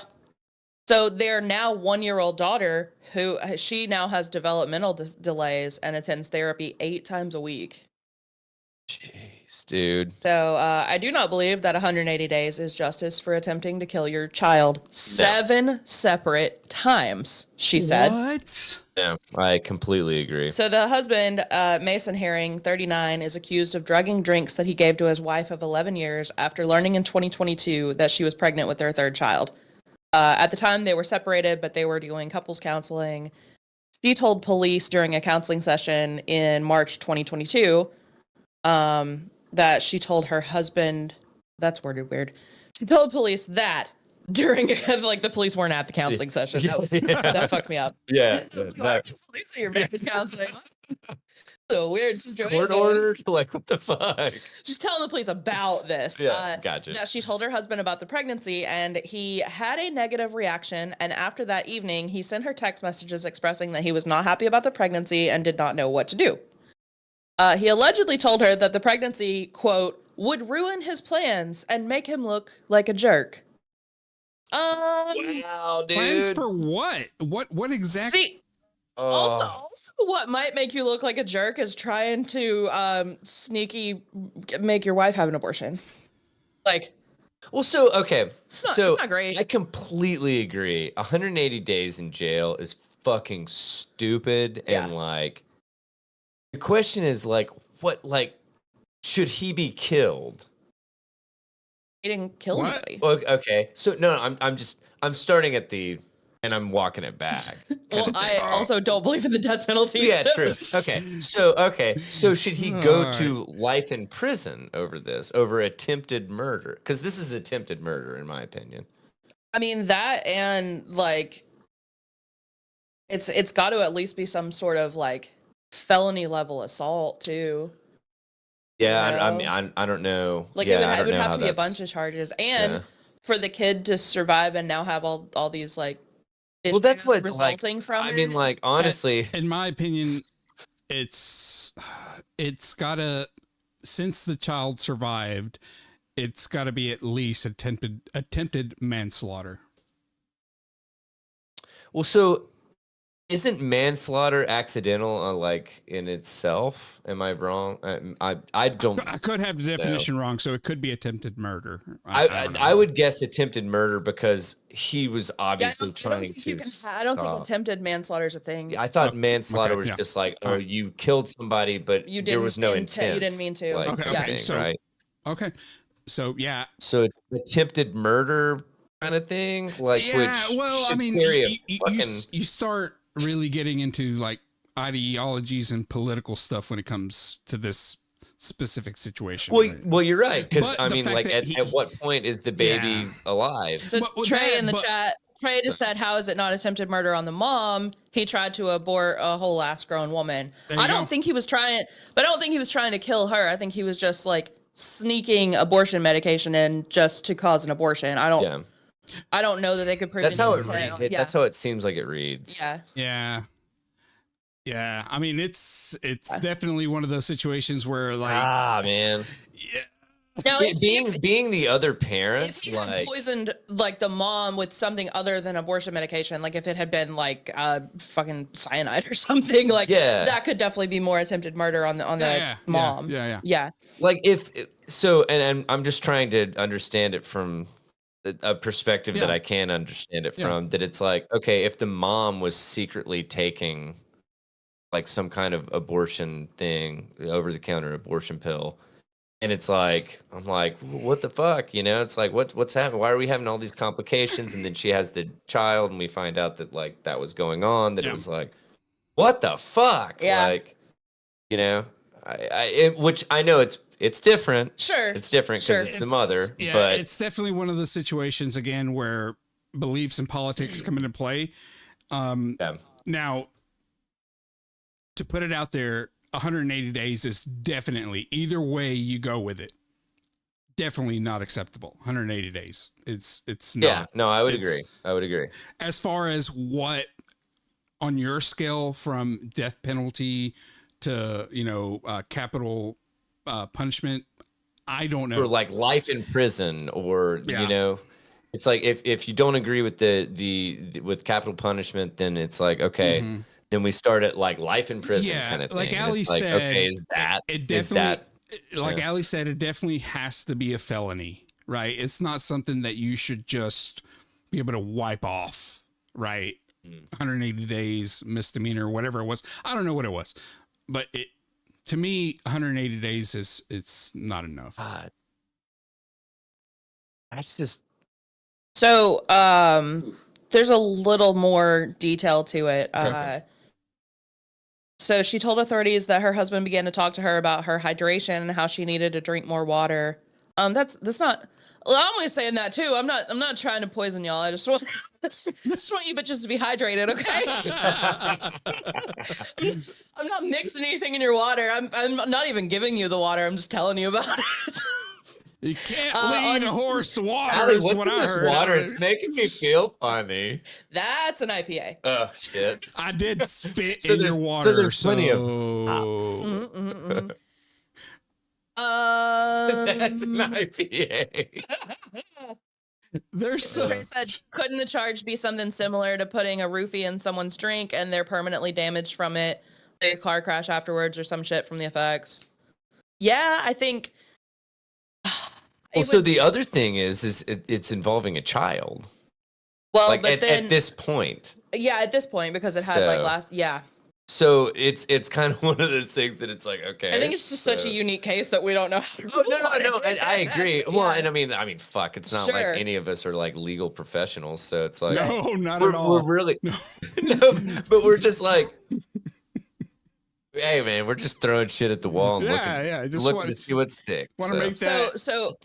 Speaker 3: So their now 1-year-old daughter, who she now has developmental delays and attends therapy 8 times a week.
Speaker 2: Jeez, dude.
Speaker 3: So I do not believe that 180 days is justice for attempting to kill your child 7 separate times, she said.
Speaker 1: What?
Speaker 2: Yeah, I completely agree.
Speaker 3: So the husband, Mason Herring, 39, is accused of drugging drinks that he gave to his wife of 11 years after learning in 2022 that she was pregnant with their 3rd child. At the time, they were separated, but they were doing couples counseling. She told police during a counseling session in March 2022 that she told her husband, that's worded weird. She told police that during, like, the police weren't at the counseling session. That fucked me up.
Speaker 2: Yeah.
Speaker 3: Police at your marriage counseling. So weird situation.
Speaker 2: Court order? Like, what the fuck?
Speaker 3: She's telling the police about this.
Speaker 2: Yeah, gotcha.
Speaker 3: That she told her husband about the pregnancy, and he had a negative reaction. And after that evening, he sent her text messages expressing that he was not happy about the pregnancy and did not know what to do. He allegedly told her that the pregnancy, quote, would ruin his plans and make him look like a jerk.
Speaker 2: Wow, dude.
Speaker 1: Plans for what? What exactly?
Speaker 3: See, also, what might make you look like a jerk is trying to sneaky make your wife have an abortion. Like,
Speaker 2: well, so okay,
Speaker 3: it's not great.
Speaker 2: I completely agree. 180 days in jail is fucking stupid, and like, the question is like, what, like, should he be killed?
Speaker 3: He didn't kill anybody.
Speaker 2: Okay, so no, I'm starting at the. And I'm walking it back.
Speaker 3: Well, I also don't believe in the death penalty.
Speaker 2: Yeah, true. So should he go to life in prison over attempted murder? Because this is attempted murder, in my opinion.
Speaker 3: I mean, that, and like, it's got to at least be some sort of like felony level assault too.
Speaker 2: Yeah, you know? I mean, I don't know.
Speaker 3: Like, it would have to be a bunch of charges, and for the kid to survive and now have all these like.
Speaker 2: Well, that's what
Speaker 3: resulting from.
Speaker 2: I mean, like, honestly,
Speaker 1: in my opinion, it's gotta, since the child survived, it's gotta be at least attempted manslaughter.
Speaker 2: Well, so isn't manslaughter accidental, like, in itself? Am I wrong? I don't.
Speaker 1: I could have the definition wrong, so it could be attempted murder.
Speaker 2: I would guess attempted murder because he was obviously trying to.
Speaker 3: I don't think attempted manslaughter is a thing.
Speaker 2: Yeah, I thought manslaughter was just like, oh, you killed somebody, but there was no intent.
Speaker 3: You didn't mean to.
Speaker 2: Like,
Speaker 1: okay,
Speaker 2: so, right?
Speaker 1: Okay, so yeah.
Speaker 2: So attempted murder kind of thing, like,
Speaker 1: yeah. Well, I mean, you start really getting into like ideologies and political stuff when it comes to this specific situation.
Speaker 2: Well, you're right, because I mean, like, at what point is the baby alive?
Speaker 3: So Trey in the chat, Trey just said, "How is it not attempted murder on the mom? He tried to abort a whole ass grown woman." I don't think he was trying to kill her. I think he was just like sneaking abortion medication in just to cause an abortion. I don't know that they could prove.
Speaker 2: That's how it reads. Yeah. That's how it seems like it reads.
Speaker 1: Yeah. I mean, it's definitely one of those situations where, like,
Speaker 2: man.
Speaker 1: Yeah.
Speaker 3: Now,
Speaker 2: being the other parent,
Speaker 3: if he had poisoned like the mom with something other than abortion medication, like if it had been like fucking cyanide or something, like that could definitely be more attempted murder on the mom. Yeah.
Speaker 2: Like and I'm just trying to understand it from a perspective that I can understand it from, that it's like, okay, if the mom was secretly taking like some kind of abortion thing, over-the-counter abortion pill, And it's like, I'm like, what the fuck? You know, it's like, what's happening? Why are we having all these complications? And then she has the child, and we find out that like that was going on. That it was like, what the fuck?
Speaker 3: Yeah.
Speaker 2: Like, you know, which I know it's different.
Speaker 3: Sure.
Speaker 2: It's different because it's the mother.
Speaker 1: Yeah,
Speaker 2: but
Speaker 1: it's definitely one of those situations again where beliefs and politics come into play. Now, to put it out there, 180 days is definitely, either way you go with it, definitely not acceptable. 180 days. It's not.
Speaker 2: Yeah, no, I would agree.
Speaker 1: As far as what on your scale from death penalty to, capital punishment, I don't know.
Speaker 2: Or like life in prison, or you know, it's like if you don't agree with the with capital punishment, then it's like, okay, then we start at like life in prison kind of thing.
Speaker 1: Like Ali said,
Speaker 2: okay, is that
Speaker 1: like Ali said, it definitely has to be a felony, right? It's not something that you should just be able to wipe off, right? 180 days misdemeanor, whatever it was. I don't know what it was, but to me, 180 days it's not enough.
Speaker 2: That's just
Speaker 3: so. There's a little more detail to it. Okay. So she told authorities that her husband began to talk to her about her hydration and how she needed to drink more water. That's not. Well, I'm always saying that too. I'm not trying to poison y'all. I just want you bitches to be hydrated, okay? I'm not mixing anything in your water. I'm not even giving you the water. I'm just telling you about it.
Speaker 1: You can't lead a horse to water.
Speaker 2: Allie, what's in this water? It's making me feel funny.
Speaker 3: That's an IPA.
Speaker 2: Oh shit!
Speaker 1: I did spit in your water.
Speaker 2: So there's plenty of hops. That's an IPA.
Speaker 1: There's so
Speaker 3: said, couldn't the charge be something similar to putting a roofie in someone's drink and they're permanently damaged from it, a car crash afterwards or some shit from the effects? Yeah, I think.
Speaker 2: Well, so the other thing is it's involving a child.
Speaker 3: Well,
Speaker 2: like
Speaker 3: but
Speaker 2: at this point.
Speaker 3: Yeah, at this point, because it had
Speaker 2: So it's kind of one of those things that it's like, okay.
Speaker 3: I think it's just such a unique case that we don't know how to
Speaker 2: No. I agree. Well, and I mean, fuck. It's not like any of us are like legal professionals, so it's like
Speaker 1: no, not at all.
Speaker 2: We're really no, but we're just like, hey man, we're just throwing shit at the wall and looking to see what sticks.
Speaker 1: Want to make that.
Speaker 3: So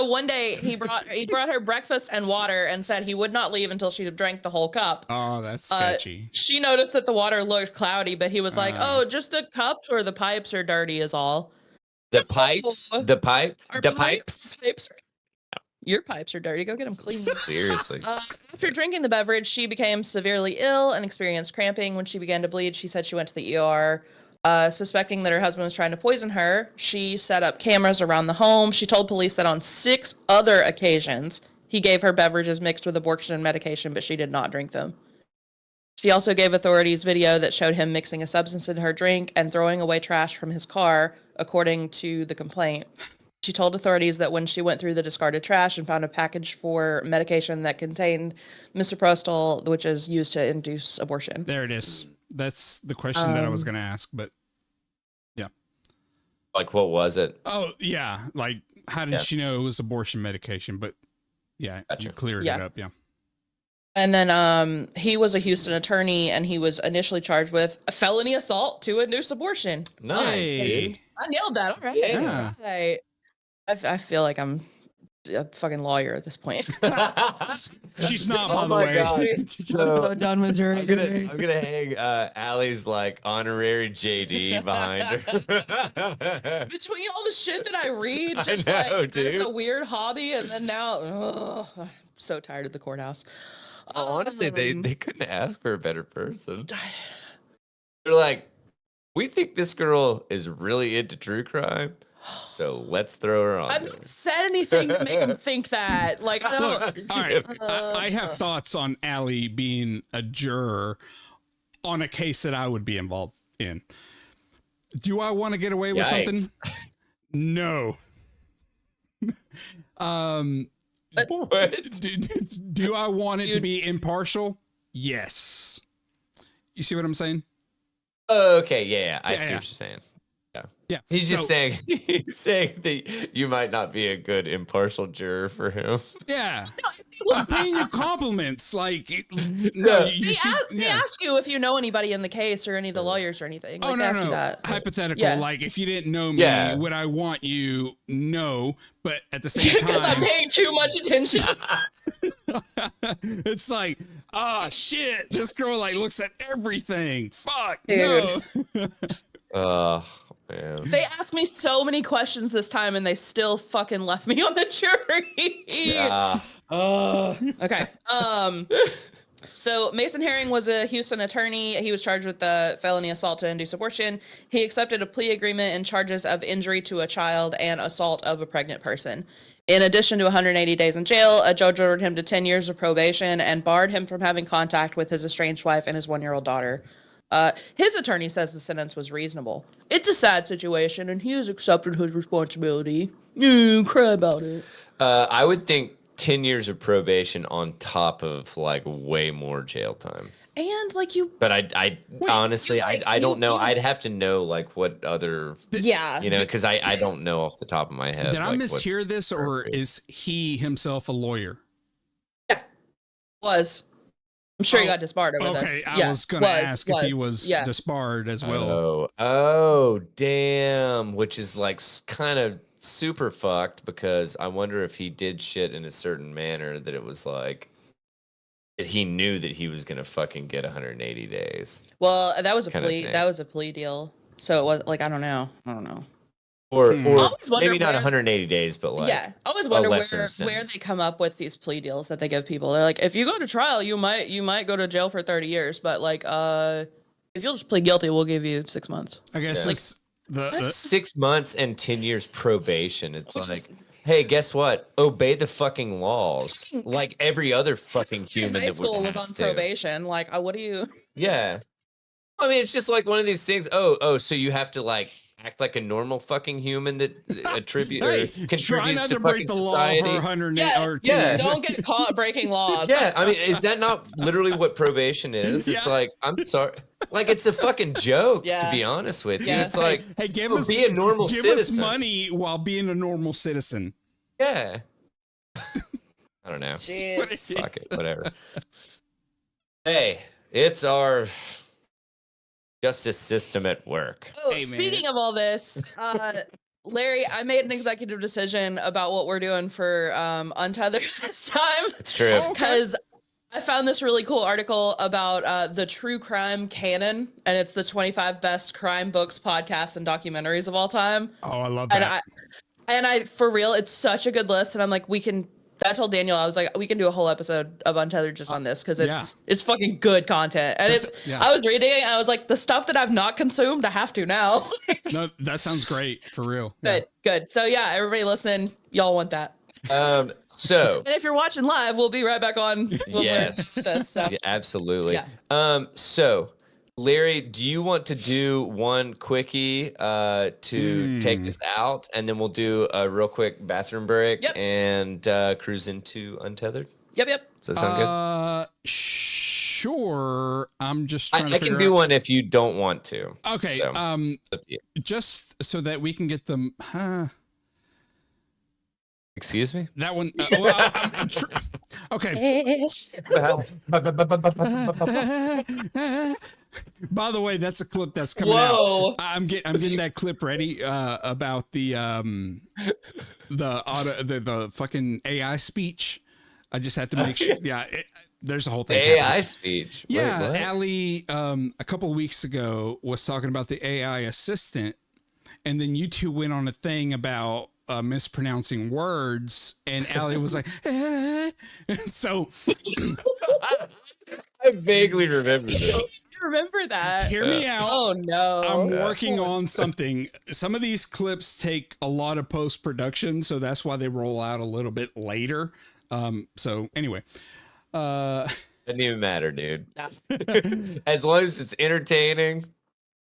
Speaker 3: one day he brought her breakfast and water and said he would not leave until she drank the whole cup.
Speaker 1: Oh, that's sketchy.
Speaker 3: She noticed that the water looked cloudy, but he was like, "Oh, just the cups or the pipes are dirty is all."
Speaker 2: The pipes, the pipes.
Speaker 3: Your pipes are dirty. Go get them clean.
Speaker 2: Seriously.
Speaker 3: After drinking the beverage, she became severely ill and experienced cramping. When she began to bleed, she said she went to the ER. Suspecting that her husband was trying to poison her, she set up cameras around the home. She told police that on 6 other occasions, he gave her beverages mixed with abortion medication, but she did not drink them. She also gave authorities video that showed him mixing a substance in her drink and throwing away trash from his car, according to the complaint. She told authorities that when she went through the discarded trash and found a package for medication that contained misoprostol, which is used to induce abortion.
Speaker 1: There it is. That's the question that I was going to ask, but yeah.
Speaker 2: Like, what was it?
Speaker 1: Oh, yeah. Like, how did she know it was abortion medication? But yeah, you cleared it up. Yeah.
Speaker 3: And then he was a Houston attorney, and he was initially charged with a felony assault to induce abortion.
Speaker 2: Nice.
Speaker 1: Hey.
Speaker 3: I nailed that. All right.
Speaker 1: Yeah.
Speaker 3: I feel like I'm a fucking lawyer at this point.
Speaker 1: She's not, by the way.
Speaker 2: God. So
Speaker 3: done with her.
Speaker 2: I'm gonna hang Allie's like honorary JD behind her.
Speaker 3: Between all the shit that I read, just
Speaker 2: dude.
Speaker 3: It's a weird hobby, and then now, I'm so tired of the courthouse.
Speaker 2: Honestly, they couldn't ask for a better person. They're like, we think this girl is really into true crime, so let's throw her on.
Speaker 3: I've not said anything to make them think that. Like, I don't.
Speaker 1: Look, all right, I have thoughts on Allie being a juror on a case that I would be involved in. Do I want to get away with something? No.
Speaker 2: What?
Speaker 1: Do I want it to be impartial? Yes. You see what I'm saying?
Speaker 2: Okay, yeah, I see what you're saying. Yeah. He's just saying that you might not be a good impartial juror for him.
Speaker 1: Yeah. I'm paying you compliments. Like, no,
Speaker 3: they ask you if you know anybody in the case or any of the lawyers or anything. Like,
Speaker 1: oh,
Speaker 3: they ask
Speaker 1: no.
Speaker 3: you that.
Speaker 1: Hypothetical.
Speaker 3: Yeah.
Speaker 1: Like, if you didn't know me, would I want you? No. But at the same time,
Speaker 3: because I'm paying too much attention.
Speaker 1: It's like, oh, shit. This girl, like, looks at everything. Fuck.
Speaker 3: Dude.
Speaker 2: No. Man.
Speaker 3: They asked me so many questions this time and they still fucking left me on the jury.
Speaker 2: Yeah.
Speaker 3: Okay. So Mason Herring was a Houston attorney. He was charged with the felony assault to induce abortion. He accepted a plea agreement and charges of injury to a child and assault of a pregnant person. In addition to 180 days in jail, a judge ordered him to 10 years of probation and barred him from having contact with his estranged wife and his 1-year-old daughter. His attorney says the sentence was reasonable. It's a sad situation, and he has accepted his responsibility. Cry about it.
Speaker 2: I would think 10 years of probation on top of like way more jail time.
Speaker 3: And like you,
Speaker 2: but I honestly, I don't know. I'd have to know like what other, because I don't know off the top of my head.
Speaker 1: Did I mishear this, or is he himself a lawyer?
Speaker 3: Yeah, was. I'm sure he got disbarred over this.
Speaker 1: Okay, I was going to ask if he was disbarred as well.
Speaker 2: Oh, damn. Which is like kind of super fucked, because I wonder if he did shit in a certain manner that it was like that he knew that he was going to fucking get 180 days.
Speaker 3: Well, that was a plea. That was a plea deal. So it was like, I don't know.
Speaker 2: Or maybe not 180 days, but like
Speaker 3: I always wonder where they come up with these plea deals that they give people. They're like, if you go to trial, you might go to jail for 30 years, but like if you'll just plead guilty, we'll give you 6 months.
Speaker 1: I guess
Speaker 2: like, the 6 months and 10 years probation. It's like, hey, guess what? Obey the fucking laws, like every other fucking human.
Speaker 3: High school was on probation. Like, what do you?
Speaker 2: Yeah, I mean, it's just like one of these things. Oh, so you have to like act like a normal fucking human that contributes to fucking society.
Speaker 1: Law for 100
Speaker 3: don't get caught breaking laws.
Speaker 2: Yeah, I mean, is that not literally what probation is? It's like, I'm sorry, like it's a fucking joke. To be honest with you, it's like,
Speaker 1: hey,
Speaker 2: be a normal citizen.
Speaker 1: Give us money while being a normal citizen.
Speaker 2: Yeah. I don't know. Fuck it, whatever. Hey, it's our justice system at work.
Speaker 3: Oh, hey, speaking of all this, Larry, I made an executive decision about what we're doing for Untethered this time.
Speaker 2: It's true.
Speaker 3: Because I found this really cool article about the true crime canon, and it's the 25 best crime books, podcasts, and documentaries of all time.
Speaker 1: Oh, I love that.
Speaker 3: And I, for real, it's such a good list. And I'm like, I told Daniel, I was like, we can do a whole episode of Untethered just on this, because it's fucking good content. And I was reading it and I was like, the stuff that I've not consumed, I have to now.
Speaker 1: No, that sounds great, for real.
Speaker 3: Good. So yeah, everybody listening, y'all want that.
Speaker 2: So
Speaker 3: and if you're watching live, we'll be right back on.
Speaker 2: Yes, absolutely. Yeah. So Larry, do you want to do one quickie to take us out, and then we'll do a real quick bathroom break and cruise into Untethered?
Speaker 3: Yep.
Speaker 2: Does that sound good?
Speaker 1: Sure. I'm just trying to
Speaker 2: figure out. I can do one if you don't want to.
Speaker 1: Okay. So, just so that we can get them.
Speaker 2: Excuse me?
Speaker 1: That one. Okay. By the way, that's a clip that's coming out. I'm getting that clip ready about the fucking AI speech. I just had to make sure. Yeah, there's a whole thing.
Speaker 2: AI speech.
Speaker 1: Yeah, Allie, a couple of weeks ago was talking about the AI assistant, and then you two went on a thing about mispronouncing words, and Allie was like, so.
Speaker 2: I vaguely remember this.
Speaker 3: I remember that.
Speaker 1: Hear me out.
Speaker 3: Oh no.
Speaker 1: I'm working on something. Some of these clips take a lot of post-production, so that's why they roll out a little bit later. So anyway.
Speaker 2: Doesn't even matter, dude. As long as it's entertaining,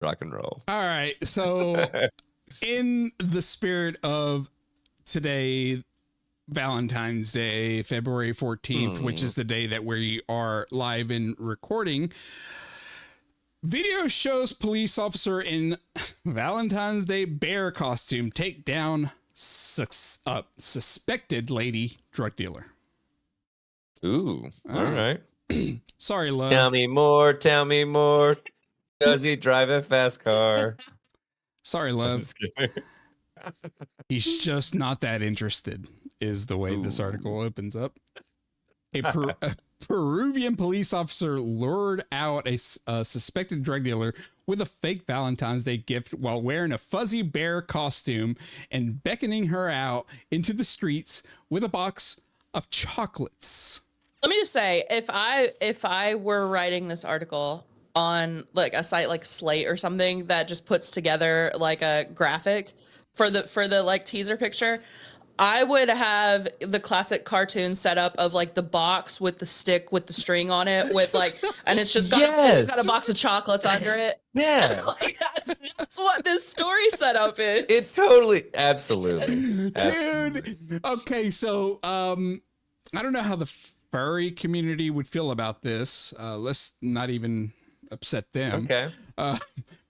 Speaker 2: rock and roll.
Speaker 1: All right. So in the spirit of today, Valentine's Day, February 14th, which is the day that we are live and recording. Video shows police officer in Valentine's Day bear costume take down suspected lady drug dealer.
Speaker 2: Ooh, all right.
Speaker 1: Sorry, love.
Speaker 2: Tell me more. Tell me more. Does he drive a fast car?
Speaker 1: Sorry, love. He's just not that interested, is the way this article opens up. A Peruvian police officer lured out a suspected drug dealer with a fake Valentine's Day gift while wearing a fuzzy bear costume and beckoning her out into the streets with a box of chocolates.
Speaker 3: Let me just say, if I were writing this article on like a site like Slate or something that just puts together like a graphic for the like teaser picture, I would have the classic cartoon setup of like the box with the stick with the string on it with like, and it's just got, it's got a box of chocolates under it.
Speaker 2: Yeah.
Speaker 3: Like, that's what this story setup is.
Speaker 2: It totally, absolutely.
Speaker 1: Dude. Okay. So, I don't know how the furry community would feel about this. Let's not even upset them.
Speaker 2: Okay.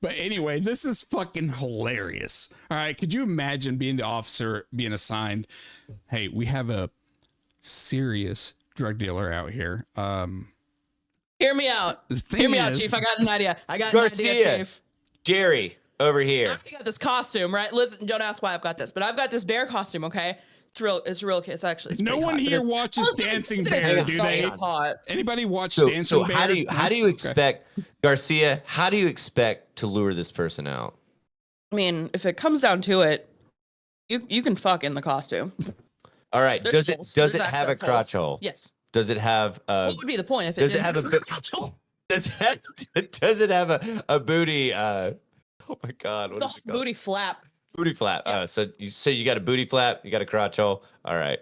Speaker 1: But anyway, this is fucking hilarious. All right. Could you imagine being the officer being assigned, hey, we have a serious drug dealer out here.
Speaker 3: Hear me out. Hear me out, Chief. I got an idea.
Speaker 2: Garcia,
Speaker 3: Chief.
Speaker 2: Jerry, over here.
Speaker 3: I got this costume, right? Listen, don't ask why I've got this, but I've got this bear costume, okay? It's real. It's actually. It's
Speaker 1: no one
Speaker 3: hot,
Speaker 1: here watches Dancing Bear, do they?
Speaker 3: Hot.
Speaker 1: Anybody watch Dancing Bear?
Speaker 2: How do you expect, Garcia, how do you expect to lure this person out?
Speaker 3: I mean, if it comes down to it, you can fuck in the costume.
Speaker 2: All right. Does it have a crotch hole?
Speaker 3: Yes.
Speaker 2: Does it have
Speaker 3: what would be the point if it
Speaker 2: does it
Speaker 3: didn't
Speaker 2: have a
Speaker 3: crotch hole?
Speaker 2: does it have a booty oh my god, what is it called?
Speaker 3: Booty flap.
Speaker 2: Booty flap.
Speaker 3: Yeah.
Speaker 2: So you got a booty flap, you got a crotch hole. All right.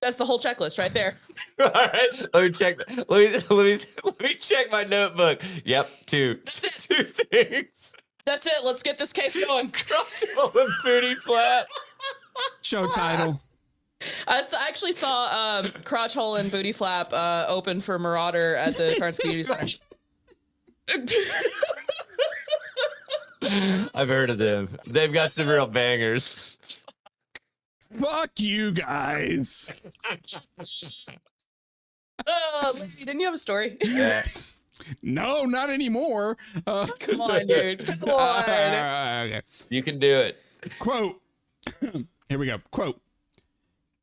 Speaker 3: That's the whole checklist right there.
Speaker 2: All right. Let me check. Let me check my notebook. Yep. Two things.
Speaker 3: That's it. Let's get this case going.
Speaker 2: Crotch hole and booty flap.
Speaker 1: Show title.
Speaker 3: I actually saw crotch hole and booty flap open for Marauder at the Carnes Community Center.
Speaker 2: I've heard of them. They've got some real bangers.
Speaker 1: Fuck you guys.
Speaker 3: Lindsay, didn't you have a story?
Speaker 2: Yeah.
Speaker 1: No, not anymore.
Speaker 3: Come on, dude. Come on.
Speaker 1: Okay.
Speaker 2: You can do it.
Speaker 1: Quote. Here we go. Quote.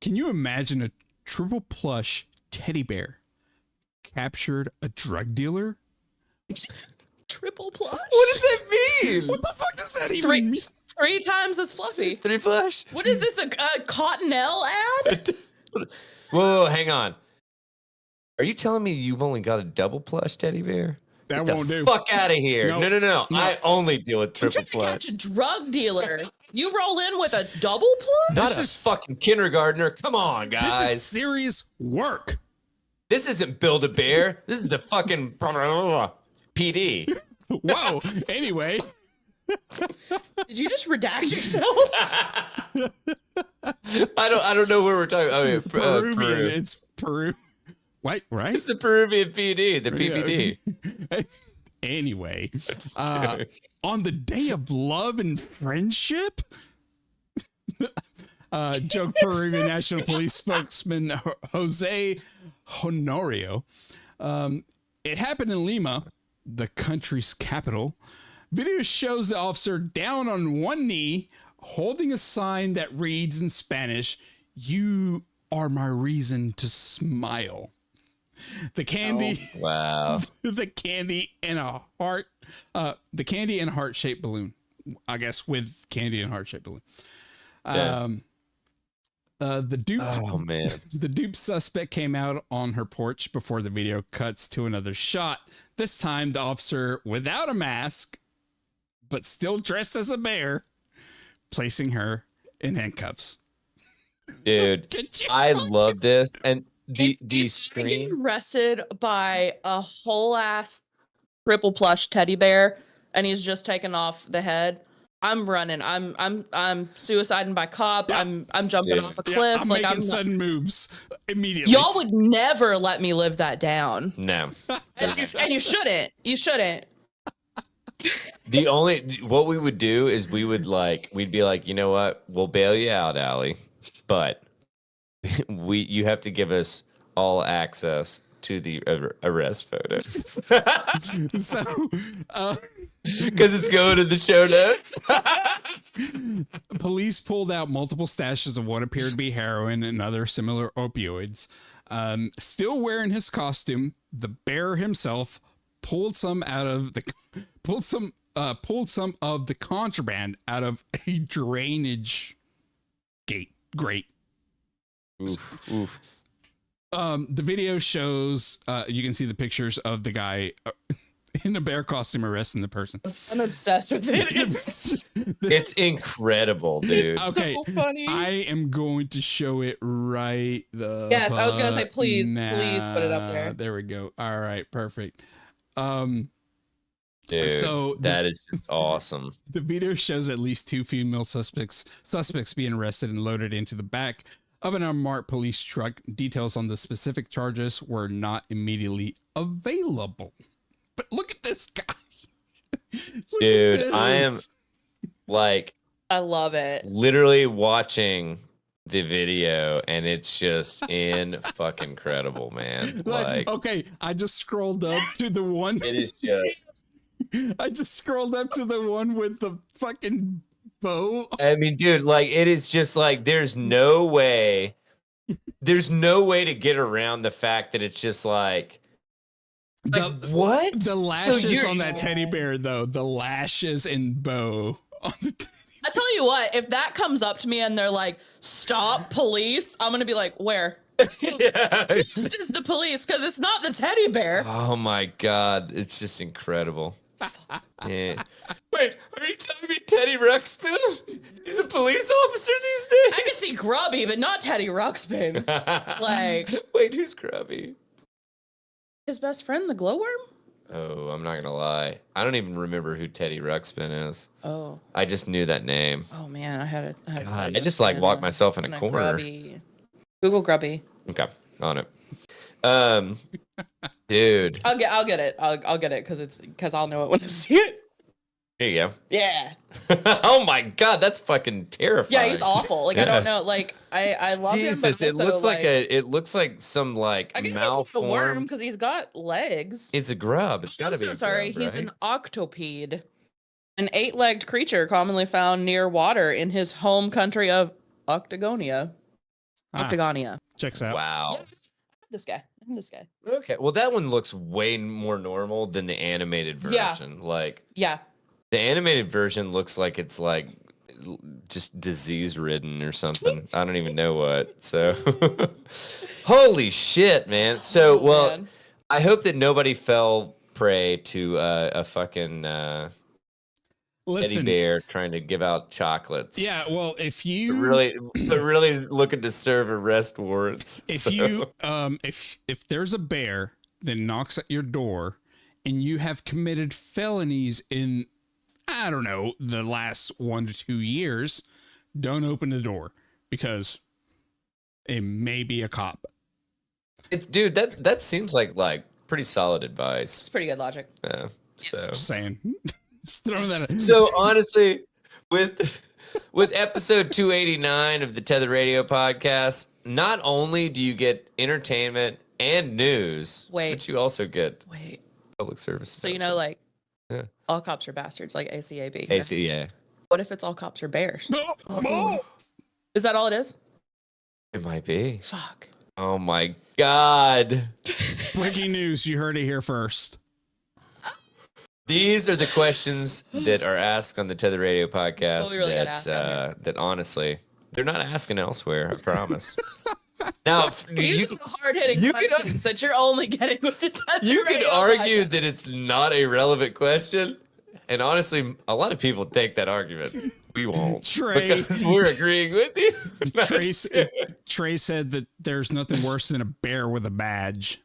Speaker 1: Can you imagine a triple plush teddy bear captured a drug dealer?
Speaker 3: Triple plush?
Speaker 2: What does that mean?
Speaker 1: What the fuck does that even mean?
Speaker 3: 3 times as fluffy.
Speaker 2: 3 plush?
Speaker 3: What is this, a Cottonelle ad?
Speaker 2: Whoa, hang on. Are you telling me you've only got a double plush teddy bear?
Speaker 1: That won't do.
Speaker 2: Fuck out of here.
Speaker 1: No.
Speaker 2: No. I only deal with triple
Speaker 3: I'm trying
Speaker 2: plush.
Speaker 3: to catch a drug dealer. You roll in with a double plush?
Speaker 2: Not a fucking kindergartner. Come on, guys.
Speaker 1: This is serious work.
Speaker 2: This isn't Build-A-Bear. This is the fucking PD.
Speaker 1: Whoa. Anyway.
Speaker 3: Did you just redact yourself?
Speaker 2: I don't know where we're talking. Oh, yeah,
Speaker 1: Peruvian.
Speaker 2: Peru.
Speaker 1: It's Peru. Wait, right?
Speaker 2: It's the Peruvian PD, the PPD.
Speaker 1: Anyway, on the day of love and friendship, joked Peruvian National Police spokesman Jose Honorio. It happened in Lima, the country's capital. Video shows the officer down on one knee, holding a sign that reads in Spanish, "You are my reason to smile." The candy,
Speaker 2: wow.
Speaker 1: the candy and a heart, the candy and heart-shaped balloon, I guess, with candy and heart-shaped balloon.
Speaker 2: Yeah.
Speaker 1: The duped,
Speaker 2: man.
Speaker 1: The duped suspect came out on her porch before the video cuts to another shot. This time, the officer without a mask, but still dressed as a bear, placing her in handcuffs.
Speaker 2: Dude, I love this. And the screen
Speaker 3: getting arrested by a whole ass triple plush teddy bear, and he's just taken off the head. I'm running. I'm suiciding by cop.
Speaker 1: Yeah.
Speaker 3: I'm jumping off a cliff.
Speaker 1: I'm
Speaker 3: like
Speaker 1: making
Speaker 3: I'm
Speaker 1: sudden moves immediately.
Speaker 3: Y'all would never let me live that down.
Speaker 2: no.
Speaker 3: And you shouldn't. You shouldn't.
Speaker 2: What we would do is we'd be like, you know what? We'll bail you out, Allie, but you have to give us all access to the arrest photo.
Speaker 1: So,
Speaker 2: because it's going to the show notes.
Speaker 1: Police pulled out multiple stashes of what appeared to be heroin and other similar opioids. Still wearing his costume, the bear himself pulled some of the contraband out of a drainage grate.
Speaker 2: Oof.
Speaker 1: The video shows, you can see the pictures of the guy in the bear costume arresting the person.
Speaker 3: I'm obsessed with it.
Speaker 2: It's incredible, dude.
Speaker 1: Okay,
Speaker 3: so funny.
Speaker 1: I am going to show it right the
Speaker 3: Yes, I was gonna say, please put it up there.
Speaker 1: There we go. All right, perfect.
Speaker 2: Dude,
Speaker 1: so
Speaker 2: that is just awesome.
Speaker 1: The video shows at least 2 female suspects being arrested and loaded into the back of an unmarked police truck. Details on the specific charges were not immediately available. But look at this guy.
Speaker 2: Dude, I am
Speaker 3: I love it.
Speaker 2: Literally watching the video, and it's just fucking incredible, man.
Speaker 1: Okay, I just scrolled up to the one.
Speaker 2: It is just.
Speaker 1: I just scrolled up to the one with the fucking bow.
Speaker 2: I mean, dude, it is just there's no way to get around the fact that it's just what?
Speaker 1: The lashes on that teddy bear, though. The lashes and bow on the teddy bear.
Speaker 3: I tell you what, if that comes up to me and they're like, stop, police, I'm going to be like, where?
Speaker 2: Yeah.
Speaker 3: It's just the police, because it's not the teddy bear.
Speaker 2: Oh, my God. It's just incredible. Yeah. Wait, are you telling me Teddy Ruxpin? He's a police officer these days?
Speaker 3: I can see Grubby, but not Teddy Ruxpin.
Speaker 2: Wait, who's Grubby?
Speaker 3: His best friend, the glowworm?
Speaker 2: Oh, I'm not going to lie. I don't even remember who Teddy Ruxpin is.
Speaker 3: Oh.
Speaker 2: I just knew that name.
Speaker 3: Oh, man, I
Speaker 2: just walked myself in a corner.
Speaker 3: Grubby. Google Grubby.
Speaker 2: Okay, on it. Dude.
Speaker 3: I'll get it. I'll get it because I'll know it when I see it.
Speaker 2: Here you go.
Speaker 3: Yeah.
Speaker 2: Oh my God, that's fucking terrifying.
Speaker 3: Yeah, he's awful. I don't know. I love
Speaker 2: Jesus,
Speaker 3: him. But
Speaker 2: it looks like some malformed.
Speaker 3: A worm because he's got legs.
Speaker 2: It's a grub. It's got to be.
Speaker 3: Sorry,
Speaker 2: grub,
Speaker 3: he's
Speaker 2: right?
Speaker 3: an octopede, an 8-legged creature commonly found near water in his home country of Octagonia. Octagonia.
Speaker 1: Checks out.
Speaker 2: Wow.
Speaker 3: Yeah, this guy.
Speaker 2: Okay, well that one looks way more normal than the animated version.
Speaker 3: Yeah.
Speaker 2: The animated version looks like it's just disease ridden or something. I don't even know what. So, holy shit, man. So, man. I hope that nobody fell prey to a fucking teddy bear trying to give out chocolates.
Speaker 1: Yeah, well, if you
Speaker 2: really looking to serve arrest warrants.
Speaker 1: If there's a bear that knocks at your door and you have committed felonies in, I don't know, the last 1 to 2 years, don't open the door because it may be a cop.
Speaker 2: Dude, that seems like pretty solid advice.
Speaker 3: It's pretty good logic.
Speaker 2: Yeah. So
Speaker 1: just saying. Just throwing that out.
Speaker 2: So honestly, with episode 289 of the Tether Radio podcast, not only do you get entertainment and news, but you also get public service.
Speaker 3: So all cops are bastards, like ACAB.
Speaker 2: ACA.
Speaker 3: What if it's all cops are bears? Is that all it is?
Speaker 2: It might be.
Speaker 3: Fuck.
Speaker 2: Oh my God.
Speaker 1: Breaking news. You heard it here first.
Speaker 2: These are the questions that are asked on the Tether Radio podcast that honestly, they're not asking elsewhere, I promise. Now,
Speaker 3: hard-hitting questions that you're only getting with the Tether
Speaker 2: You
Speaker 3: Radio
Speaker 2: could argue
Speaker 3: podcast.
Speaker 2: that it's not a relevant question, and honestly, a lot of people take that argument. We won't.
Speaker 1: Trey,
Speaker 2: because we're agreeing with you.
Speaker 1: Trey said that there's nothing worse than a bear with a badge.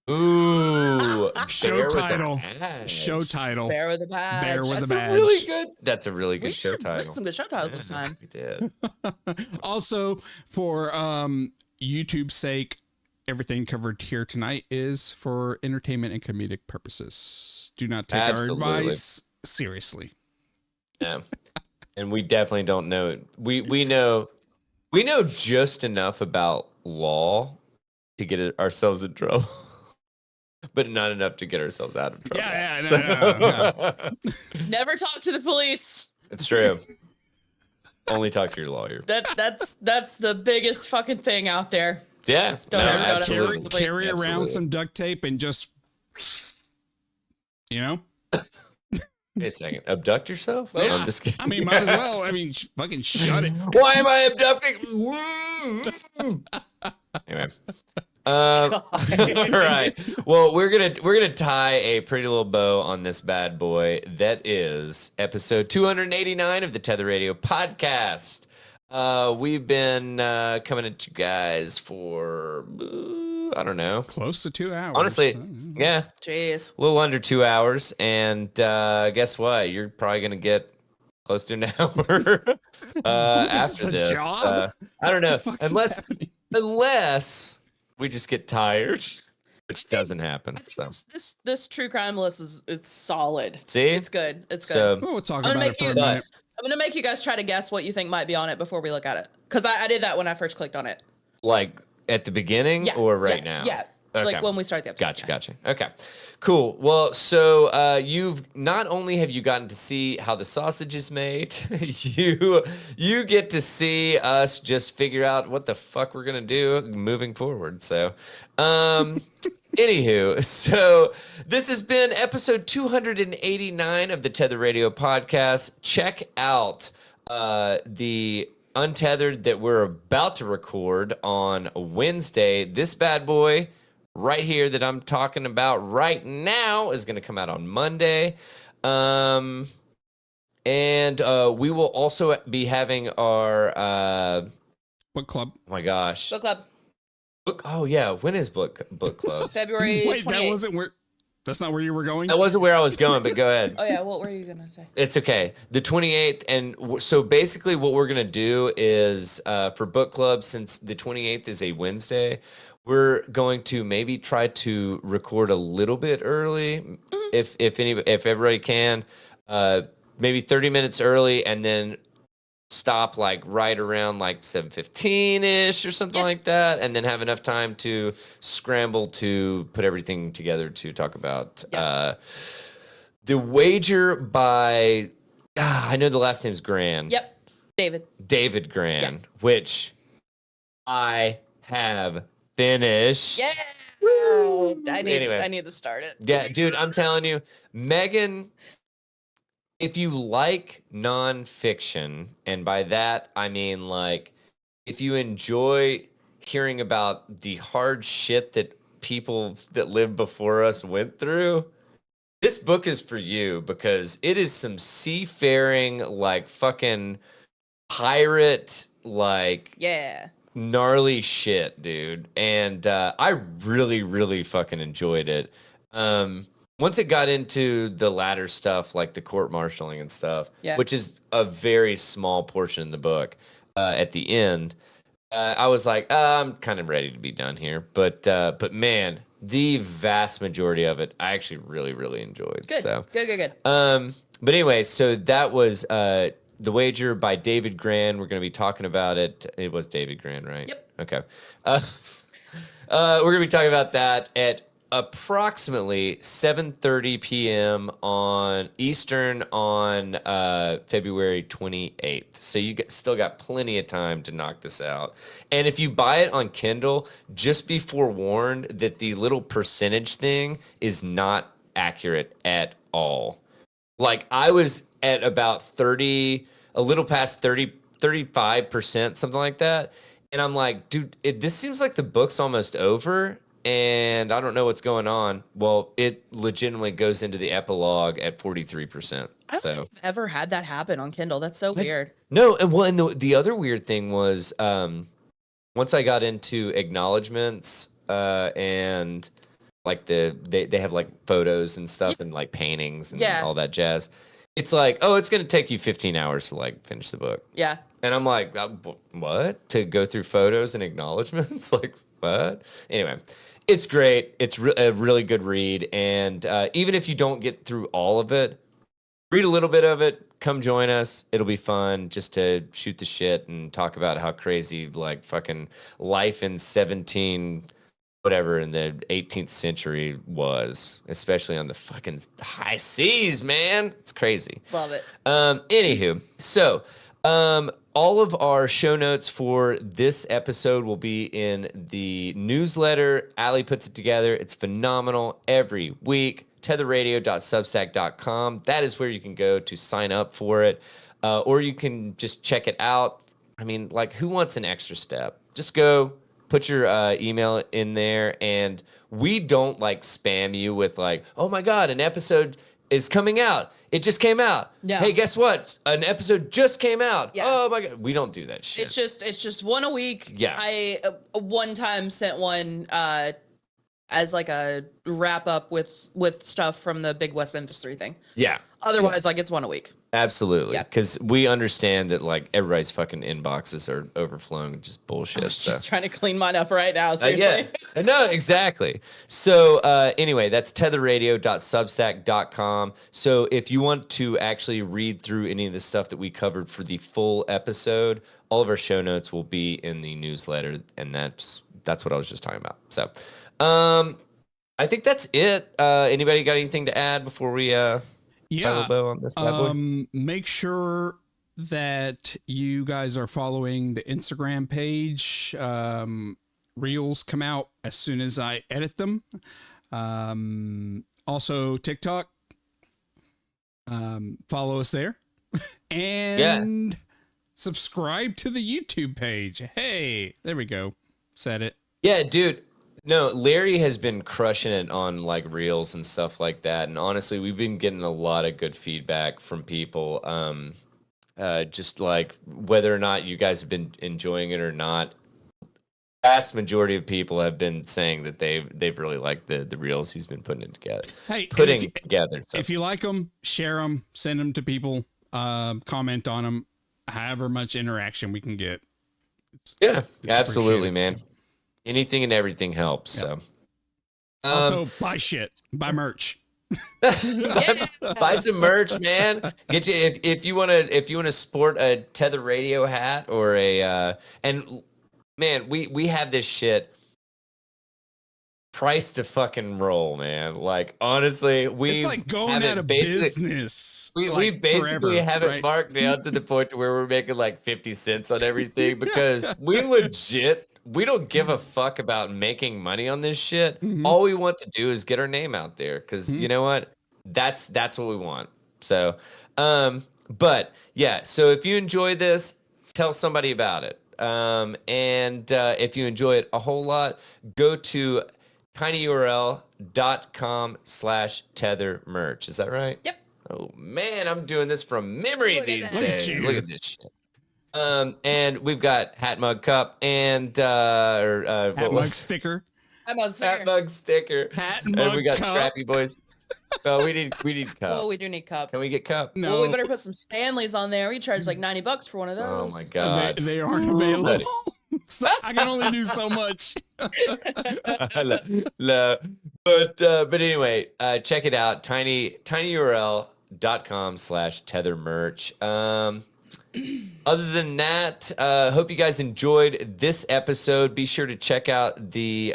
Speaker 2: Ooh,
Speaker 1: show title.
Speaker 3: Bear with a badge.
Speaker 1: Bear with a badge.
Speaker 2: That's a really good show title.
Speaker 3: Some good show titles this time.
Speaker 2: We did.
Speaker 1: Also, for YouTube's sake, everything covered here tonight is for entertainment and comedic purposes. Do not take our advice. seriously.
Speaker 2: Yeah. And we definitely don't know. We know just enough about law to get ourselves in trouble, but not enough to get ourselves out of trouble.
Speaker 1: Yeah. No.
Speaker 3: Never talk to the police.
Speaker 2: It's true. Only talk to your lawyer.
Speaker 3: That's the biggest fucking thing out there.
Speaker 2: Yeah.
Speaker 1: Carry around some duct tape and just,
Speaker 2: Wait a second. Abduct yourself?
Speaker 1: Yeah.
Speaker 2: I'm just kidding.
Speaker 1: I mean, might as well. I mean, fucking shut it.
Speaker 2: Why am I abducting? Anyway. All right. Well, we're gonna tie a pretty little bow on this bad boy. That is episode 289 of the Tether Radio podcast. We've been coming at you guys for I don't know,
Speaker 1: close to 2 hours.
Speaker 2: Honestly, yeah,
Speaker 3: jeez,
Speaker 2: a little under 2 hours. And guess what? You're probably gonna get close to an hour after this. I don't know, unless we just get tired, which doesn't happen. So
Speaker 3: this true crime list it's solid.
Speaker 2: See,
Speaker 3: it's good. It's good.
Speaker 2: So,
Speaker 1: we'll talk about it for a minute.
Speaker 3: I'm gonna make you guys try to guess what you think might be on it before we look at it, because I did that when I first clicked on it.
Speaker 2: Like at the beginning or right now?
Speaker 3: Yeah. Okay. Like when we start the episode.
Speaker 2: Gotcha. Okay, cool. Well, so you've not only have you gotten to see how the sausage is made, you get to see us just figure out what the fuck we're gonna do moving forward. So, anywho, so this has been episode 289 of the Tether Radio podcast. Check out the Untethered that we're about to record on Wednesday. This bad boy right here that I'm talking about right now is going to come out on Monday. And we will also be having our
Speaker 1: book club.
Speaker 2: Oh my gosh.
Speaker 3: Book club.
Speaker 2: Oh yeah, when is book club?
Speaker 3: February 28th.
Speaker 1: That's not where you were going?
Speaker 2: That wasn't where I was going, but go ahead.
Speaker 3: Oh yeah, what were you going to say?
Speaker 2: It's okay. The 28th, and so basically what we're going to do is for book club, since the 28th is a Wednesday, we're going to maybe try to record a little bit early, if everybody can, maybe 30 minutes early, and then stop like right around like 7:15-ish or something like that, and then have enough time to scramble to put everything together to talk about the wager by I know the last name's Gran.
Speaker 3: Yep.
Speaker 2: David Gran, which I have finished.
Speaker 3: Yeah. I need to start it.
Speaker 2: Yeah, dude, I'm telling you, Megan, if you like nonfiction, and by that I mean like if you enjoy hearing about the hard shit that people that lived before us went through, this book is for you, because it is some seafaring, like fucking pirate, like gnarly shit, dude. And I really, really fucking enjoyed it. Once it got into the latter stuff, like the court-martialing and stuff, which is a very small portion in the book at the end, I was like, I'm kind of ready to be done here. But man, the vast majority of it, I actually really, really enjoyed.
Speaker 3: Good.
Speaker 2: So
Speaker 3: Good.
Speaker 2: But anyway, so that was The Wager by David Gran. We're going to be talking about it. It was David Gran, right?
Speaker 3: Yep.
Speaker 2: Okay. We're going to be talking about that at approximately 7:30 p.m. on Eastern on February 28th. So you still got plenty of time to knock this out. And if you buy it on Kindle, just be forewarned that the little percentage thing is not accurate at all. Like I was at about 30, a little past 30, 35%, something like that. And I'm like, dude, this seems like the book's almost over. And I don't know what's going on. Well, it legitimately goes into the epilogue at 43%.
Speaker 3: I don't think I've ever had that happen on Kindle. That's so weird.
Speaker 2: No, and the other weird thing was once I got into acknowledgments and like they have like photos and stuff and like paintings and all that jazz. It's like, oh, it's going to take you 15 hours to like finish the book.
Speaker 3: Yeah.
Speaker 2: And I'm like, what? To go through photos and acknowledgments? Like, what? Anyway. It's great. It's a really good read. And even if you don't get through all of it, read a little bit of it. Come join us. It'll be fun just to shoot the shit and talk about how crazy like fucking life in 17 whatever in the 18th century was, especially on the fucking high seas, man. It's crazy.
Speaker 3: Love it.
Speaker 2: Anywho, so all of our show notes for this episode will be in the newsletter. Allie puts it together. It's phenomenal every week. tetherradio.substack.com. That is where you can go to sign up for it. Or you can just check it out. I mean, like, who wants an extra step? Just go, put your email in there, and we don't, like, spam you with, like, oh, my God, an episode is coming out. It just came out.
Speaker 3: No.
Speaker 2: Hey, guess what? An episode just came out.
Speaker 3: Yeah.
Speaker 2: Oh, my God. We don't do that shit.
Speaker 3: It's just one a week.
Speaker 2: Yeah.
Speaker 3: I one time sent one as like a wrap up with stuff from the big West Memphis 3 thing.
Speaker 2: Yeah.
Speaker 3: Otherwise, like, it's one a week.
Speaker 2: Absolutely.
Speaker 3: Yeah.
Speaker 2: Because we understand that, like, everybody's fucking inboxes are overflowing with just bullshit.
Speaker 3: I'm
Speaker 2: So.
Speaker 3: just trying to clean mine up right now. Seriously.
Speaker 2: Yeah. No, exactly. So anyway, that's tetherradio.substack.com. So if you want to actually read through any of the stuff that we covered for the full episode, all of our show notes will be in the newsletter, and that's what I was just talking about. So I think that's it. Anybody got anything to add before we
Speaker 1: yeah,
Speaker 2: bow on this bad boy?
Speaker 1: Make sure that you guys are following the Instagram page. Reels come out as soon as I edit them. Also TikTok. Follow us there. And subscribe to the YouTube page. Hey, there we go. Said it.
Speaker 2: Yeah, dude. No, Larry has been crushing it on like reels and stuff like that. And honestly, we've been getting a lot of good feedback from people. Just like whether or not you guys have been enjoying it or not. Vast majority of people have been saying that they've really liked the reels he's been putting together.
Speaker 1: Hey,
Speaker 2: together. So.
Speaker 1: If you like them, share them, send them to people, comment on them, however much interaction we can get.
Speaker 2: It's absolutely, man. Anything and everything helps.
Speaker 1: Yeah.
Speaker 2: So,
Speaker 1: also buy shit, buy merch.
Speaker 2: Buy some merch, man. Get you if you want to sport a Tether Radio hat or a and man, we have this shit priced to fucking roll, man. Like honestly,
Speaker 1: it's like going out of business.
Speaker 2: We basically
Speaker 1: forever,
Speaker 2: have it marked down to the point to where we're making like 50 cents on everything because we don't give a fuck about making money on this shit. Mm-hmm. All we want to do is get our name out there because you know what? That's what we want. So, but yeah. So if you enjoy this, tell somebody about it. And if you enjoy it a whole lot, go to tinyurl.com/tether merch. Is that right?
Speaker 3: Yep.
Speaker 2: Oh man, I'm doing this from memory these days. Look at this shit. And we've got hat mug cup and hat
Speaker 1: mug sticker.
Speaker 2: Hat mug sticker.
Speaker 1: Hat mug
Speaker 2: and we got
Speaker 1: cup.
Speaker 2: Strappy boys. Oh, we need cup.
Speaker 3: Oh, we do need cup.
Speaker 2: Can we get cup?
Speaker 3: No. Well, we better put some Stanleys on there. We charge like $90 for one of those.
Speaker 2: Oh my god.
Speaker 1: They aren't available. So I can only do so much.
Speaker 2: But anyway, check it out. tinyurl.com/tether merch. Other than that, hope you guys enjoyed this episode. Be sure to check out the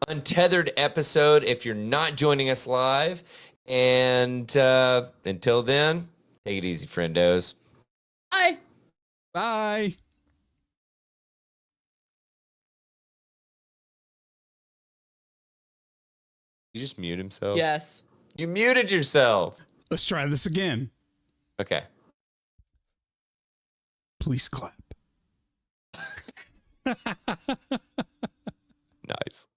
Speaker 2: Untethered episode if you're not joining us live. And until then, take it easy, friendos.
Speaker 3: Bye.
Speaker 1: Bye.
Speaker 2: You just mute himself?
Speaker 3: Yes.
Speaker 2: You muted yourself.
Speaker 1: Let's try this again.
Speaker 2: Okay.
Speaker 1: Please clap.
Speaker 2: Nice.